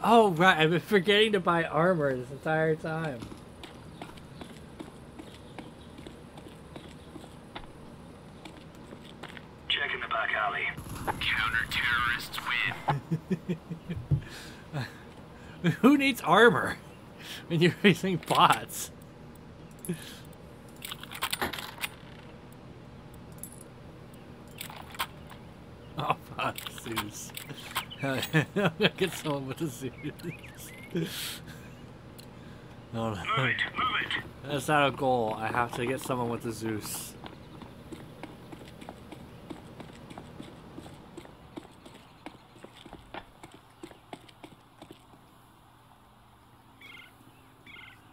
S1: Oh, right. I've been forgetting to buy armor this entire time.
S5: Check in the back alley. Counter-terrorists win.
S1: Who needs armor when you're facing bots? Oh, fuck, Zeus. I'm gonna get someone with a Zeus. No, no.
S5: Move it, move it.
S1: That's not a goal. I have to get someone with a Zeus.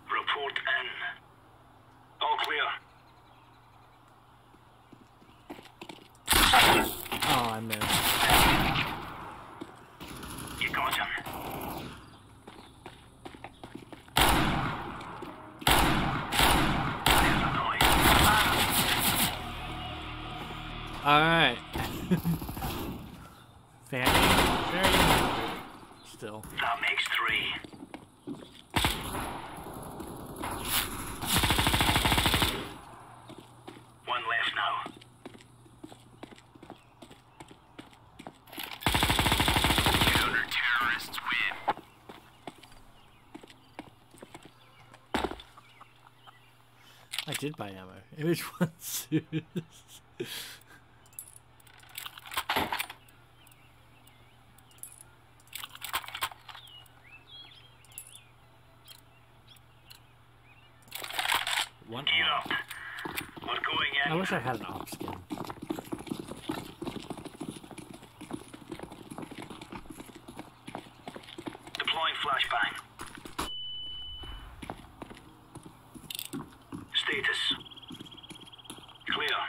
S5: Report in. All clear.
S1: Oh, I missed.
S5: You got him. There's a noise.
S1: Alright. Fanny? Very still.
S5: That makes 3. One left now. Counter-terrorists win.
S1: I did buy ammo. Which one Zeus? One
S5: Gear
S1: op.
S5: up. We're going in.
S1: I wish I had an op skin.
S5: Deploying flashbang. Status. Clear.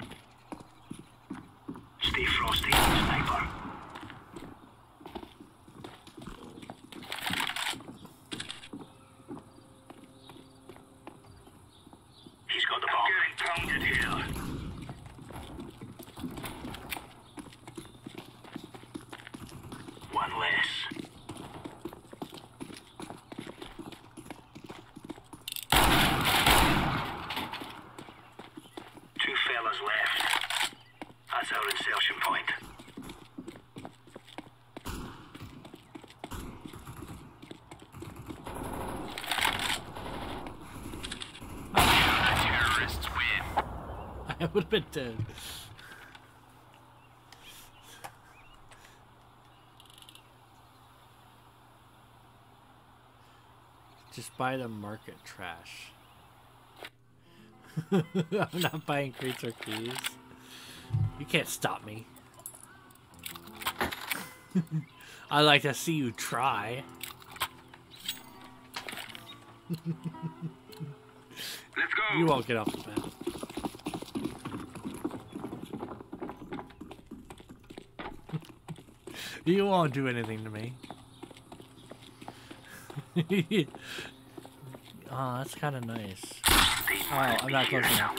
S5: Stay frosty, sniper. He's got the bomb. I'm getting pounded here. One less. Two fellas left. That's our insertion point. Terrorists win.
S1: I would have been dead. Just buy the market trash. I'm not buying crates or keys. You can't stop me. I like to see you try.
S5: Let's go.
S1: You won't get off the map. You won't do anything to me. Oh, that's kind of nice. Oh, I'm not close enough.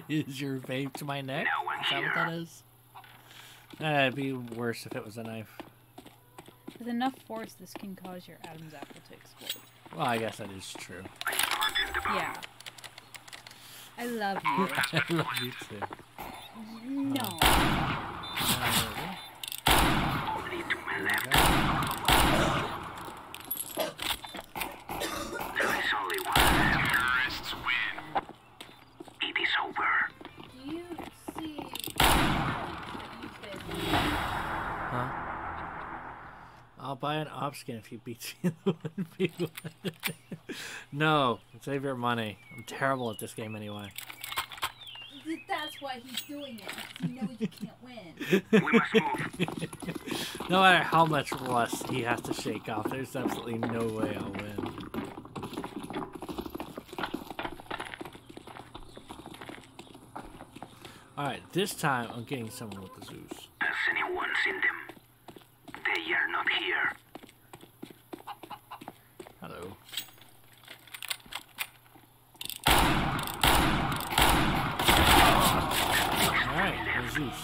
S1: Is your vape to my neck? Is that what that is? It'd be worse if it was a knife.
S10: With enough force, this can cause your Adam's apple to explode.
S1: Well, I guess that is true.
S10: Yeah. I love you.
S1: I love you too.
S10: No.
S5: There is only one left. Terrorists win. It is over.
S9: Do you see that you've been...
S1: Huh? I'll buy an op skin if he beats me in the 1v1. No, save your money. I'm terrible at this game anyway.
S9: That's why he's doing it, because he knows you can't win.
S5: We must move.
S1: No matter how much rust he has to shake off, there's absolutely no way I'll win. Alright, this time I'm getting someone with the Zeus.
S5: Has anyone seen them? They are not here.
S1: Hello. Alright, there's Zeus.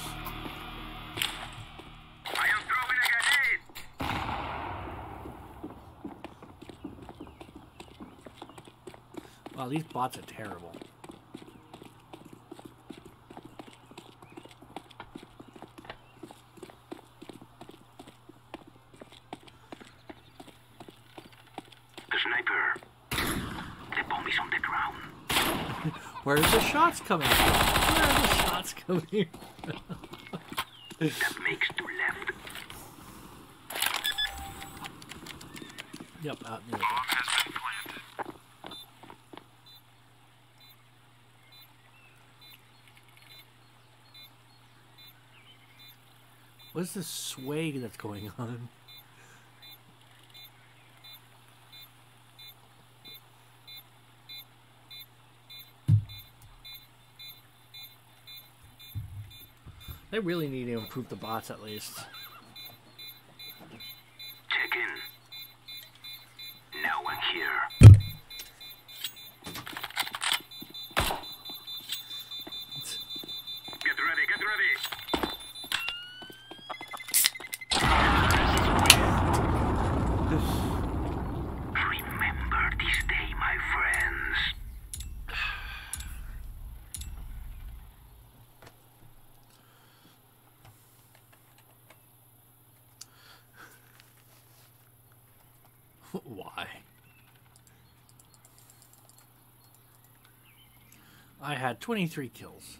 S5: I am throwing a grenade!
S1: Wow, these bots are terrible.
S5: The sniper. The bomb is on the ground.
S1: Where are the shots coming from? Where are the shots coming from?
S5: That makes two left.
S1: Yep, out near
S5: Bomb has been planted.
S1: What's this sway that's going on? They really need to improve the bots at least.
S5: Check in. No one here. Get ready, get ready. Remember this day, my friends.
S1: Why? I had 23 kills.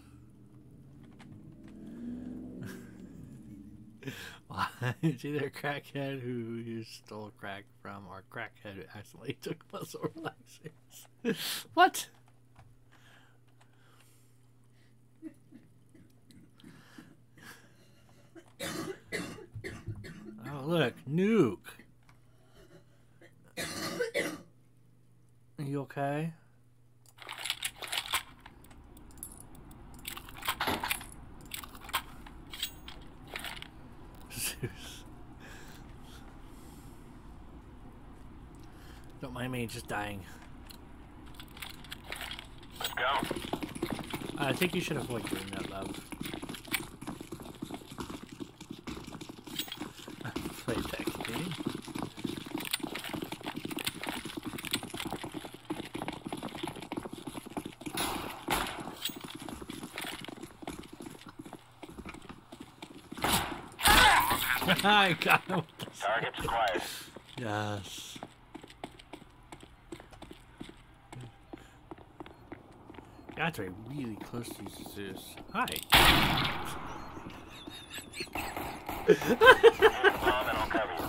S1: It's either a crackhead who you stole crack from or a crackhead who accidentally took muscle relaxers. What? Oh, look, Nuke. Are you okay? Zeus. Don't mind me just dying.
S5: Let's go.
S1: I think you should avoid doing that, love. Play that game. I got him.
S5: Target's acquired.
S1: Yes. Got to be really close to Zeus. Hi.
S5: Bomb and I'll cover you.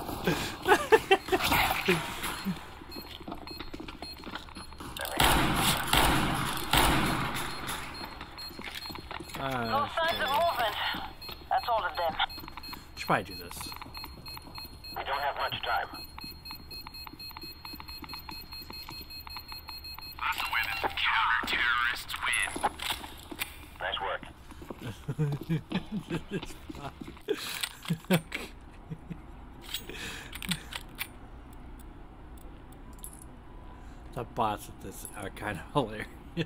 S11: No signs of movement. That's all of them.
S1: Should probably do this.
S5: We don't have much time. That's the way that the counter-terrorists win. Nice work.
S1: The bots at this are kind of hilarious.
S5: Be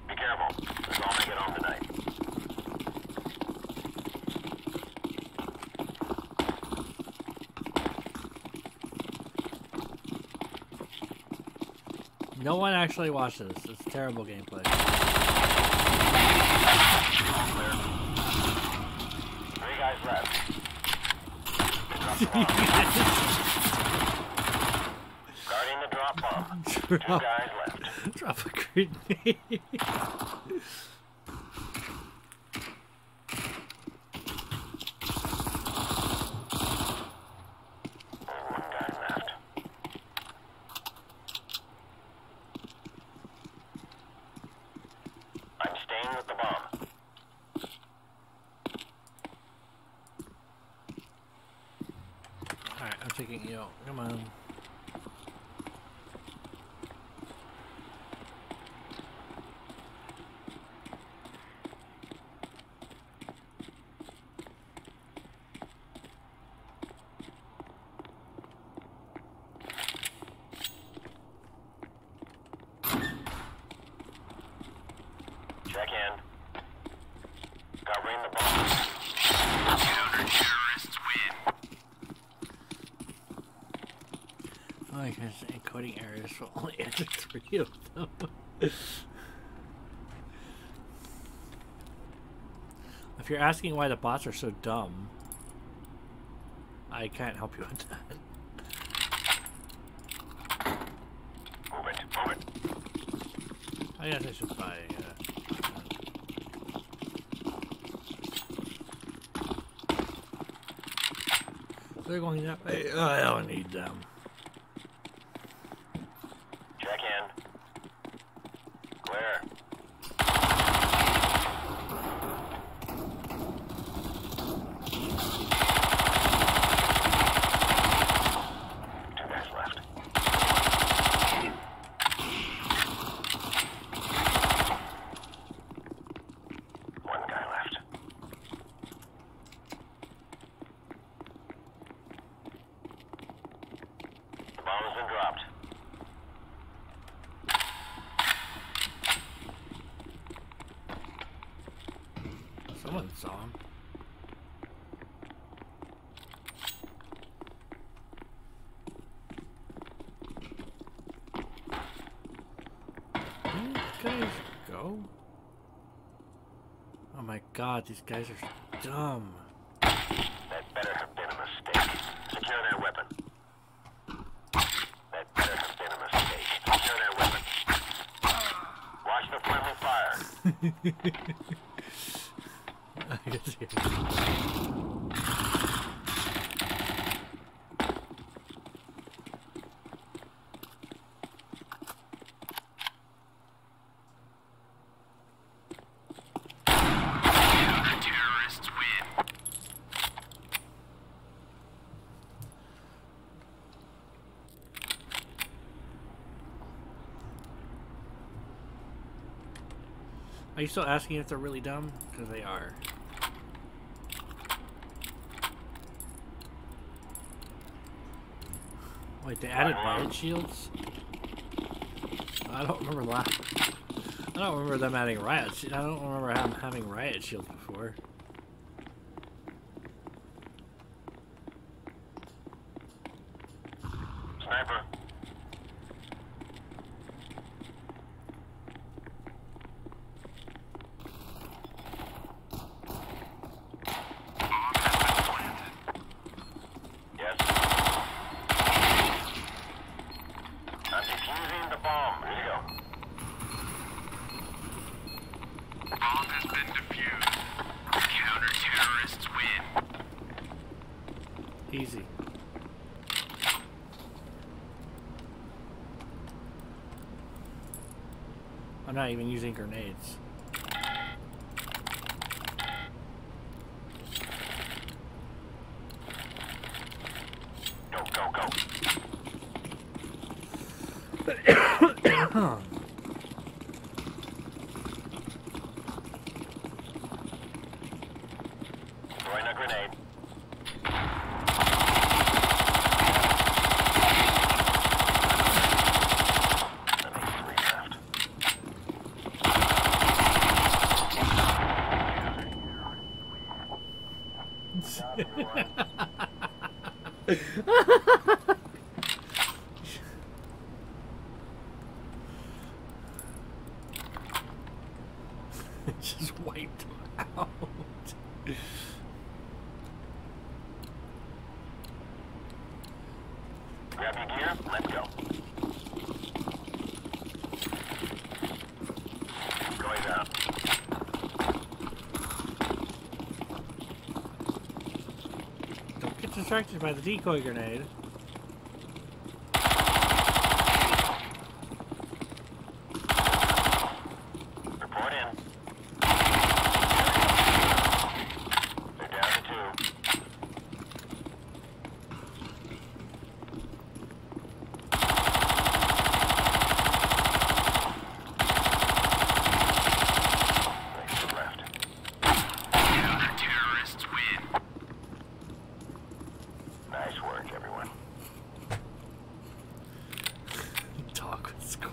S5: careful. Let's all make it home tonight.
S1: No one actually watches this. It's terrible gameplay.
S5: 3 guys left. Guarding the drop bomb. 2 guys left.
S1: Drop a grenade. Taking you out. Come on.
S5: Check in. Covering the bomb. Counter-terrorists win.
S1: Oh, because encoding errors will only enter 3 of them. If you're asking why the bots are so dumb, I can't help you with that.
S5: Move it, move it.
S1: I guess I should buy. They're going that way. Oh, I don't need them.
S5: Check in. Clear. Two guys left. One guy left. The bomb has been dropped.
S1: Someone saw him. Where did these guys go? Oh my god, these guys are dumb.
S5: That better have been a mistake. Secure their weapon. That better have been a mistake. Secure their weapon. Watch the friendly fire.
S1: I guess you.
S5: Terrorists win.
S1: Are you still asking if they're really dumb? Because they are. Wait, they added riot shields? I don't remember that. I don't remember them adding riot shields. I don't remember having riot shields before.
S5: Sniper. Yes. I'm defusing the bomb. Here you go. Bomb has been defused. Counter-terrorists win.
S1: Easy. I'm not even using grenades.
S5: Go, go, go. grenade.
S1: It just wiped out.
S5: Grab your gear, let's go. Going down.
S1: Don't get distracted by the decoy grenade.
S5: Report in. They're down to 2. Counter-terrorists win. Nice work, everyone.
S1: Talk with score.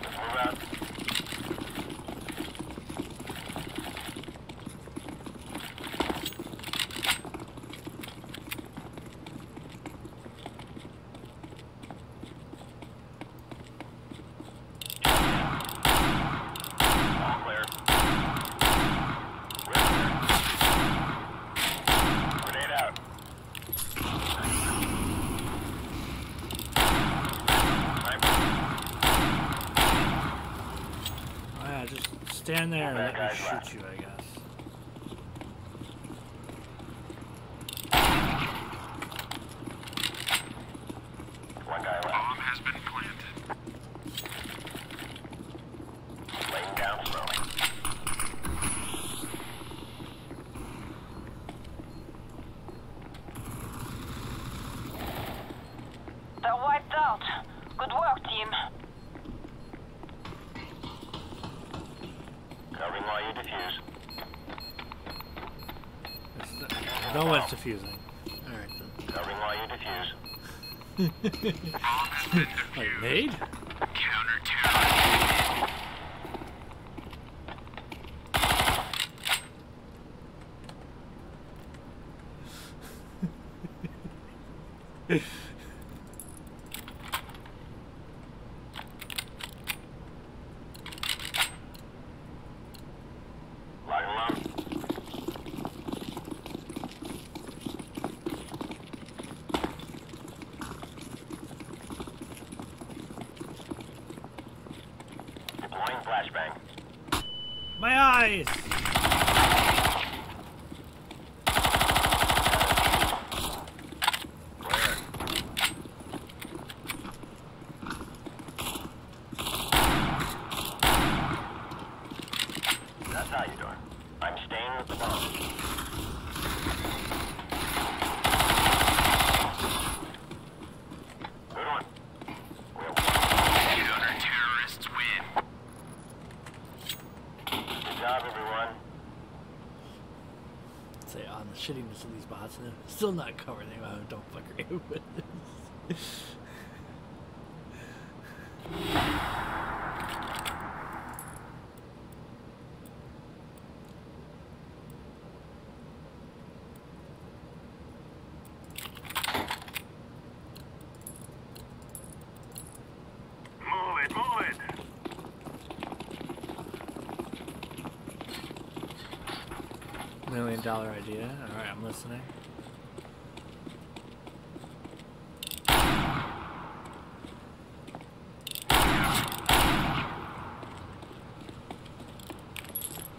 S5: Let's move out. All clear. We're clear. Grenade out. Sniper.
S1: Oh, yeah, just stand there and let me
S5: Guys
S1: shoot
S5: left.
S1: you, I guess.
S5: One guy left. Bomb has been planted. Laying down slowly.
S11: They're wiped out. Good work, team.
S5: Covering while you defuse.
S1: No one's diffusing. Alright then.
S5: Covering while you defuse.
S1: Like, made?
S5: Counter-terrorist. Lock and load. Deploying flashbang.
S1: My eyes!
S5: Clear. That's how you do it. I'm staying with the bomb. Good one. Counter-terrorists win. Good job, everyone.
S1: Say on the shittiness of these bots, and they're still not covered. They don't fuck around with this.
S5: Move it, move it.
S1: $1 million idea. Alright, I'm listening.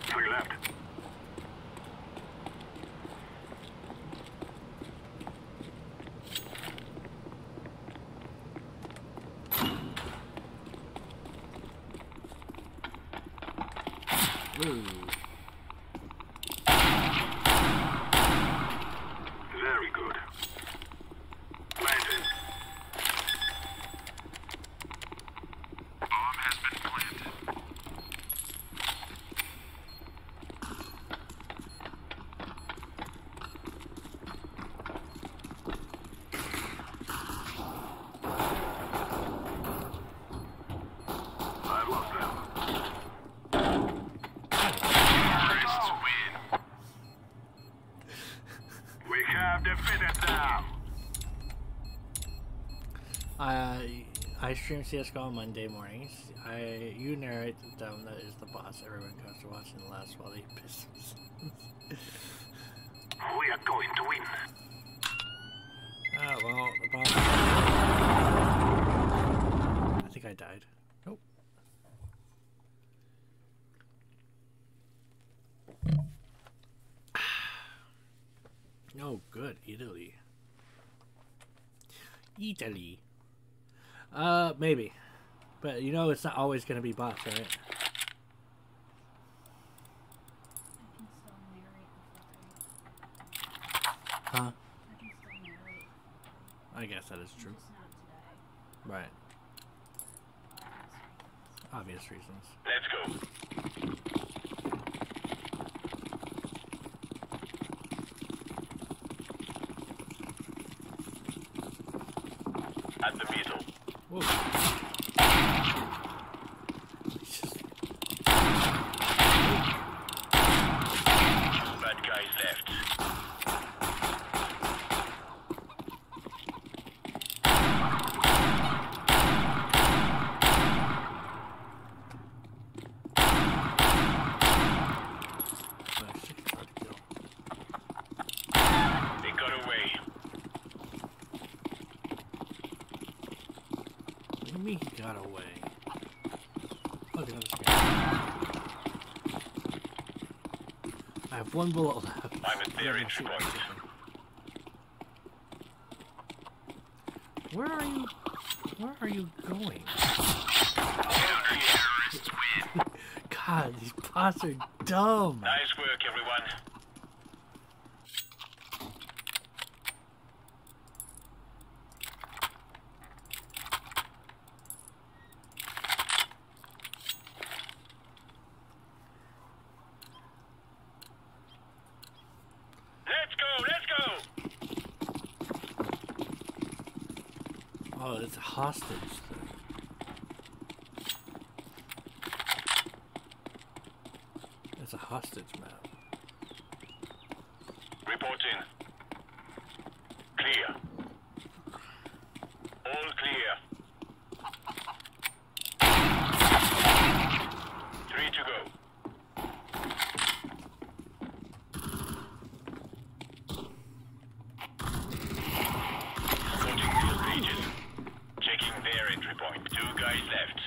S5: To your left.
S1: Ooh.
S5: Very good. have defeated them.
S1: I stream CSGO on Monday mornings. You narrate them. That is the boss. Everyone comes to watching the last while they piss themselves.
S5: We are going to win.
S1: Oh, well, the boss... I think I died. Nope. Oh, good. Italy. Italy. Maybe. But you know it's not always going to be boss, right? Huh? I guess that is true. Right. Obvious reasons.
S5: Let's go. At the middle.
S1: Whoa.
S5: Bad guys left. They got away.
S1: What do you mean he got away? Oh, the other guy. I have one bullet left.
S5: I'm at their entry point.
S1: Where are you? Where are you going? God, these bots are dumb.
S5: Nice work, everyone.
S1: Oh, it's a hostage thing. It's a hostage map.
S5: Reporting. Clear. All clear. 3 to go. Sorting field pages. Checking their entry point. 2 guys left.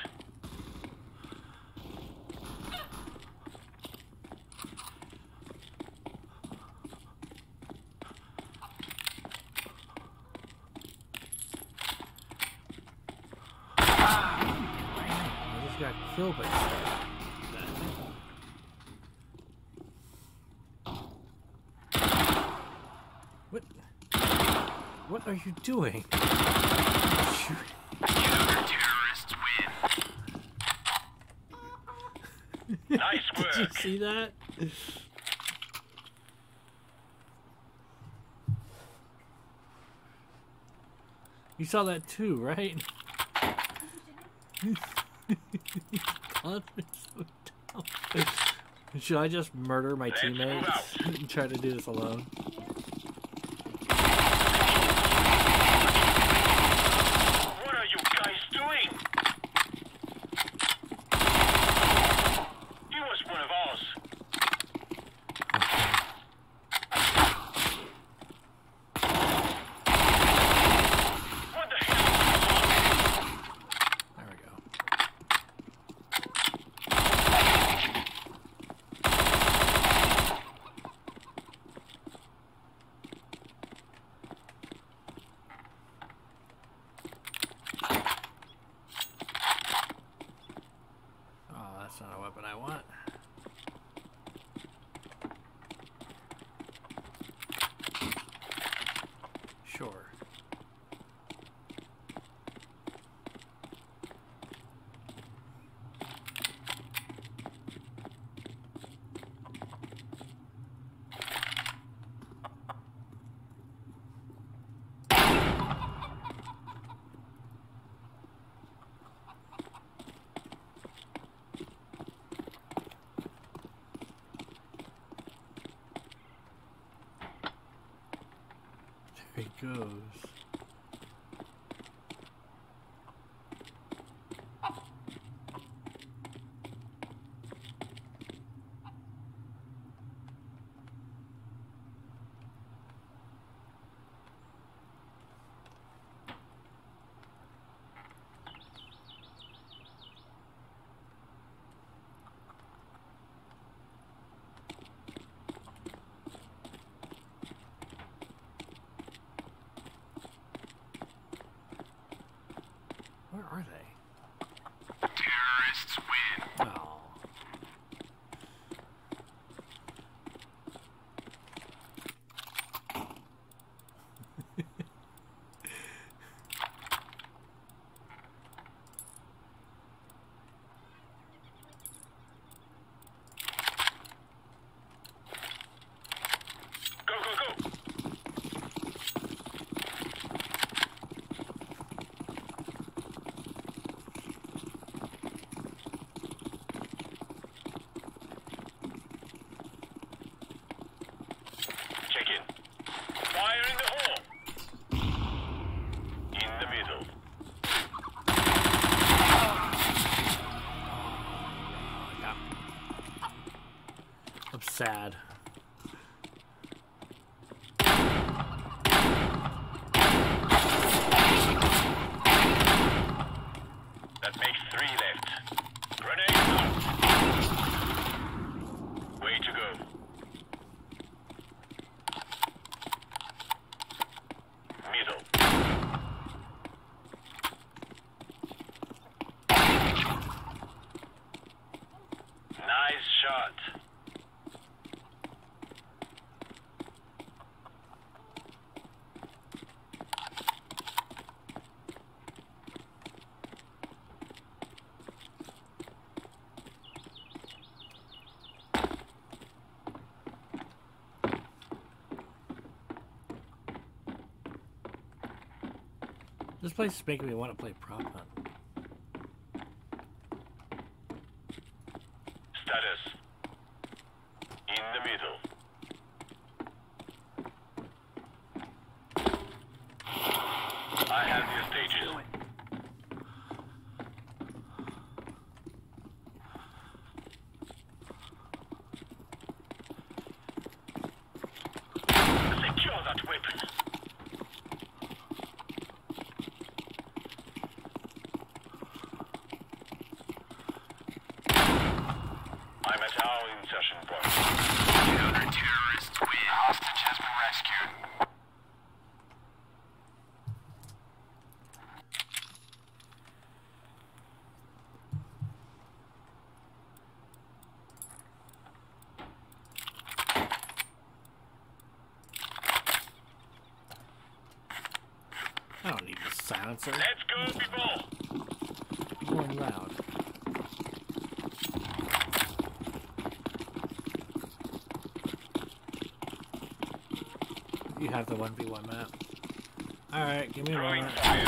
S1: I just got killed by that. What? What are you doing?
S5: Terrorists win. Nice work.
S1: Did you see that? You saw that too, right? God, they're so dumb. Should I just murder my teammates and try to do this alone?
S5: What are you guys doing? He was one of ours. What the hell?
S1: There we go. he goes. Where are they?
S12: Terrorists win.
S1: Oh.
S12: Go, go, go. Check in. Fire in the hole. In the middle.
S1: I'm sad.
S12: That makes 3 left. Grenade out. Way to go. Middle. Nice shot.
S1: This place is making me want to play prop hunt.
S12: Status. In the middle. I have the stages. Secure that weapon. I'm at our insertion point. Counter-terrorists win. Hostage has been rescued.
S1: I don't need the silencer.
S12: Let's go, people.
S1: More loud. You have the 1v1 map. Alright, give me a
S12: Throwing
S1: moment.
S12: fire.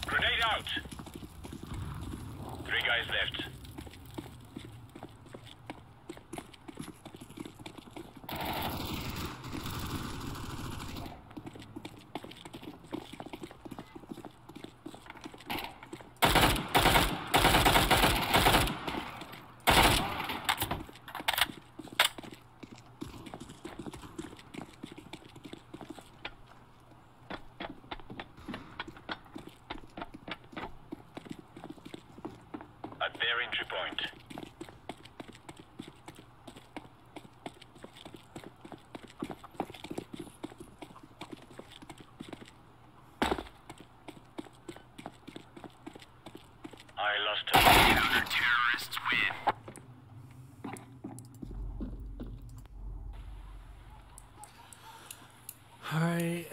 S12: Grenade out. 3 guys left. At their entry point. I lost a counter-terrorists win.
S1: Alright.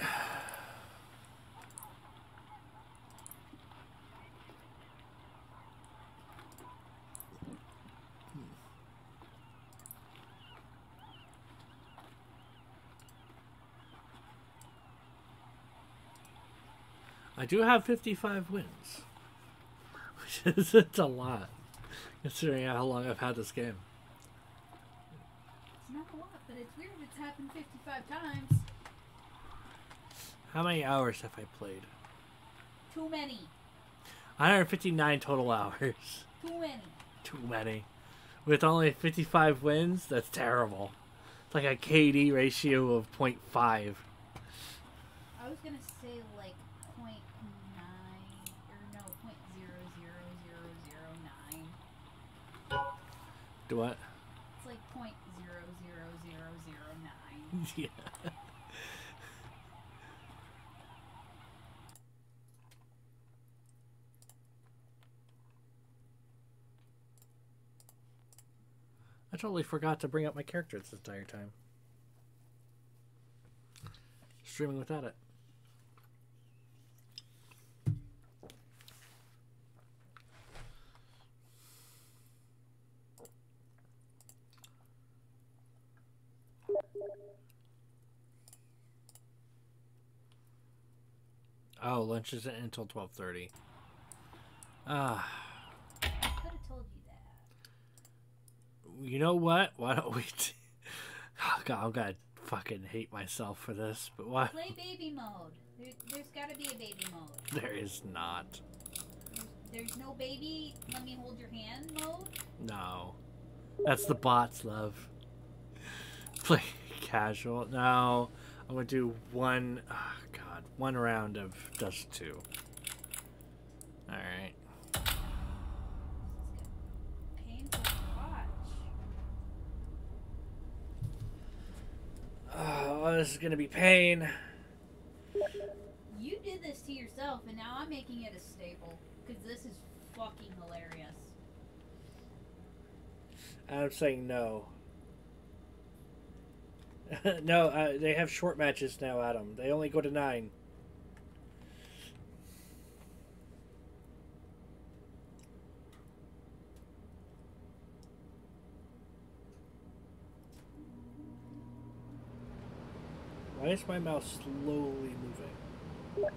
S1: I do have 55 wins, which isn't a lot, considering how long I've had this game.
S9: Isn't that a lot, but it's weird it's happened 55 times.
S1: How many hours have I played?
S9: Too many.
S1: 159 total hours.
S9: Too many.
S1: Too many. With only 55 wins? That's terrible. It's like a KD ratio of 0.5.
S9: I was gonna say like 0.9 or no 0.00009.
S1: Do what?
S9: It's like 0.00009.
S1: Yeah. I totally forgot to bring up my character this entire time. Streaming without it. Oh, lunch isn't until 12:30.
S9: I could have told you that.
S1: You know what? Why don't we... Oh, God, I'm gonna fucking hate myself for this, but why?
S9: Play baby mode. There's gotta be a baby mode.
S1: There is not.
S9: There's no baby, let me hold your hand mode?
S1: No. That's the bots, love. Play casual. No. I'm gonna do one... Oh, God. One round of Dust 2. Alright.
S9: Painful to watch.
S1: Oh, this is gonna be pain.
S9: You did this to yourself, and now I'm making it a staple. Because this is fucking hilarious.
S1: I'm saying no. No, they have short matches now, Adam. They only go to 9. Why is my mouse slowly moving?
S9: Maybe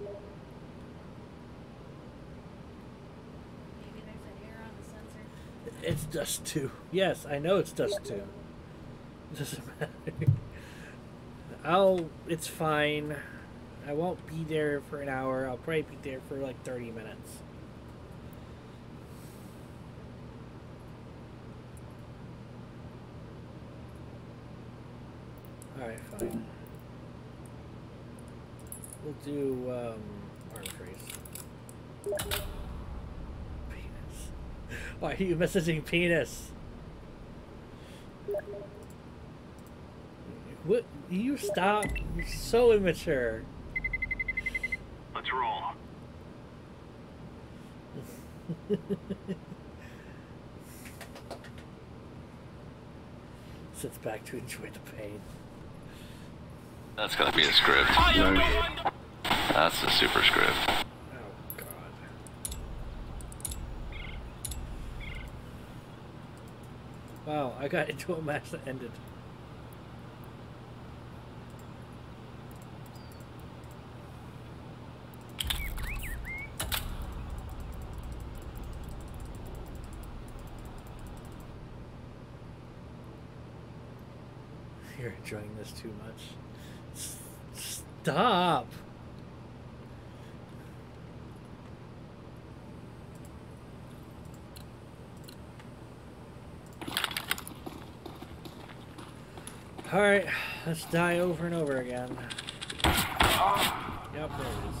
S9: there's an error on the sensor.
S1: It's Dust 2. Yes, I know it's Dust 2. It doesn't matter. It's fine. I won't be there for an hour. I'll probably be there for like 30 minutes. Alright, fine. We'll do, arm race. Penis. Why are you messaging penis? What? You stop? You're so immature.
S5: Let's roll.
S1: Sits back to enjoy the pain.
S12: That's gonna be a script. That's the super script.
S1: Oh, God. Wow, I got into a match that ended. You're enjoying this too much. Stop! Alright, let's die over and over again. Yep, there it is.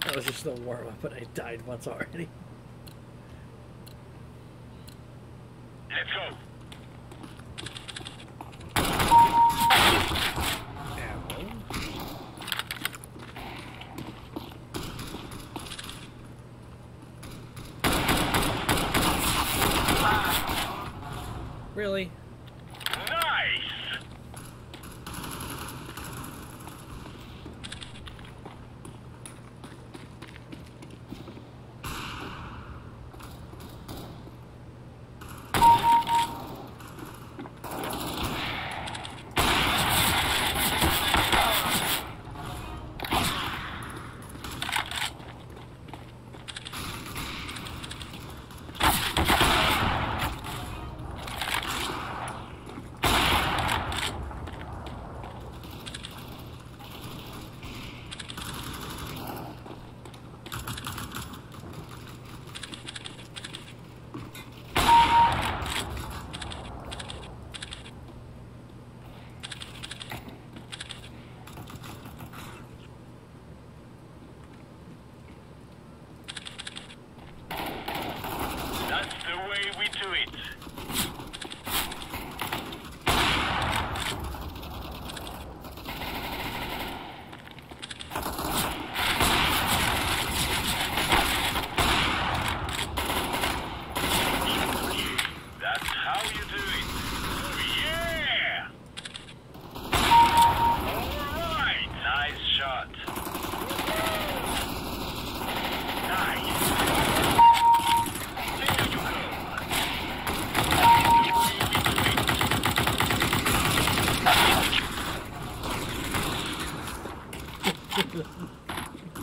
S1: That was just the warm-up, but I died once already.
S12: Let's go.
S1: Really?
S12: Nice.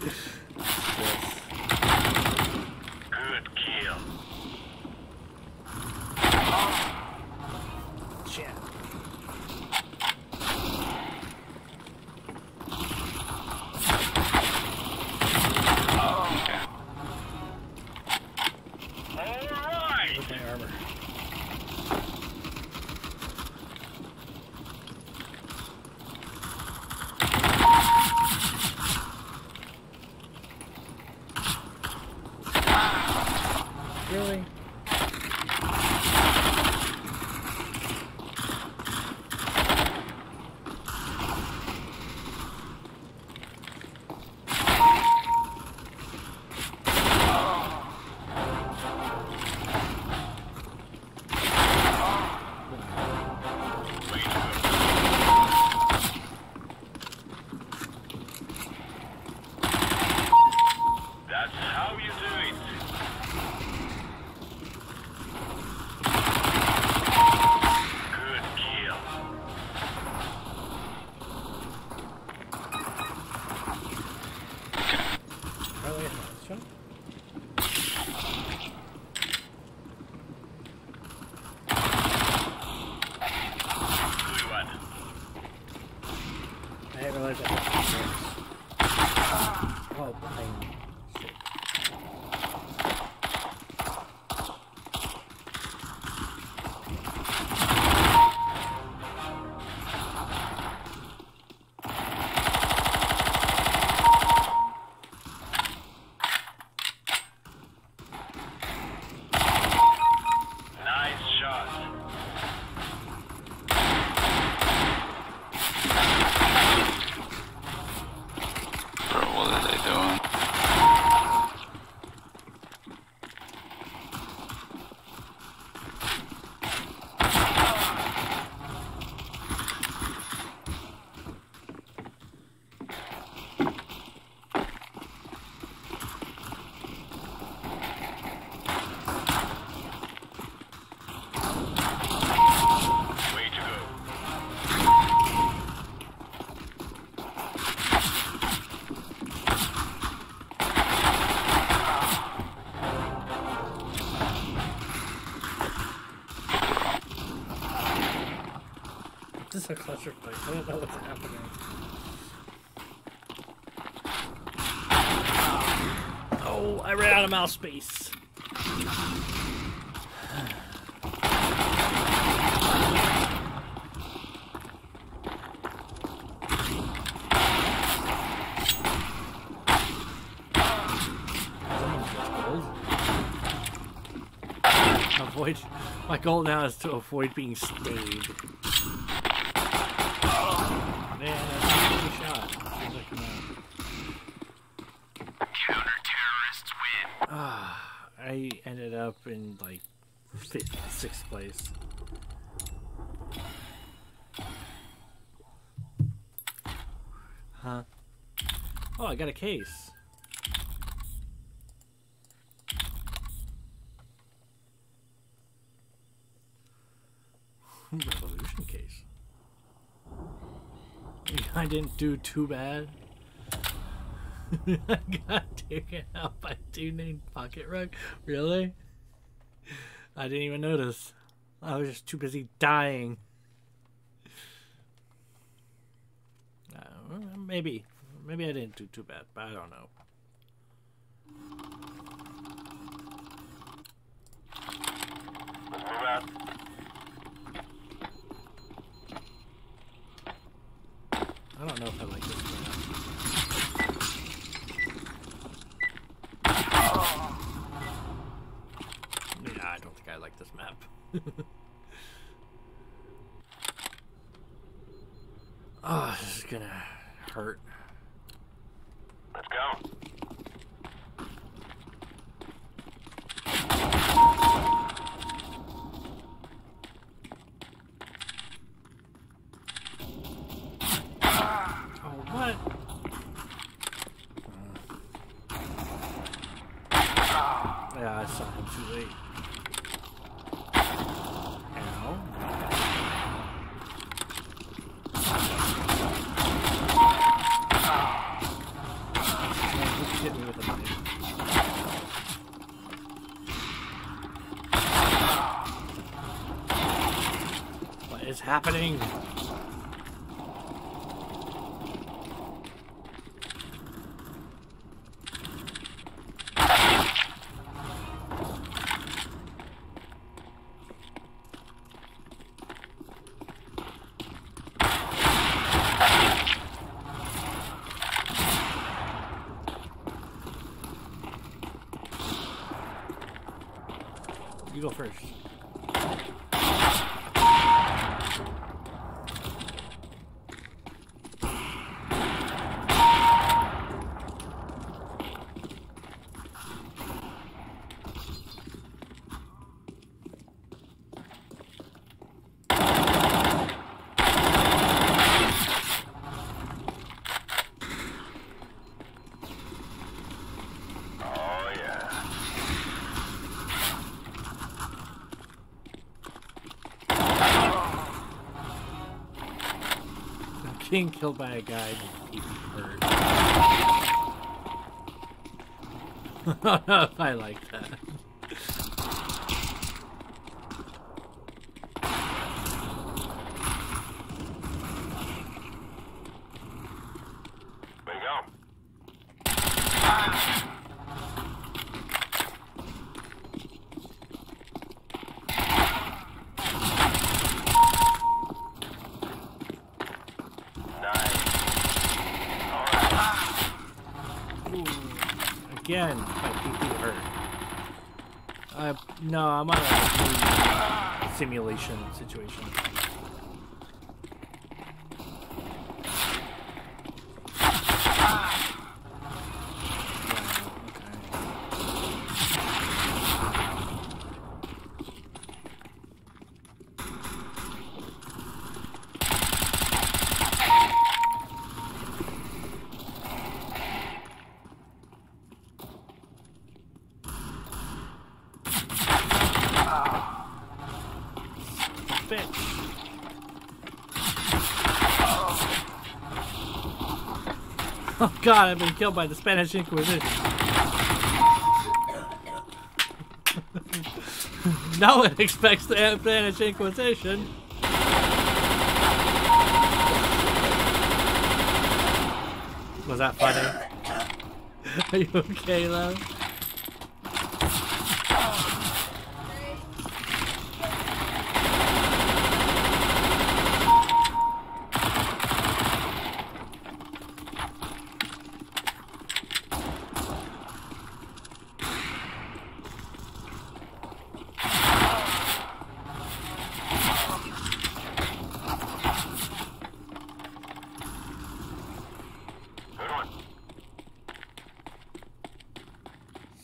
S12: Good kill.
S1: Shit.
S12: Alright!
S1: With my armor. Really?
S12: That's how you do it. Good kill.
S1: Oh, wait, let's try.
S12: Good one.
S1: I didn't realize that. Oh, shit.
S12: Nice shot.
S13: Bro, what are they doing?
S12: Way to go.
S1: This is a clusterfuck. I don't know what's happening. Oh, I ran out of mouse space. Avoid. My goal now is to avoid being stayed. Man, that's a shot. Seems like
S12: Counter-terrorists win.
S1: I ended up in like 5th, 6th place. Huh? Oh, I got a case. Revolution case. I didn't do too bad. I got taken out by 2 named Pocket Rug. Really? I didn't even notice. I was just too busy dying. Maybe I didn't do too bad, but I don't know.
S12: Let's move out.
S1: I don't know if I like this map. Yeah, I don't think I like this map. Oh, this is gonna hurt.
S12: Let's go.
S1: What? Yeah, I saw him too late. Ow. hit me with a knife. What is happening? You go first. Being killed by a guy and keep hurt. I don't know if I like that.
S12: There you go.
S1: Again, my PP hurt. No, I'm on a simulation situation. Oh god, I've been killed by the Spanish Inquisition. No one expects the Spanish Inquisition. Was that funny? Are you okay, love?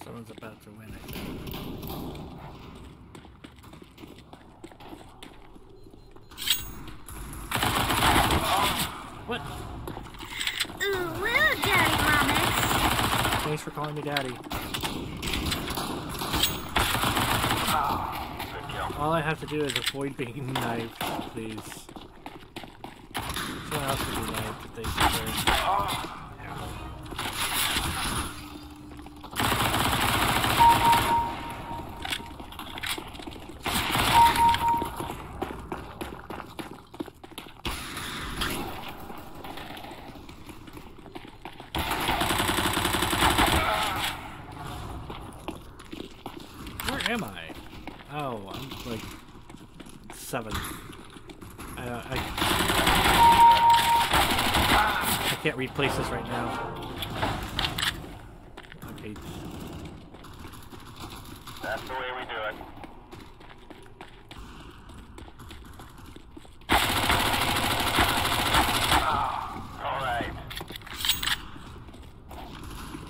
S1: Someone's about to win, I think. What?
S14: Ooh, well, Daddy Romex.
S1: Thanks for calling me Daddy. All I have to do is avoid being knifed, please. Someone else can be knifed if they prefer. Where am I? Oh, I'm like 7. I can't read places right now. Okay.
S12: That's the way we do it. All right.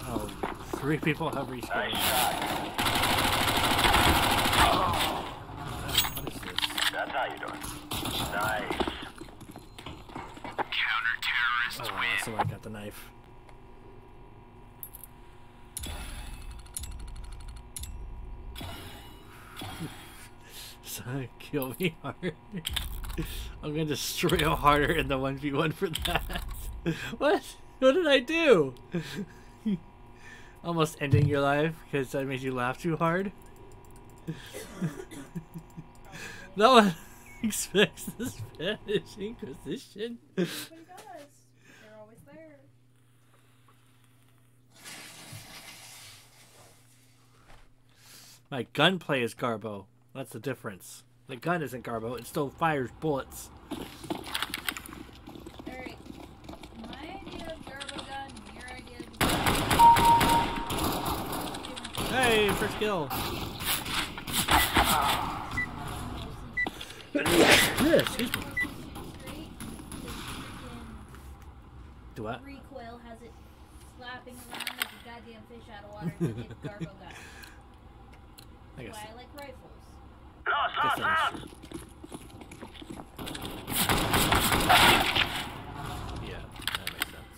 S1: Oh, 3 people have respawned.
S12: Nice shot.
S1: What is this?
S12: That's how you do it. Nice.
S13: Counter-terrorist win.
S1: Somebody got the knife. Son, kill me hard. I'm gonna destroy him harder in the 1v1 for that. What? What did I do? Almost ending your life because I made you laugh too hard. No one expects the Spanish Inquisition.
S9: Nobody does. They're always there.
S1: My gunplay is Garbo. That's the difference. The gun isn't Garbo. It still fires bullets.
S9: Alright. My idea of Garbo gun, your idea of
S1: Hey, first kill. Excuse me. Do what?
S9: Recoil has it slapping around like a goddamn fish out of water. It's Garbo gun.
S1: I guess.
S9: That's why I like rifles.
S1: Yeah, that makes sense.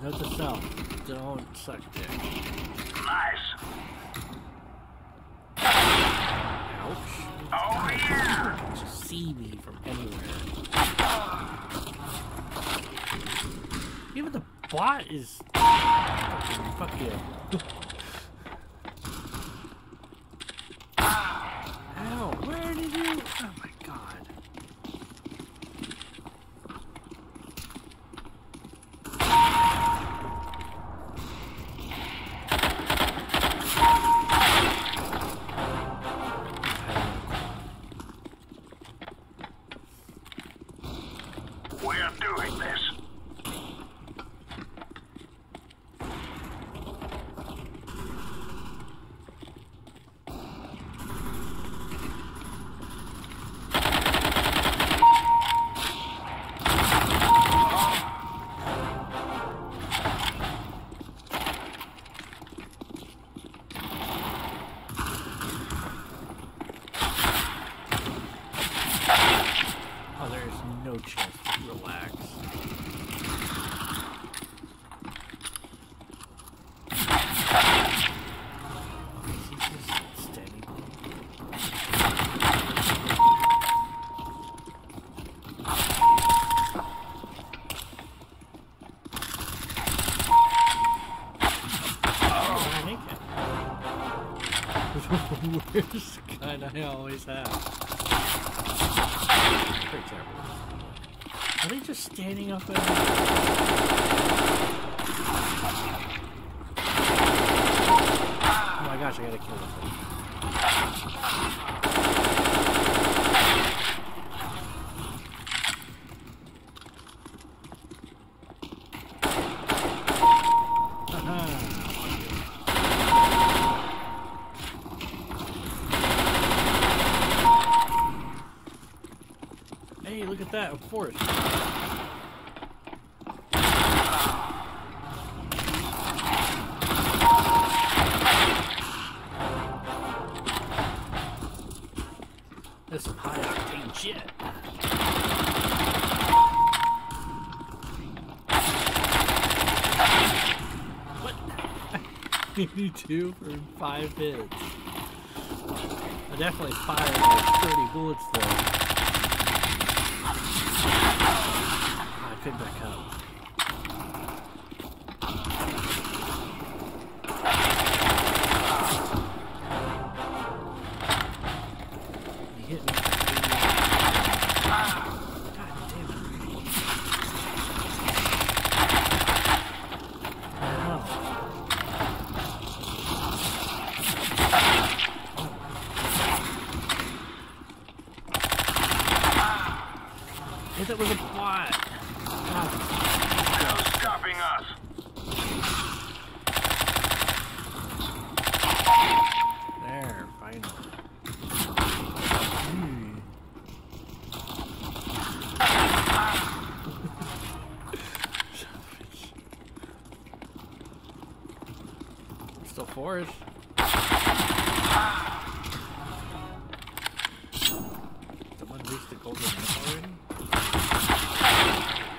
S1: Note to self, don't suck dick.
S5: Nice.
S1: Ouch.
S5: Oh yeah!
S1: Just see me from anywhere. Even the bot is... Fuck you. Ow, where did you... Oh my god.
S5: We're doing this.
S1: Oh, there is no chance to relax. Is he just standing there? Worst gun I always have. Pretty terrible. Are they just standing up there? Oh my gosh, I gotta kill this thing. Hey, look at that, a forest. That's some high octane shit. What? 82 for 5 hits. I definitely fired like 30 bullets though. I couldn't back up. He hit me. God damn it. Oh. Hey, that was a bot.
S5: No stopping us.
S1: There, finally. Still forest. Someone reached the golden map already?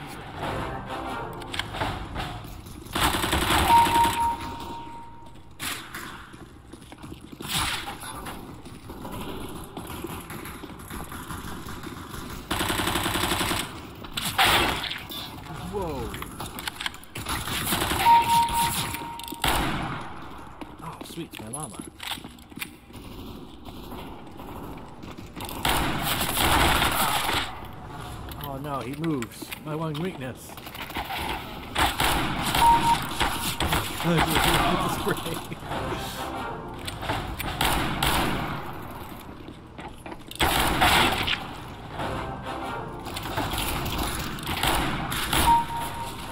S1: He's right there. sweet, it's my llama. Oh no, he moves. My one weakness.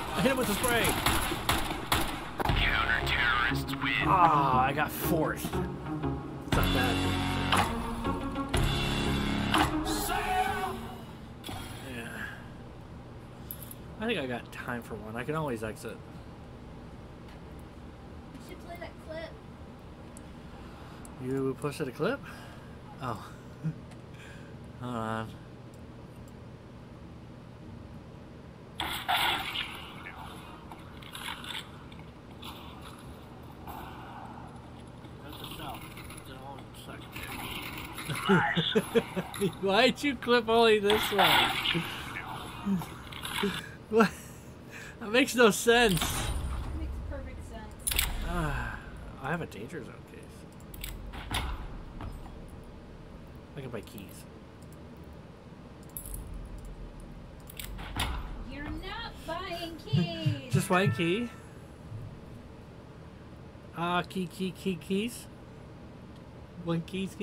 S1: I hit him with the spray.
S13: Counter-terrorists win.
S1: Ah, I got fourth. It's not bad. Yeah. I think I got time for one. I can always exit.
S9: You should play that clip.
S1: You posted a clip? Oh. Hold on. Why'd you clip only this one? What? That makes no sense.
S9: It makes perfect sense.
S1: I have a danger zone case. I can buy keys.
S9: You're not buying keys.
S1: Just one key. Keys. One keys.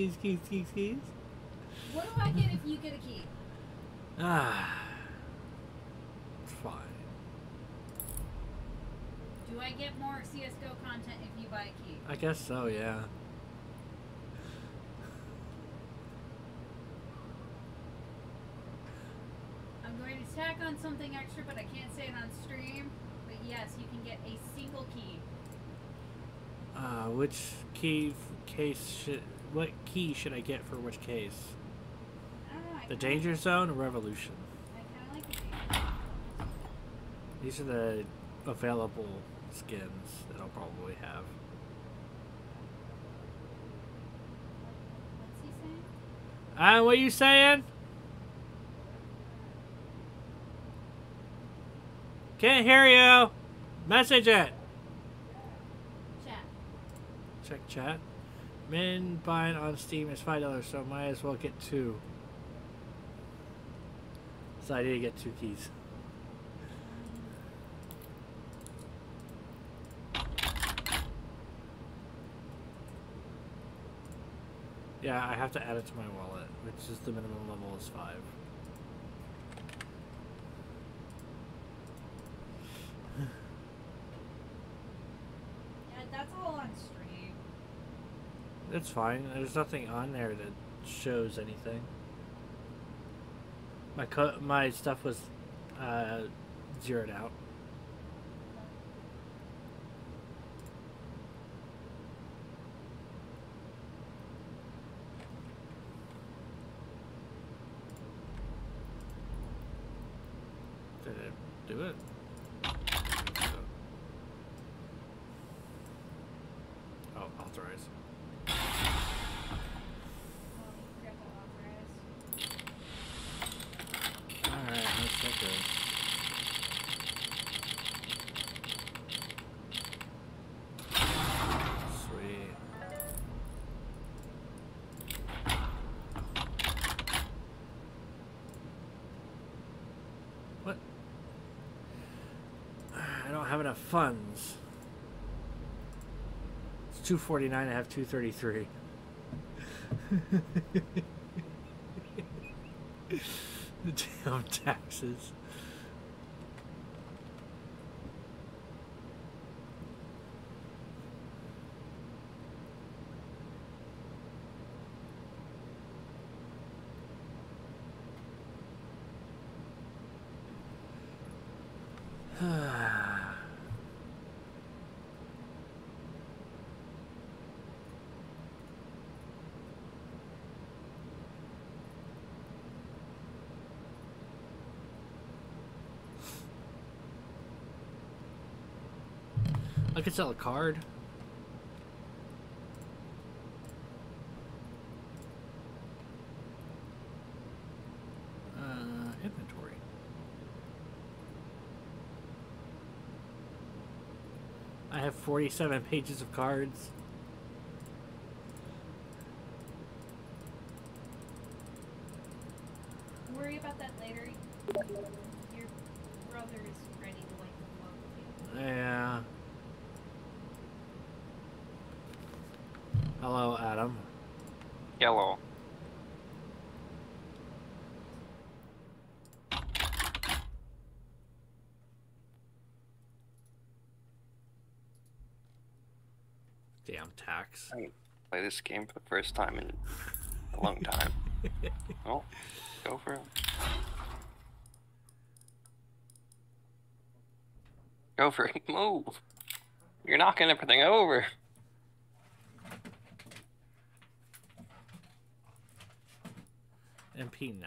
S9: What do I get if you get a key?
S1: Fine.
S9: Do I get more CSGO content if you buy a key?
S1: I guess so, yeah.
S9: I'm going to tack on something extra, but I can't say it on stream. But yes, you can get a single key.
S1: Which what key should I get for which case?
S9: I don't know.
S1: The Danger Zone or Revolution?
S9: I kind of like the Danger Zone.
S1: These are the available skins that I'll probably have.
S9: What's he saying?
S1: What are you saying? Can't hear you. Message it.
S9: Chat.
S1: Check chat. Min buying on Steam is $5, so might as well get 2. So I need to get 2 keys. Yeah, I have to add it to my wallet, which is the minimum level is 5.
S9: Yeah, that's all on stream.
S1: It's fine. There's nothing on there that shows anything. My stuff was zeroed out. Did it do it? Oh, authorize. Alright, let's check this. Sweet. What? I don't have enough funds. It's $249, I have $233. The damn taxes. I could sell a card. Inventory. I have 47 pages of cards. Hello, Adam.
S15: Yellow.
S1: Damn tax.
S15: I play this game for the first time in a long time. Oh, go for it. Go for it. Move. You're knocking everything over.
S1: MP9.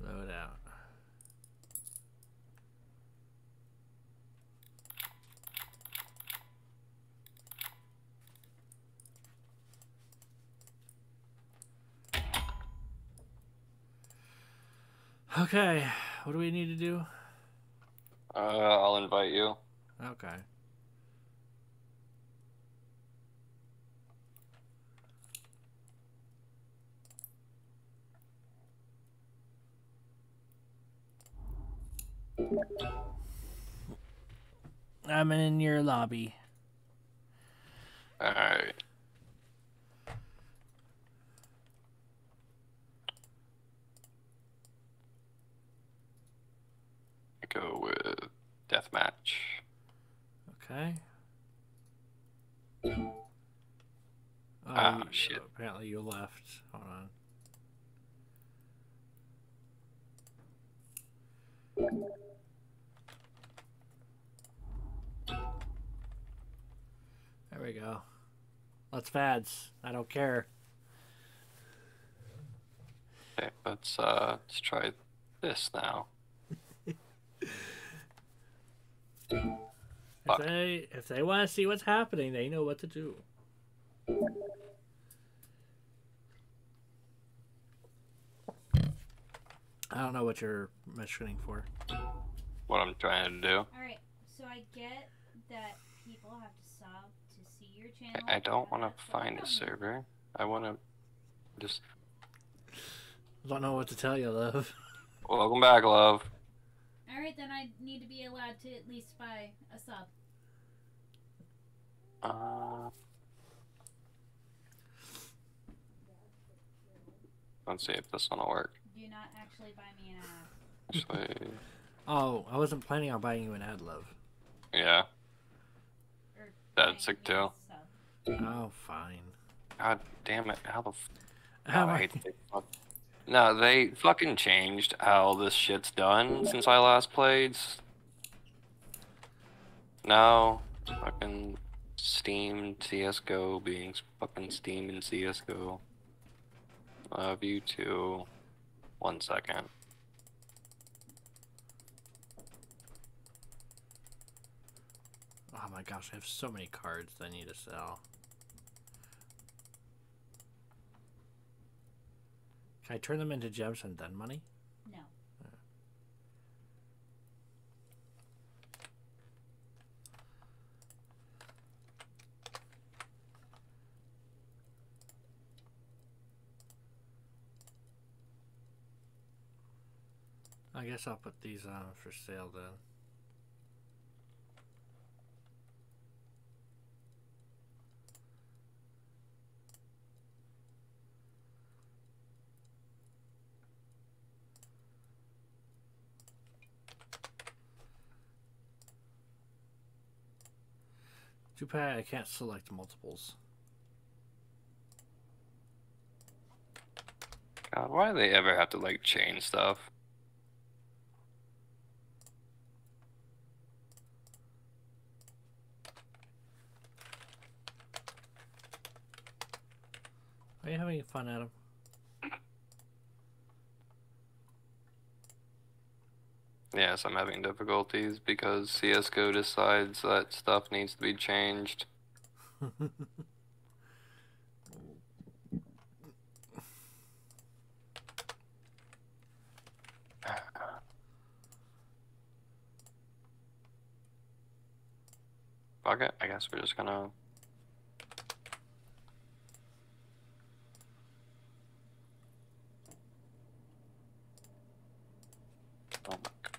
S1: Load out. Okay, what do we need to do?
S15: I'll invite you.
S1: Okay. I'm in your lobby.
S15: Alright. Go with deathmatch.
S1: Okay.
S15: Ah, shit.
S1: Apparently you left. Hold on. There we go. Let's fads. I don't care.
S15: Okay, let's try this now.
S1: If they want to see what's happening, they know what to do. I don't know what you're mentioning for.
S15: What I'm trying to do.
S9: Alright, so I get that people have to sub to see your channel.
S15: I don't want to find a server. I want to just...
S1: I don't know what to tell you, love.
S15: Welcome back, love.
S9: Alright, then I need to be allowed to at least buy a sub.
S15: Let's see if this one will work.
S9: Do not actually buy me an ad.
S15: Actually...
S1: Oh, I wasn't planning on buying you an ad, love.
S15: Yeah. That's sick too.
S1: Oh, fine.
S15: God damn it. How the f...
S1: How
S15: I hate they fuck... No, they fucking changed how this shit's done since I last played. Now, fucking Steam CSGO being fucking Steam and CSGO. View 2. 1 second.
S1: Oh my gosh, I have so many cards that I need to sell. Can I turn them into gems and then money?
S9: No.
S1: I guess I'll put these on for sale then. Too bad I can't select multiples.
S15: God, why do they ever have to, like, change stuff?
S1: Are you having fun, Adam?
S15: Yes, I'm having difficulties because CSGO decides that stuff needs to be changed. Fuck it, I guess we're just gonna... Oh my God.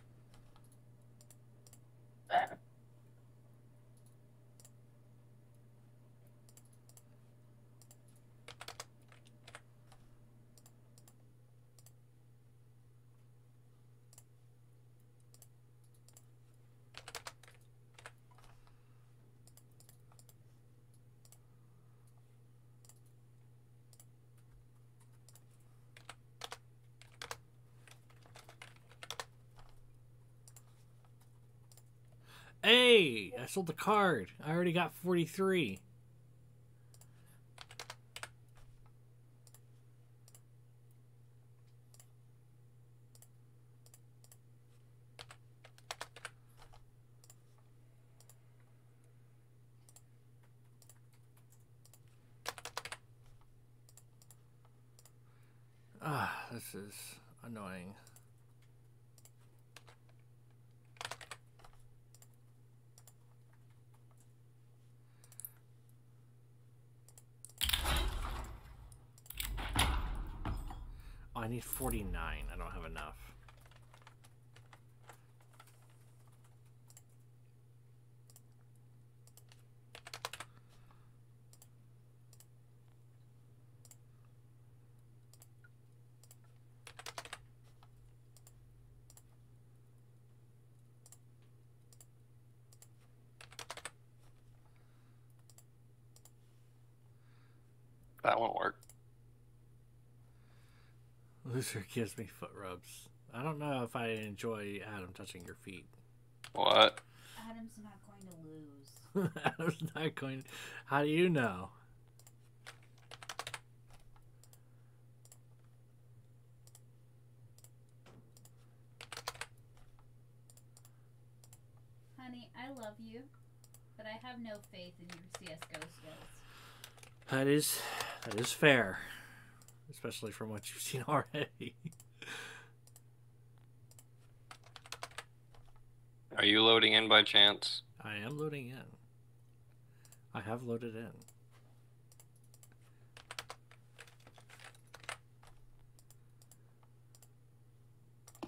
S1: Hey, I sold the card. I already got 43. Ah, this is annoying. Oh, I need 49. I don't have enough.
S15: That won't work.
S1: Loser gives me foot rubs. I don't know if I enjoy Adam touching your feet.
S15: What?
S9: Adam's not going to lose.
S1: Adam's not going. How do you know?
S9: Honey, I love you, but I have no faith in your CSGO skills.
S1: That is fair. Especially from what you've seen already.
S15: Are you loading in by chance?
S1: I am loading in. I have loaded in.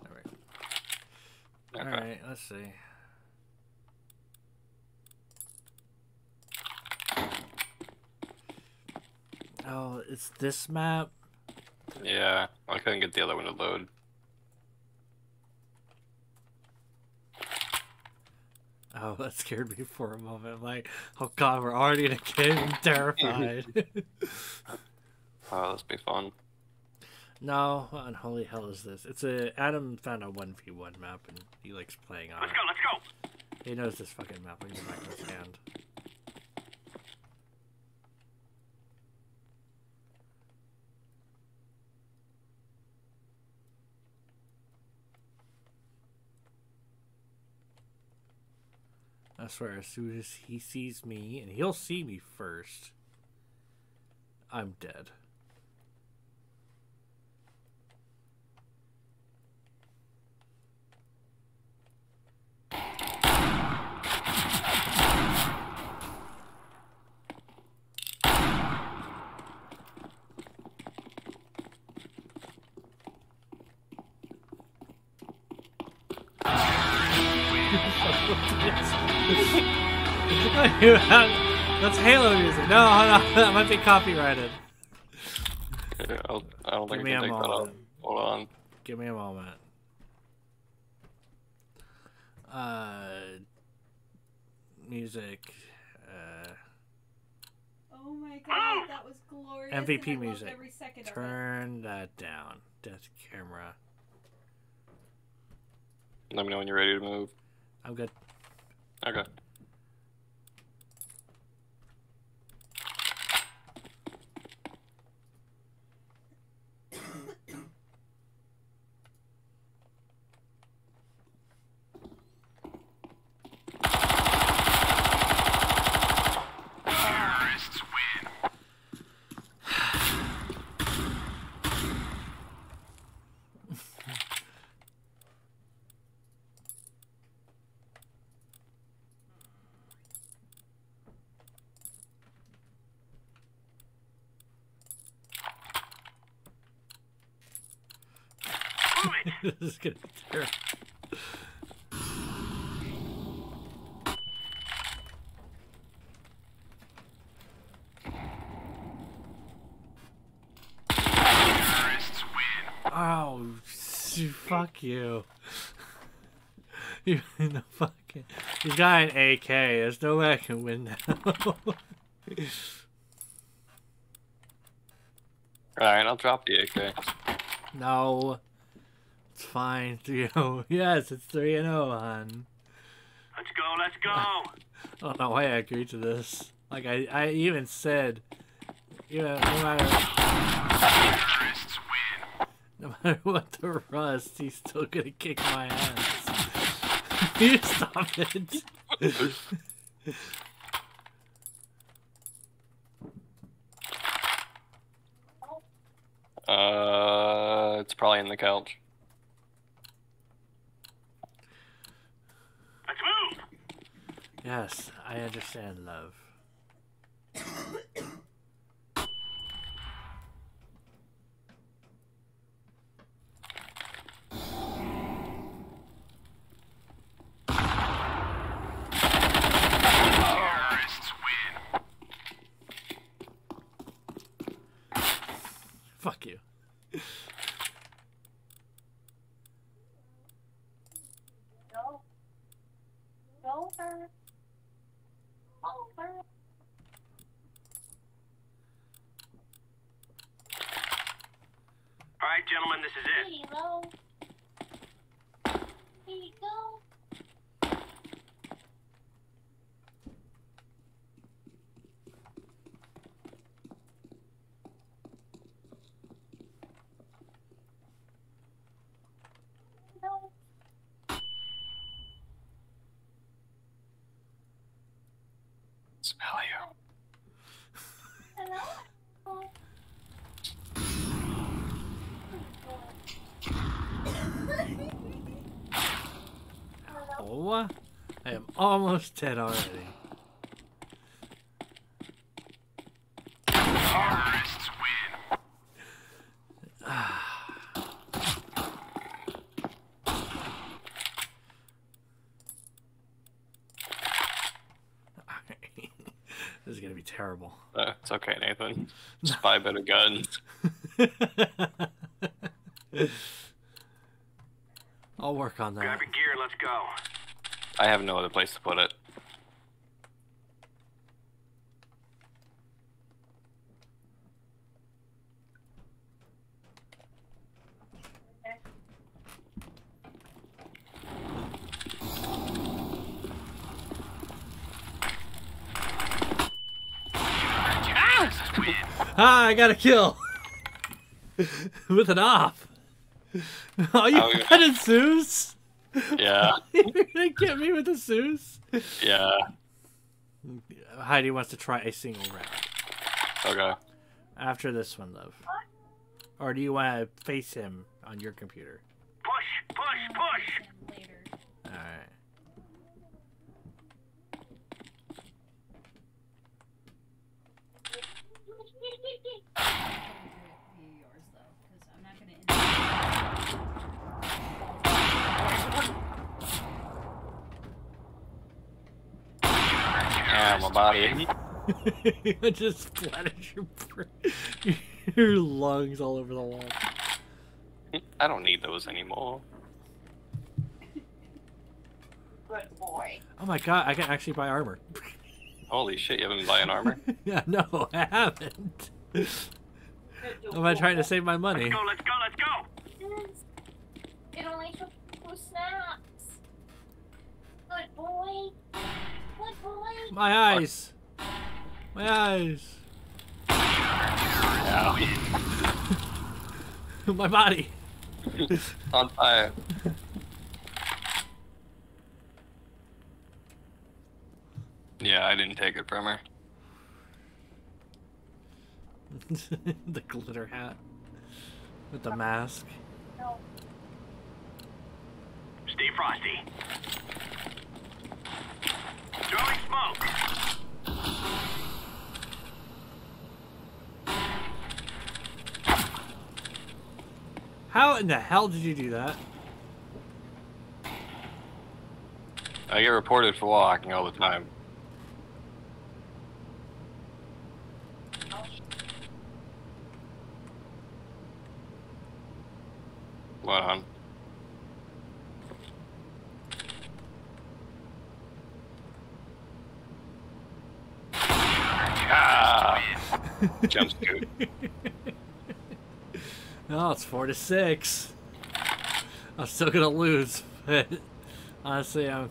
S1: There we go.
S15: Okay.
S1: Alright, let's see. Oh, it's this map?
S15: Yeah, I couldn't get the other one to load.
S1: Oh, that scared me for a moment. I'm like, oh god, we're already in a game. I'm terrified.
S15: Oh, this be fun.
S1: No, what unholy hell is this? It's Adam found a 1v1 map and he likes playing on it.
S5: Let's go!
S1: He knows this fucking map. Look at the back of his hand. I swear, as soon as he sees me, and he'll see me first, I'm dead. That's Halo music. No, hold on. That might be copyrighted.
S15: I don't think I can take that out. Hold on.
S1: Give me a moment. Music.
S9: Oh my god, that was glorious.
S1: MVP
S9: and I
S1: music.
S9: loved every second
S1: Turn that down. Death camera.
S15: Let me know when you're ready to move.
S1: I'm good.
S15: Okay.
S12: Terrorists win.
S1: This is gonna be terrible.
S12: Terrorists win.
S1: Oh, fuck you. You the fucking. He's got an AK. There's no way I can win now.
S15: Alright, I'll drop the AK.
S1: No. It's fine. 3-0. Yes, it's 3-0, hon.
S5: Let's go, let's go!
S1: I don't know why I agreed to this. Like, I even said, you know, no matter what the rust, he's still gonna kick my ass. You stop it.
S15: It's probably in the couch.
S5: Let's move!
S1: Yes, I understand, love.
S12: Terrorists win.
S1: Fuck you.
S5: Alright, gentlemen, this is it.
S15: Smell you.
S1: Oh, I am almost dead already.
S12: Terrorists win.
S1: This is gonna be terrible.
S15: It's okay, Nathan. Just buy a bit of guns.
S1: I'll work on that.
S5: Grab your gear, let's go.
S15: I have no other place to put it.
S1: Ah, I got a kill with an off. Oh, you got a Zeus?
S15: Yeah.
S1: You're gonna get me with a Zeus?
S15: Yeah.
S1: Heidi wants to try a single round.
S15: Okay.
S1: After this one, love. Or do you want to face him on your computer?
S5: Push, push, push!
S1: Alright.
S15: Ah, my body.
S1: It just splattered your lungs all over the wall.
S15: I don't need those anymore.
S11: Good boy.
S1: Oh my god, I can actually buy armor.
S15: Holy shit, you haven't been buying armor?
S1: Yeah, no, I haven't. Am I trying to save my money?
S5: Let's go, let's go, let's go!
S14: It only took 2 snaps. Good boy. Good boy.
S1: My eyes! My eyes! My body!
S15: On fire. Yeah, I didn't take it from her.
S1: The glitter hat. With the mask.
S5: Stay frosty. Throwing smoke!
S1: How in the hell did you do that?
S15: I get reported for walking all the time. What, hon? Ah! Jump scoot.
S1: No, it's 4-6. I'm still gonna lose, but honestly, I'm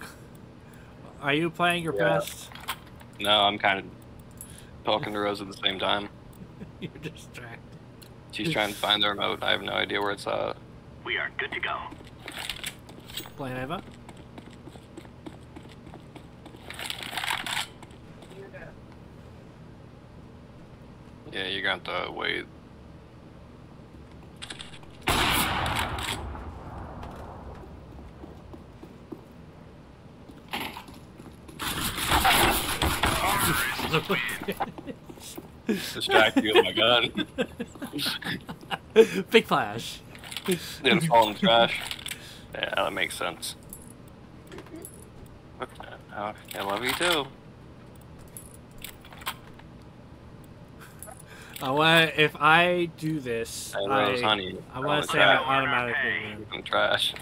S1: Are you playing your best?
S15: No, I'm kind of talking to Rose at the same time.
S1: You're distracted.
S15: She's trying to find the remote. I have no idea where it's at.
S5: We are good to go.
S1: Playing Ava?
S15: Yeah, you're going to have to wait. Distract you with my gun.
S1: Big flash.
S15: Didn't fall in the trash. Yeah, that makes sense. I love you too.
S1: If I do this,
S15: Hey, Rose, honey,
S1: I want to say I automatically win.
S15: I'm trash.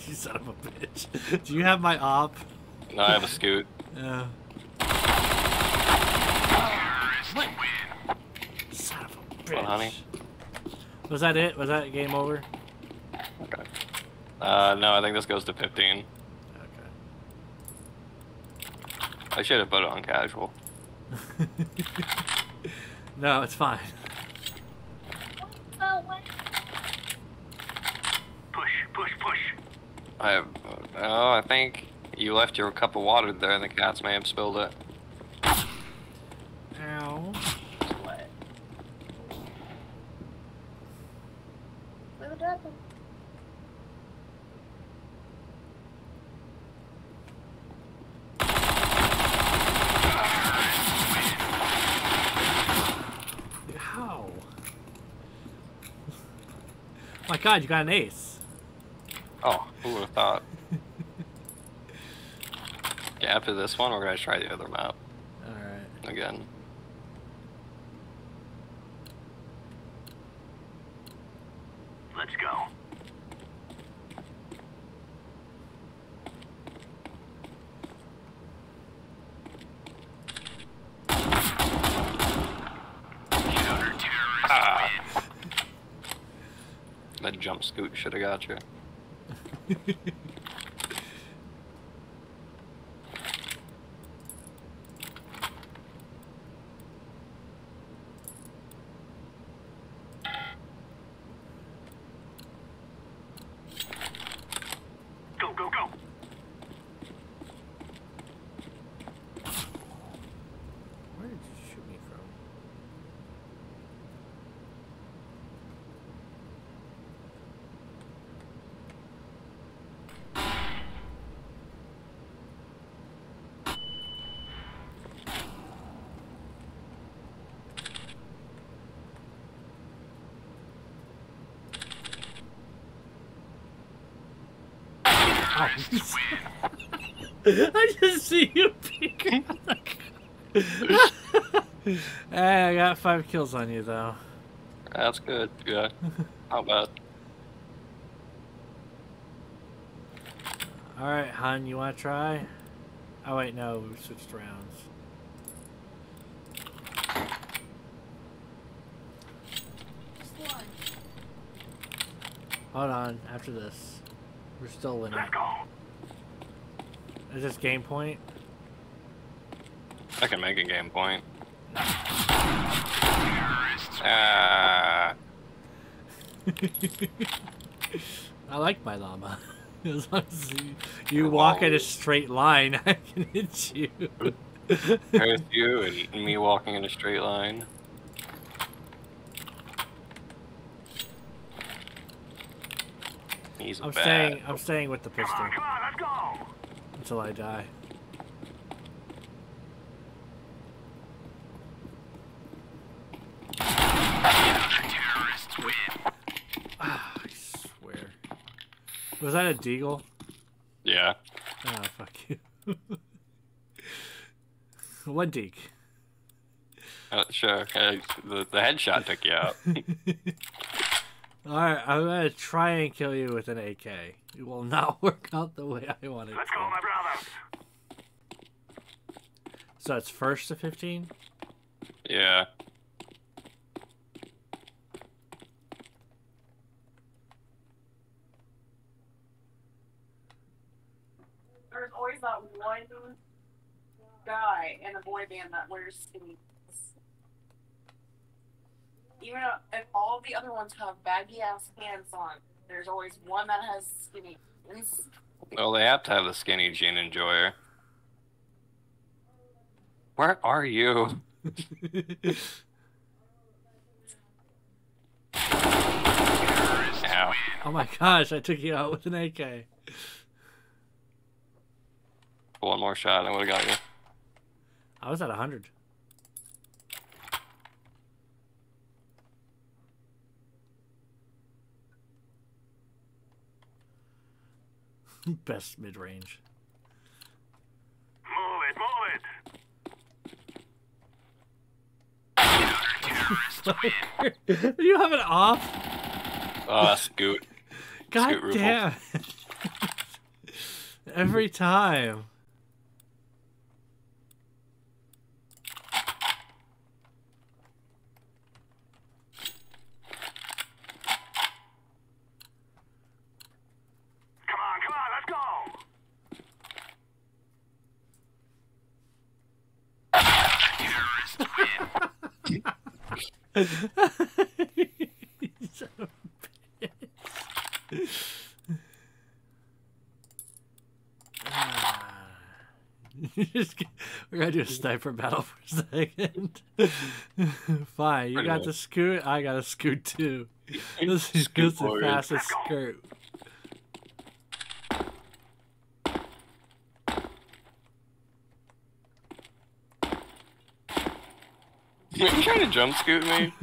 S1: You son of a bitch. Do you have my op?
S15: No, I have a scoot.
S1: Yeah. What? Son of a bitch.
S15: Well, honey.
S1: Was that it? Was that game over?
S15: Okay. No, I think this goes to 15.
S1: Okay.
S15: I should have put it on casual.
S1: No, it's fine.
S5: Push.
S15: I think you left your cup of water there and the cats may have spilled it.
S1: Ow.
S14: What? What happened?
S1: How? My God, you got an ace.
S15: Oh, who would have thought? Yeah, after this one, we're gonna try the other map.
S1: Alright.
S15: Again.
S5: Let's go.
S15: That jump scoot should have got you.
S5: Go.
S1: Where did you shoot me from? I just see you peek. Hey, I got 5 kills on you though.
S15: That's good. Yeah. How bad?
S1: Alright, Han, you wanna try? Oh wait, no, we switched rounds. Hold on, after this. We're still winning.
S5: Let's go.
S1: Is this game point?
S15: I can make a game point.
S1: I like my llama. As long as you walk in a straight line, I can hit you.
S15: There's you and me walking in a straight line. He's bad.
S1: I'm staying with the pistol.
S5: Come on, let's go.
S1: Until I die.
S13: Terrorists win.
S1: Ah, I swear. Was that a deagle?
S15: Yeah.
S1: Oh, fuck you. One deek.
S15: Sure. The headshot took you out.
S1: Alright, I'm gonna try and kill you with an AK. It will not work out the way I want it
S5: Let's
S1: to.
S5: go, my brother.
S1: So it's first to 15?
S15: Yeah.
S16: always that one guy in a boy band that wears skinnies. Even if all the other ones have baggy ass pants on, there's always one that has skinny jeans.
S15: Well, they have to have the skinny jean enjoyer. Where are you? Ow.
S1: Oh my gosh, I took you out with an AK.
S15: One more shot and I would have got you.
S1: I was at 100. Best mid-range. You have it off?
S15: Scoot.
S1: God
S15: Scoot
S1: damn. Every time. Son of a bitch. We're gonna do a sniper battle for a second. Fine, you got the scoot, I got a scoot too. This is the fastest skirt.
S15: Are you trying to jump scoot me?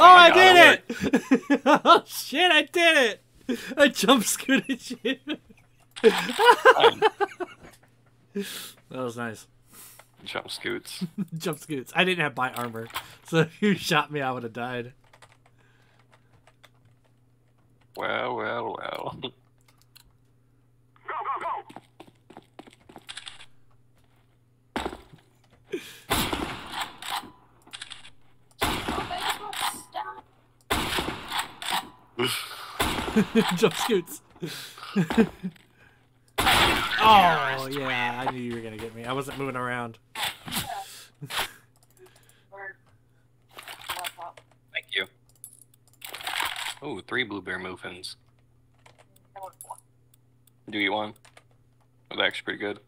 S1: Oh, I did it! Oh shit, I did it! I jump scooted you. That was nice.
S15: Jump scoots.
S1: Jump scoots. I didn't have bite armor, so if you shot me, I would have died.
S15: Well, well, well.
S1: Jump scoots. Oh yeah, I knew you were gonna get me. I wasn't moving around.
S15: Thank you. Oh, 3 blueberry muffins. Do you eat one? That's actually pretty good.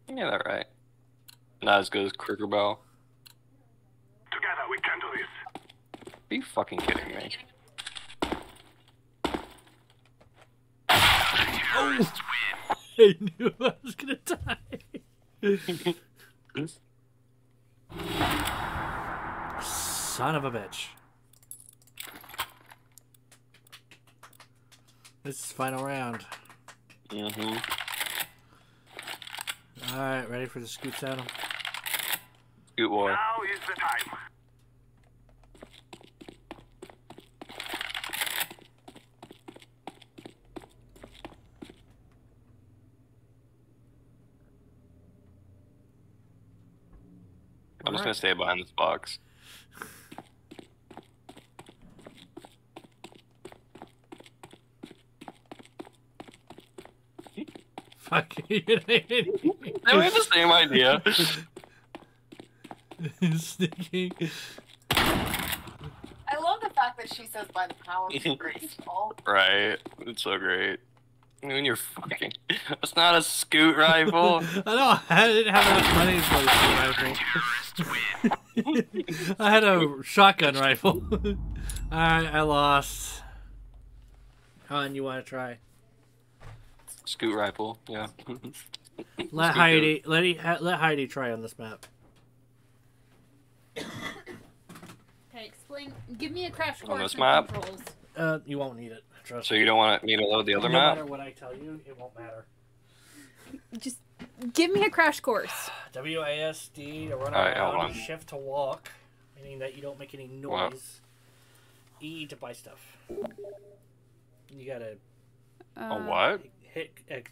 S15: Yeah, that right. Not as good as Cricker Bell.
S5: Together we can do this.
S15: Are you fucking kidding me?
S1: Oh. I knew I was gonna die. Son of a bitch. This is final round.
S15: Mm-hmm.
S1: Alright, ready for the scoots, Adam?
S15: Scoot war.
S5: Now is the time.
S15: I'm just gonna stay behind this box.
S1: Fuck you. They
S15: have the same idea.
S1: Sneaking.
S16: I love the fact that she says by the power of grace.
S15: Right. It's so great. When you're fucking... It's not a scoot rifle.
S1: I know, I didn't have enough money for a scoot rifle. I had a shotgun rifle. Alright, I lost. Han, you want to try?
S15: Scoot rifle, yeah.
S1: Let Heidi, let Heidi try on this map.
S10: Okay, explain. Give me a crash course
S15: On this
S10: in
S15: map?
S10: controls.
S1: You won't need it. Trust
S15: So
S1: me.
S15: you don't want me to load the other
S1: no
S15: map?
S1: matter what I tell you, it won't matter.
S10: Just give me a crash course.
S1: WASD to run
S15: Alright, hold
S1: around,
S15: on.
S1: shift to walk, meaning that you don't make any noise.
S15: Wow.
S1: E to buy stuff. You gotta
S15: A what?
S1: hit
S15: I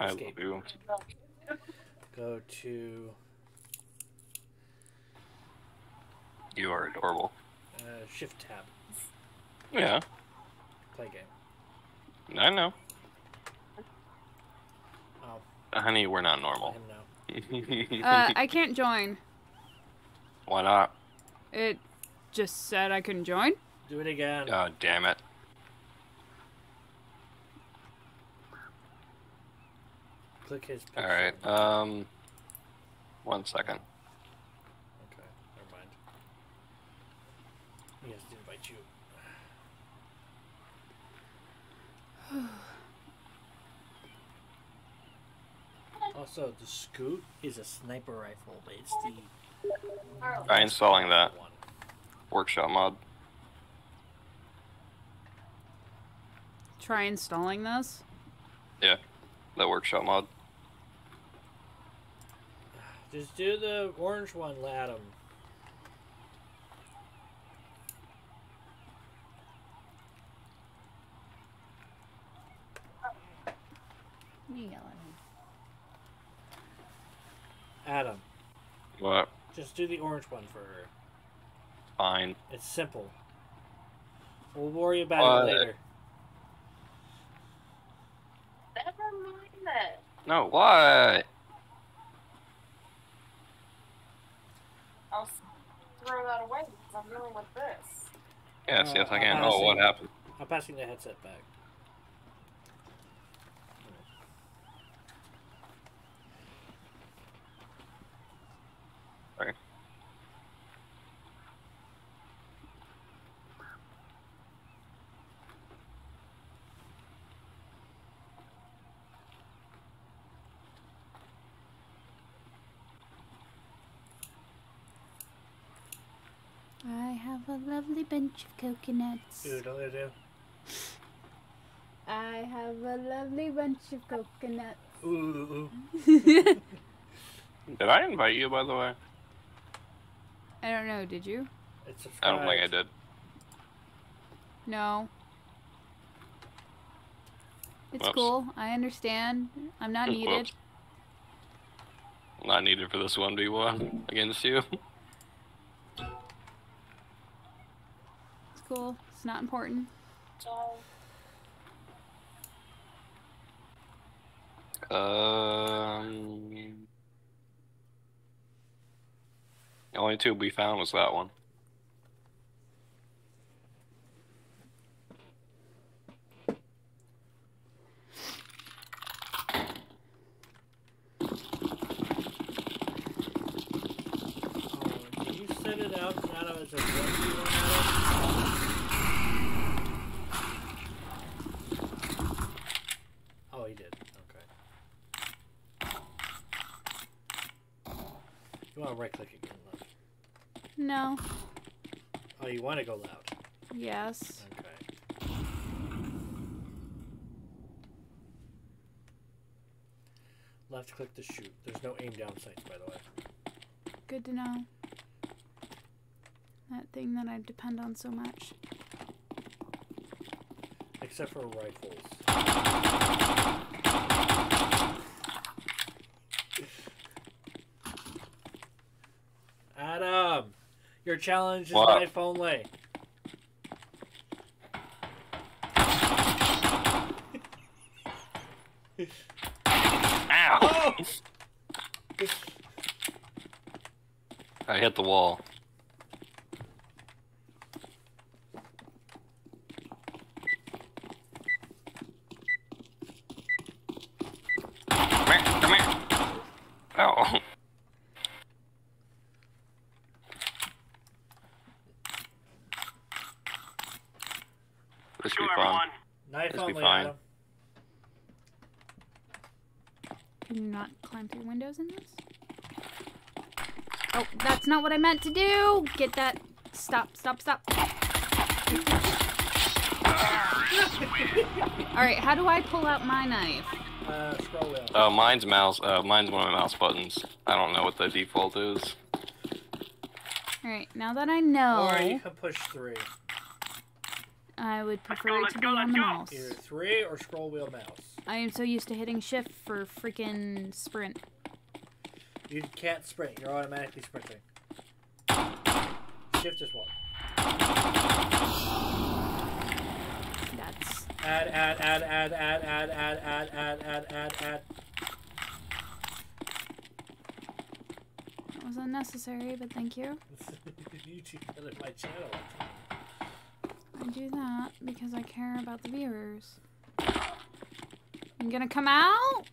S1: escape.
S15: love you.
S1: Go to
S15: You are adorable.
S1: shift tab.
S15: Yeah.
S1: Play game.
S15: I know.
S1: Oh.
S15: Honey, we're not normal.
S10: I can't join.
S15: Why not?
S10: It just said I couldn't join.
S1: Do it again.
S15: God damn it.
S1: Click his picture.
S15: Alright, 1 second.
S1: Okay, never mind. He has to invite you. Also, the Scoot is a sniper rifle, but it's the...
S15: Try installing that workshop mod.
S10: Try installing this?
S15: Yeah, that workshop mod.
S1: Just do the orange one, Adam.
S9: You yell at him.
S1: Adam.
S15: What?
S1: Just do the orange one for her.
S15: Fine.
S1: It's simple. We'll worry about it later.
S16: Never mind that.
S15: No, why?
S16: I'll throw that away because I'm dealing with this.
S15: Yes, yes, I can. Oh, what happened?
S1: I'm passing the headset back.
S15: Sorry.
S9: I have a lovely bunch of coconuts.
S1: Dude, don't they do?
S9: I have a lovely bunch of coconuts.
S1: Ooh.
S15: Did I invite you, by the way?
S10: I don't know, did you?
S1: It's
S15: I don't think I did.
S10: No. It's
S15: Whoops.
S10: cool. I understand. I'm not needed.
S15: Whoops. Not needed for this 1v1 against you.
S10: It's cool. It's not important.
S15: The only tube we found was that one.
S1: Can you set it out now as a 1v1 Oh, he did. Okay. You want to right click again, love?
S10: No.
S1: Oh, you want to go loud?
S10: Yes.
S1: Okay. Left click to shoot. There's no aim down sights, by the way.
S10: Good to know. That thing that I depend on so much.
S1: Except for rifles. Adam! Your challenge is
S15: What?
S1: knife only.
S15: Ow!
S1: Oh!
S15: I hit the wall. Come here. Oh. This will be fun.
S1: Knife
S15: This will
S1: only,
S15: be fine.
S1: Adam.
S10: Can you not climb through windows in this? Oh, that's not what I meant to do! Get that. Stop, stop, stop. Alright, how do I pull out my knife?
S1: Scroll wheel.
S15: Oh, mine's mouse. Mine's one of my mouse buttons. I don't know what the default is.
S10: Alright, now that I know,
S1: Or you can push 3.
S10: I would prefer it to be on the mouse.
S1: Either 3 or scroll wheel mouse.
S10: I am so used to hitting shift for freaking sprint.
S1: You can't sprint. You're automatically sprinting. Shift is 1. Add.
S10: That was unnecessary, but thank you.
S1: You two got my channel.
S10: I do that because I care about the viewers. I'm gonna come out?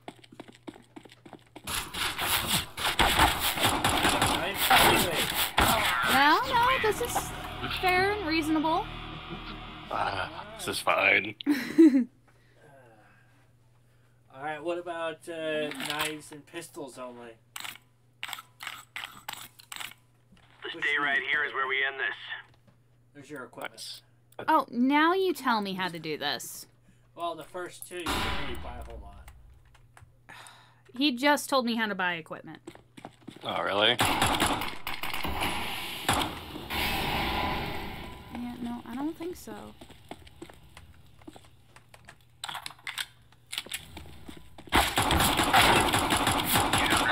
S10: No, this is fair and reasonable.
S15: This is fine.
S1: Alright, what about knives and pistols only?
S5: The stay right here is where we end this.
S1: There's your equipment.
S10: Oh, now you tell me how to do this.
S1: Well, the first two, you didn't really buy a whole lot.
S10: He just told me how to buy equipment.
S15: Oh, really?
S10: Yeah, no, I don't think so.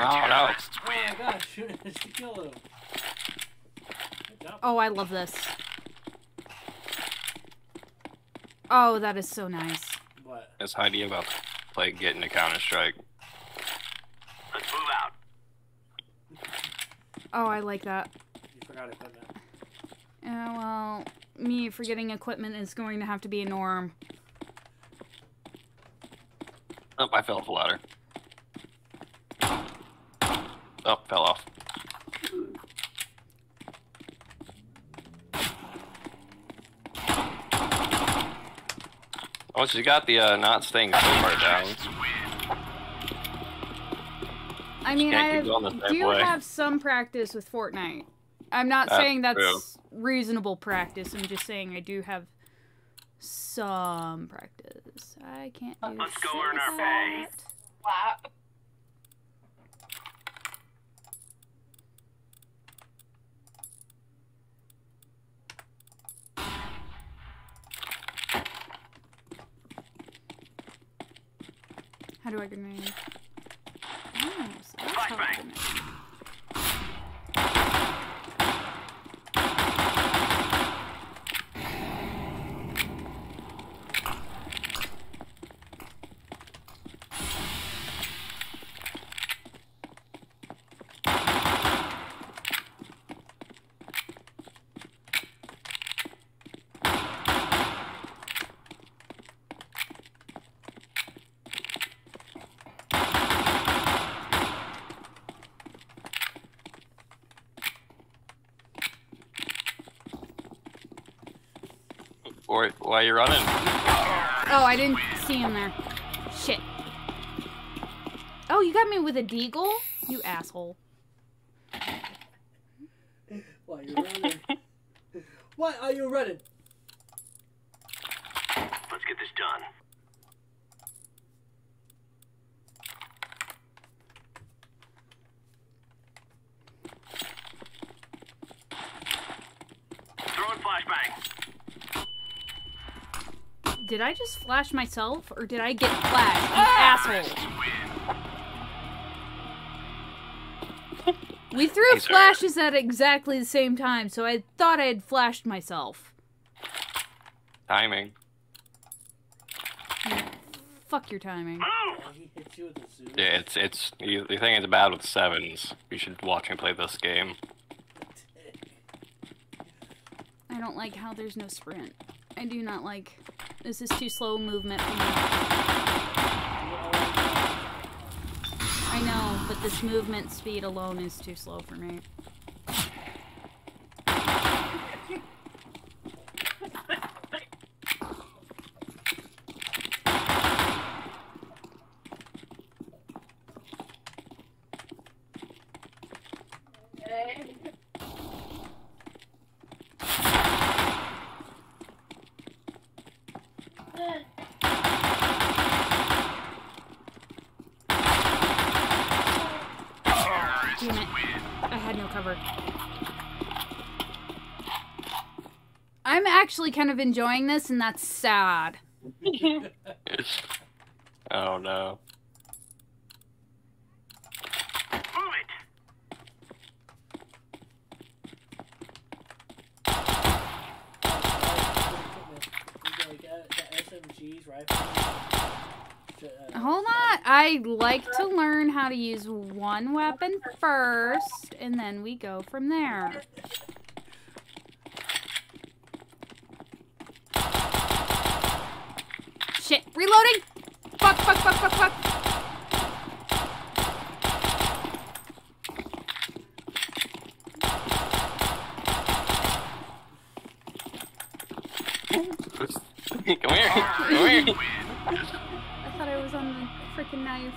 S15: Oh, no.
S1: Oh my gosh, it's to kill him.
S10: Oh, I love this. Oh, that is so nice.
S1: What?
S15: It's Heidi about to play Get into Counter-Strike.
S5: Let's move out.
S10: Oh, I like that.
S1: You forgot equipment.
S10: Yeah, well, me forgetting equipment is going to have to be a norm.
S15: Oh, I fell off the ladder. Oh, fell off. Oh, she got the not staying so far down.
S10: I mean, I
S15: Can't keep going the same
S10: do
S15: way.
S10: have some practice with Fortnite. I'm not
S15: That's
S10: saying that's
S15: true.
S10: reasonable practice. I'm just saying I do have some practice. I can't do
S5: Let's go earn our pay.
S16: Wow.
S10: How do I grenade? Oh, so that's how I grenade.
S15: Or why are you running?
S10: Oh, I didn't see him there. Shit. Oh, you got me with a deagle? You asshole.
S1: Why are you running? Why are you running?
S5: Let's get this done. Throwing flashbang.
S10: Did I just flash myself, or did I get flashed, you asshole? We threw
S15: Hey, sir.
S10: flashes at exactly the same time, so I thought I had flashed myself.
S15: Timing.
S10: Fuck your timing.
S1: He hit you with the suit.
S15: Yeah, you think it's bad with sevens. You should watch me play this game.
S10: I don't like how there's no sprint. I do not like... This is too slow movement for me. I know, but this movement speed alone is too slow for me. Damn it. I had no cover. I'm actually kind of enjoying this, and that's sad.
S15: Oh no.
S1: The SMG SMGs, rifles.
S10: Hold on. I like to learn how to use one weapon first, and then we go from there. Shit. Reloading! Fuck, fuck, fuck, fuck, fuck.
S15: Come here. Come here.
S10: I thought I was on the freaking knife.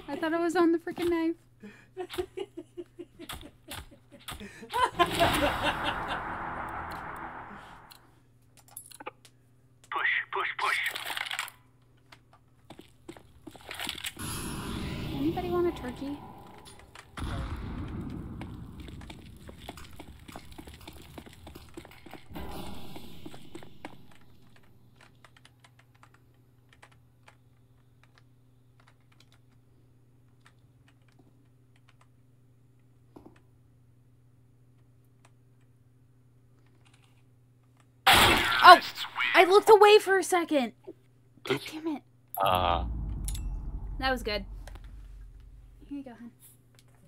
S10: I thought I was on the freaking knife.
S5: Push, push, push.
S10: Anybody want a turkey? Oh! I looked away for a second. God damn it. That was good. Here you go, hon.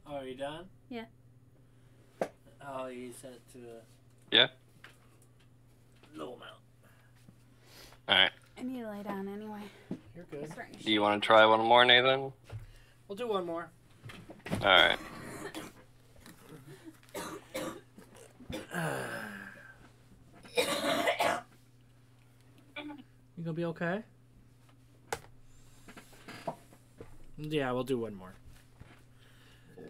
S1: Oh, are you done?
S10: Yeah.
S1: Oh, you sent it to
S15: Yeah.
S1: low amount.
S15: Alright.
S10: I need to lay down anyway.
S1: You're good.
S15: Do you want to try one more, Nathan?
S1: We'll do one more.
S15: Alright.
S1: You gonna be okay? Yeah, we'll do one more.
S9: A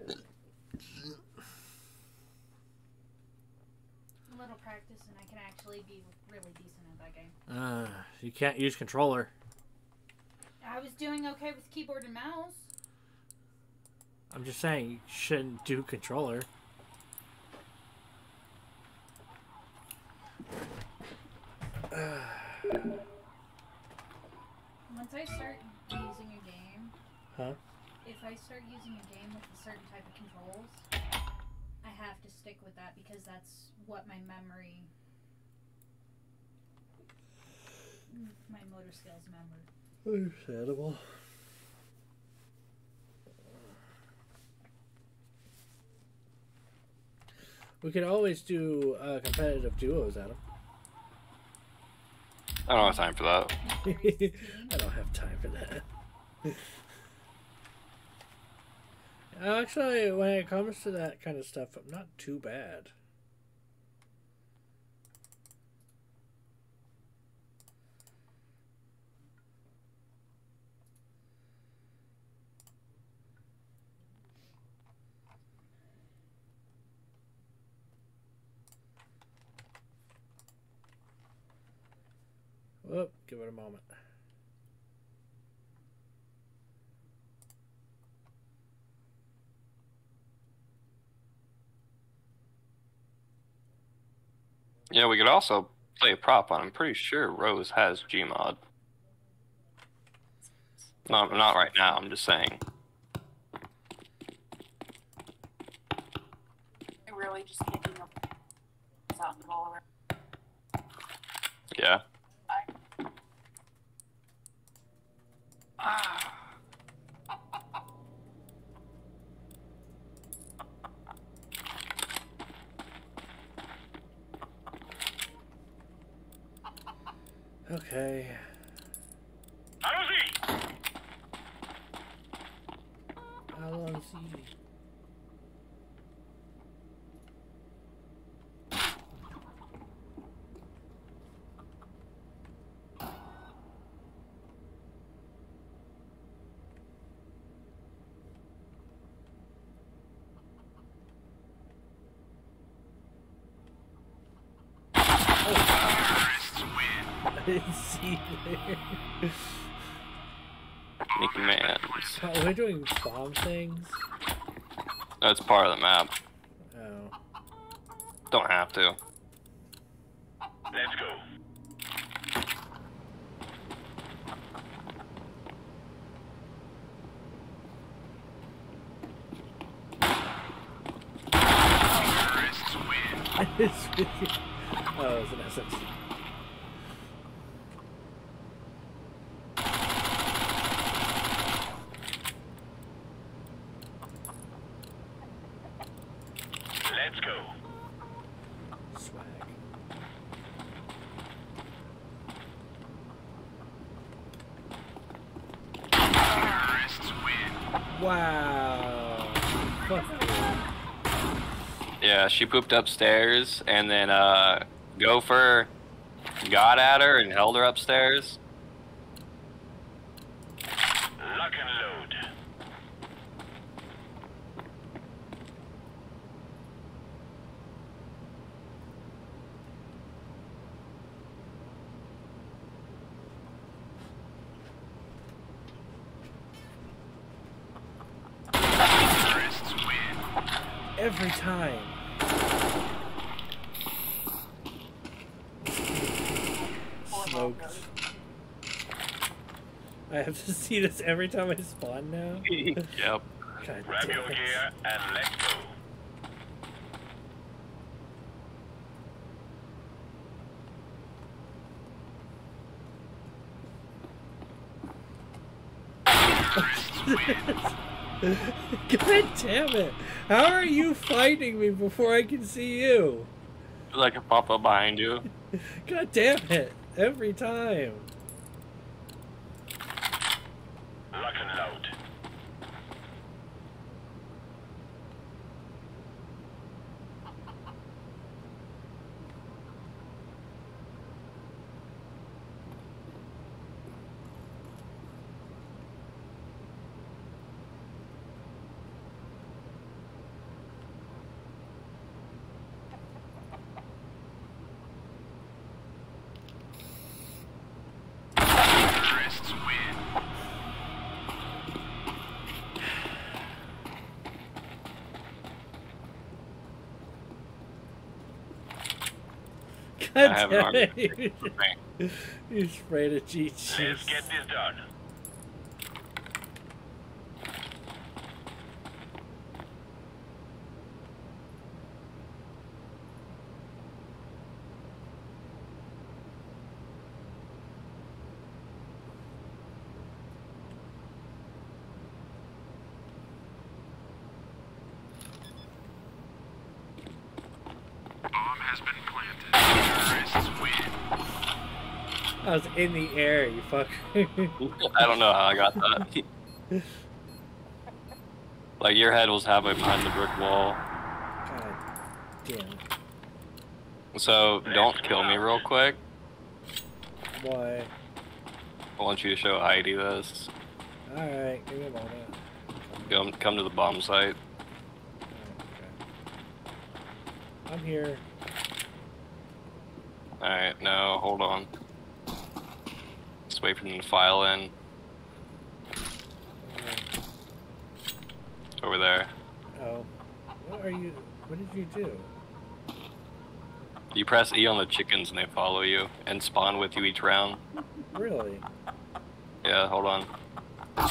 S9: little practice and I can actually be really decent at that game.
S1: You can't use controller.
S9: I was doing okay with keyboard and mouse.
S1: I'm just saying, you shouldn't do controller.
S9: Once I start using a game, if I start using a game with a certain type of controls, I have to stick with that because that's what my memory, my motor skills memory.
S1: Understandable. We could always do competitive duos, Adam.
S15: I don't have time for that.
S1: I don't have time for that. Actually, when it comes to that kind of stuff, I'm not too bad. Whoop, give it a moment.
S15: Yeah, we could also play a prop on. I'm pretty sure Rose has Gmod. No, not right now. I'm just saying.
S16: I really just picking up out the ball around.
S15: Yeah.
S1: Okay. How long is he? I didn't see there.
S15: Sneaky man.
S1: Oh, we're doing bomb things?
S15: That's part of the map.
S1: Oh.
S15: Don't have to.
S5: Let's go.
S1: Oh, it's an SMC.
S12: Let's go.
S1: Swag.
S12: Terrorists win.
S1: Wow. Fuck.
S15: Yeah, she pooped upstairs, and then Gopher got at her and held her upstairs.
S12: Lock and load. Terrorists win.
S1: Every time. Smoked. I have to see this every time I spawn now?
S15: Yep.
S1: God
S12: Grab
S1: damn
S12: your
S1: it.
S12: gear and let's go.
S1: God damn it. How are you finding me before I can see you?
S15: Like a pop up behind you.
S1: God damn it. Every time.
S12: Lock and load. Terrorists win.
S1: God
S15: I have an
S1: damn
S15: army.
S1: it. You sprayed a cheat sheet.
S12: Let's get this done. Bomb has been planted. Terrorists win.
S1: I was in the air, you fucker.
S15: I don't know how I got that. Like, your head was halfway behind the brick wall.
S1: God damn.
S15: So, don't kill me real quick.
S1: Why?
S15: I want you to show Heidi this.
S1: Alright, give me a moment.
S15: Come to the bomb site.
S1: I'm here.
S15: Alright, no, hold on. Just wait for them to file in. Over there.
S1: Oh. What did you do?
S15: You press E on the chickens and they follow you and spawn with you each round.
S1: Really?
S15: Yeah, hold on. Ow.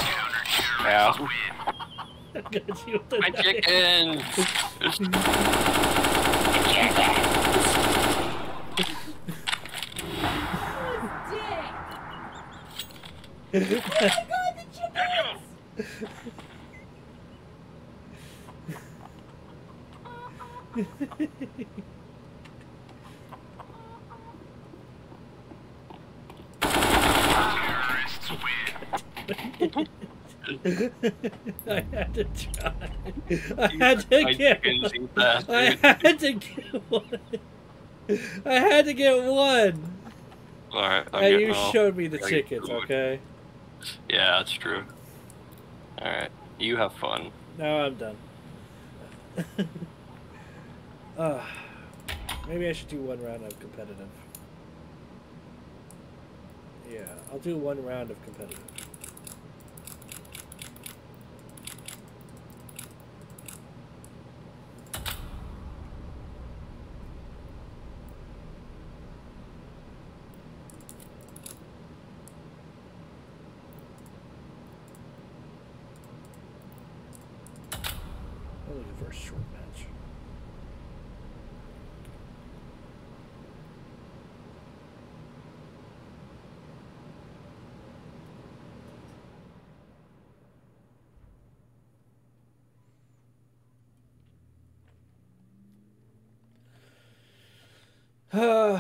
S1: I got you with the
S15: My
S1: knife.
S15: chickens!
S1: Oh my god,
S6: the chickens!
S12: Terrorists win.
S1: I had to try. I had to get one. I had to get one. I had to get one.
S15: Alright,
S1: And you showed me the chickens, okay?
S15: Yeah, that's true. Alright, you have fun.
S1: Now I'm done. Maybe I should do one round of competitive. Yeah, I'll do one round of competitive. I'm looking for a short match. Nah,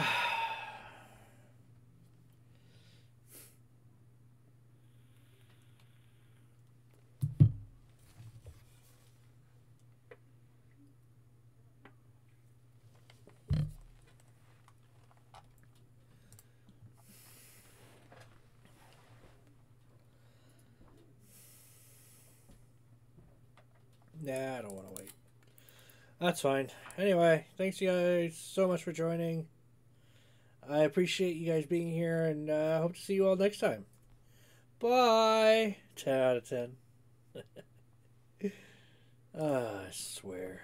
S1: I don't want to wait. That's fine. Anyway, thanks you guys so much for joining. I appreciate you guys being here, and hope to see you all next time. Bye! 10 out of 10. I swear.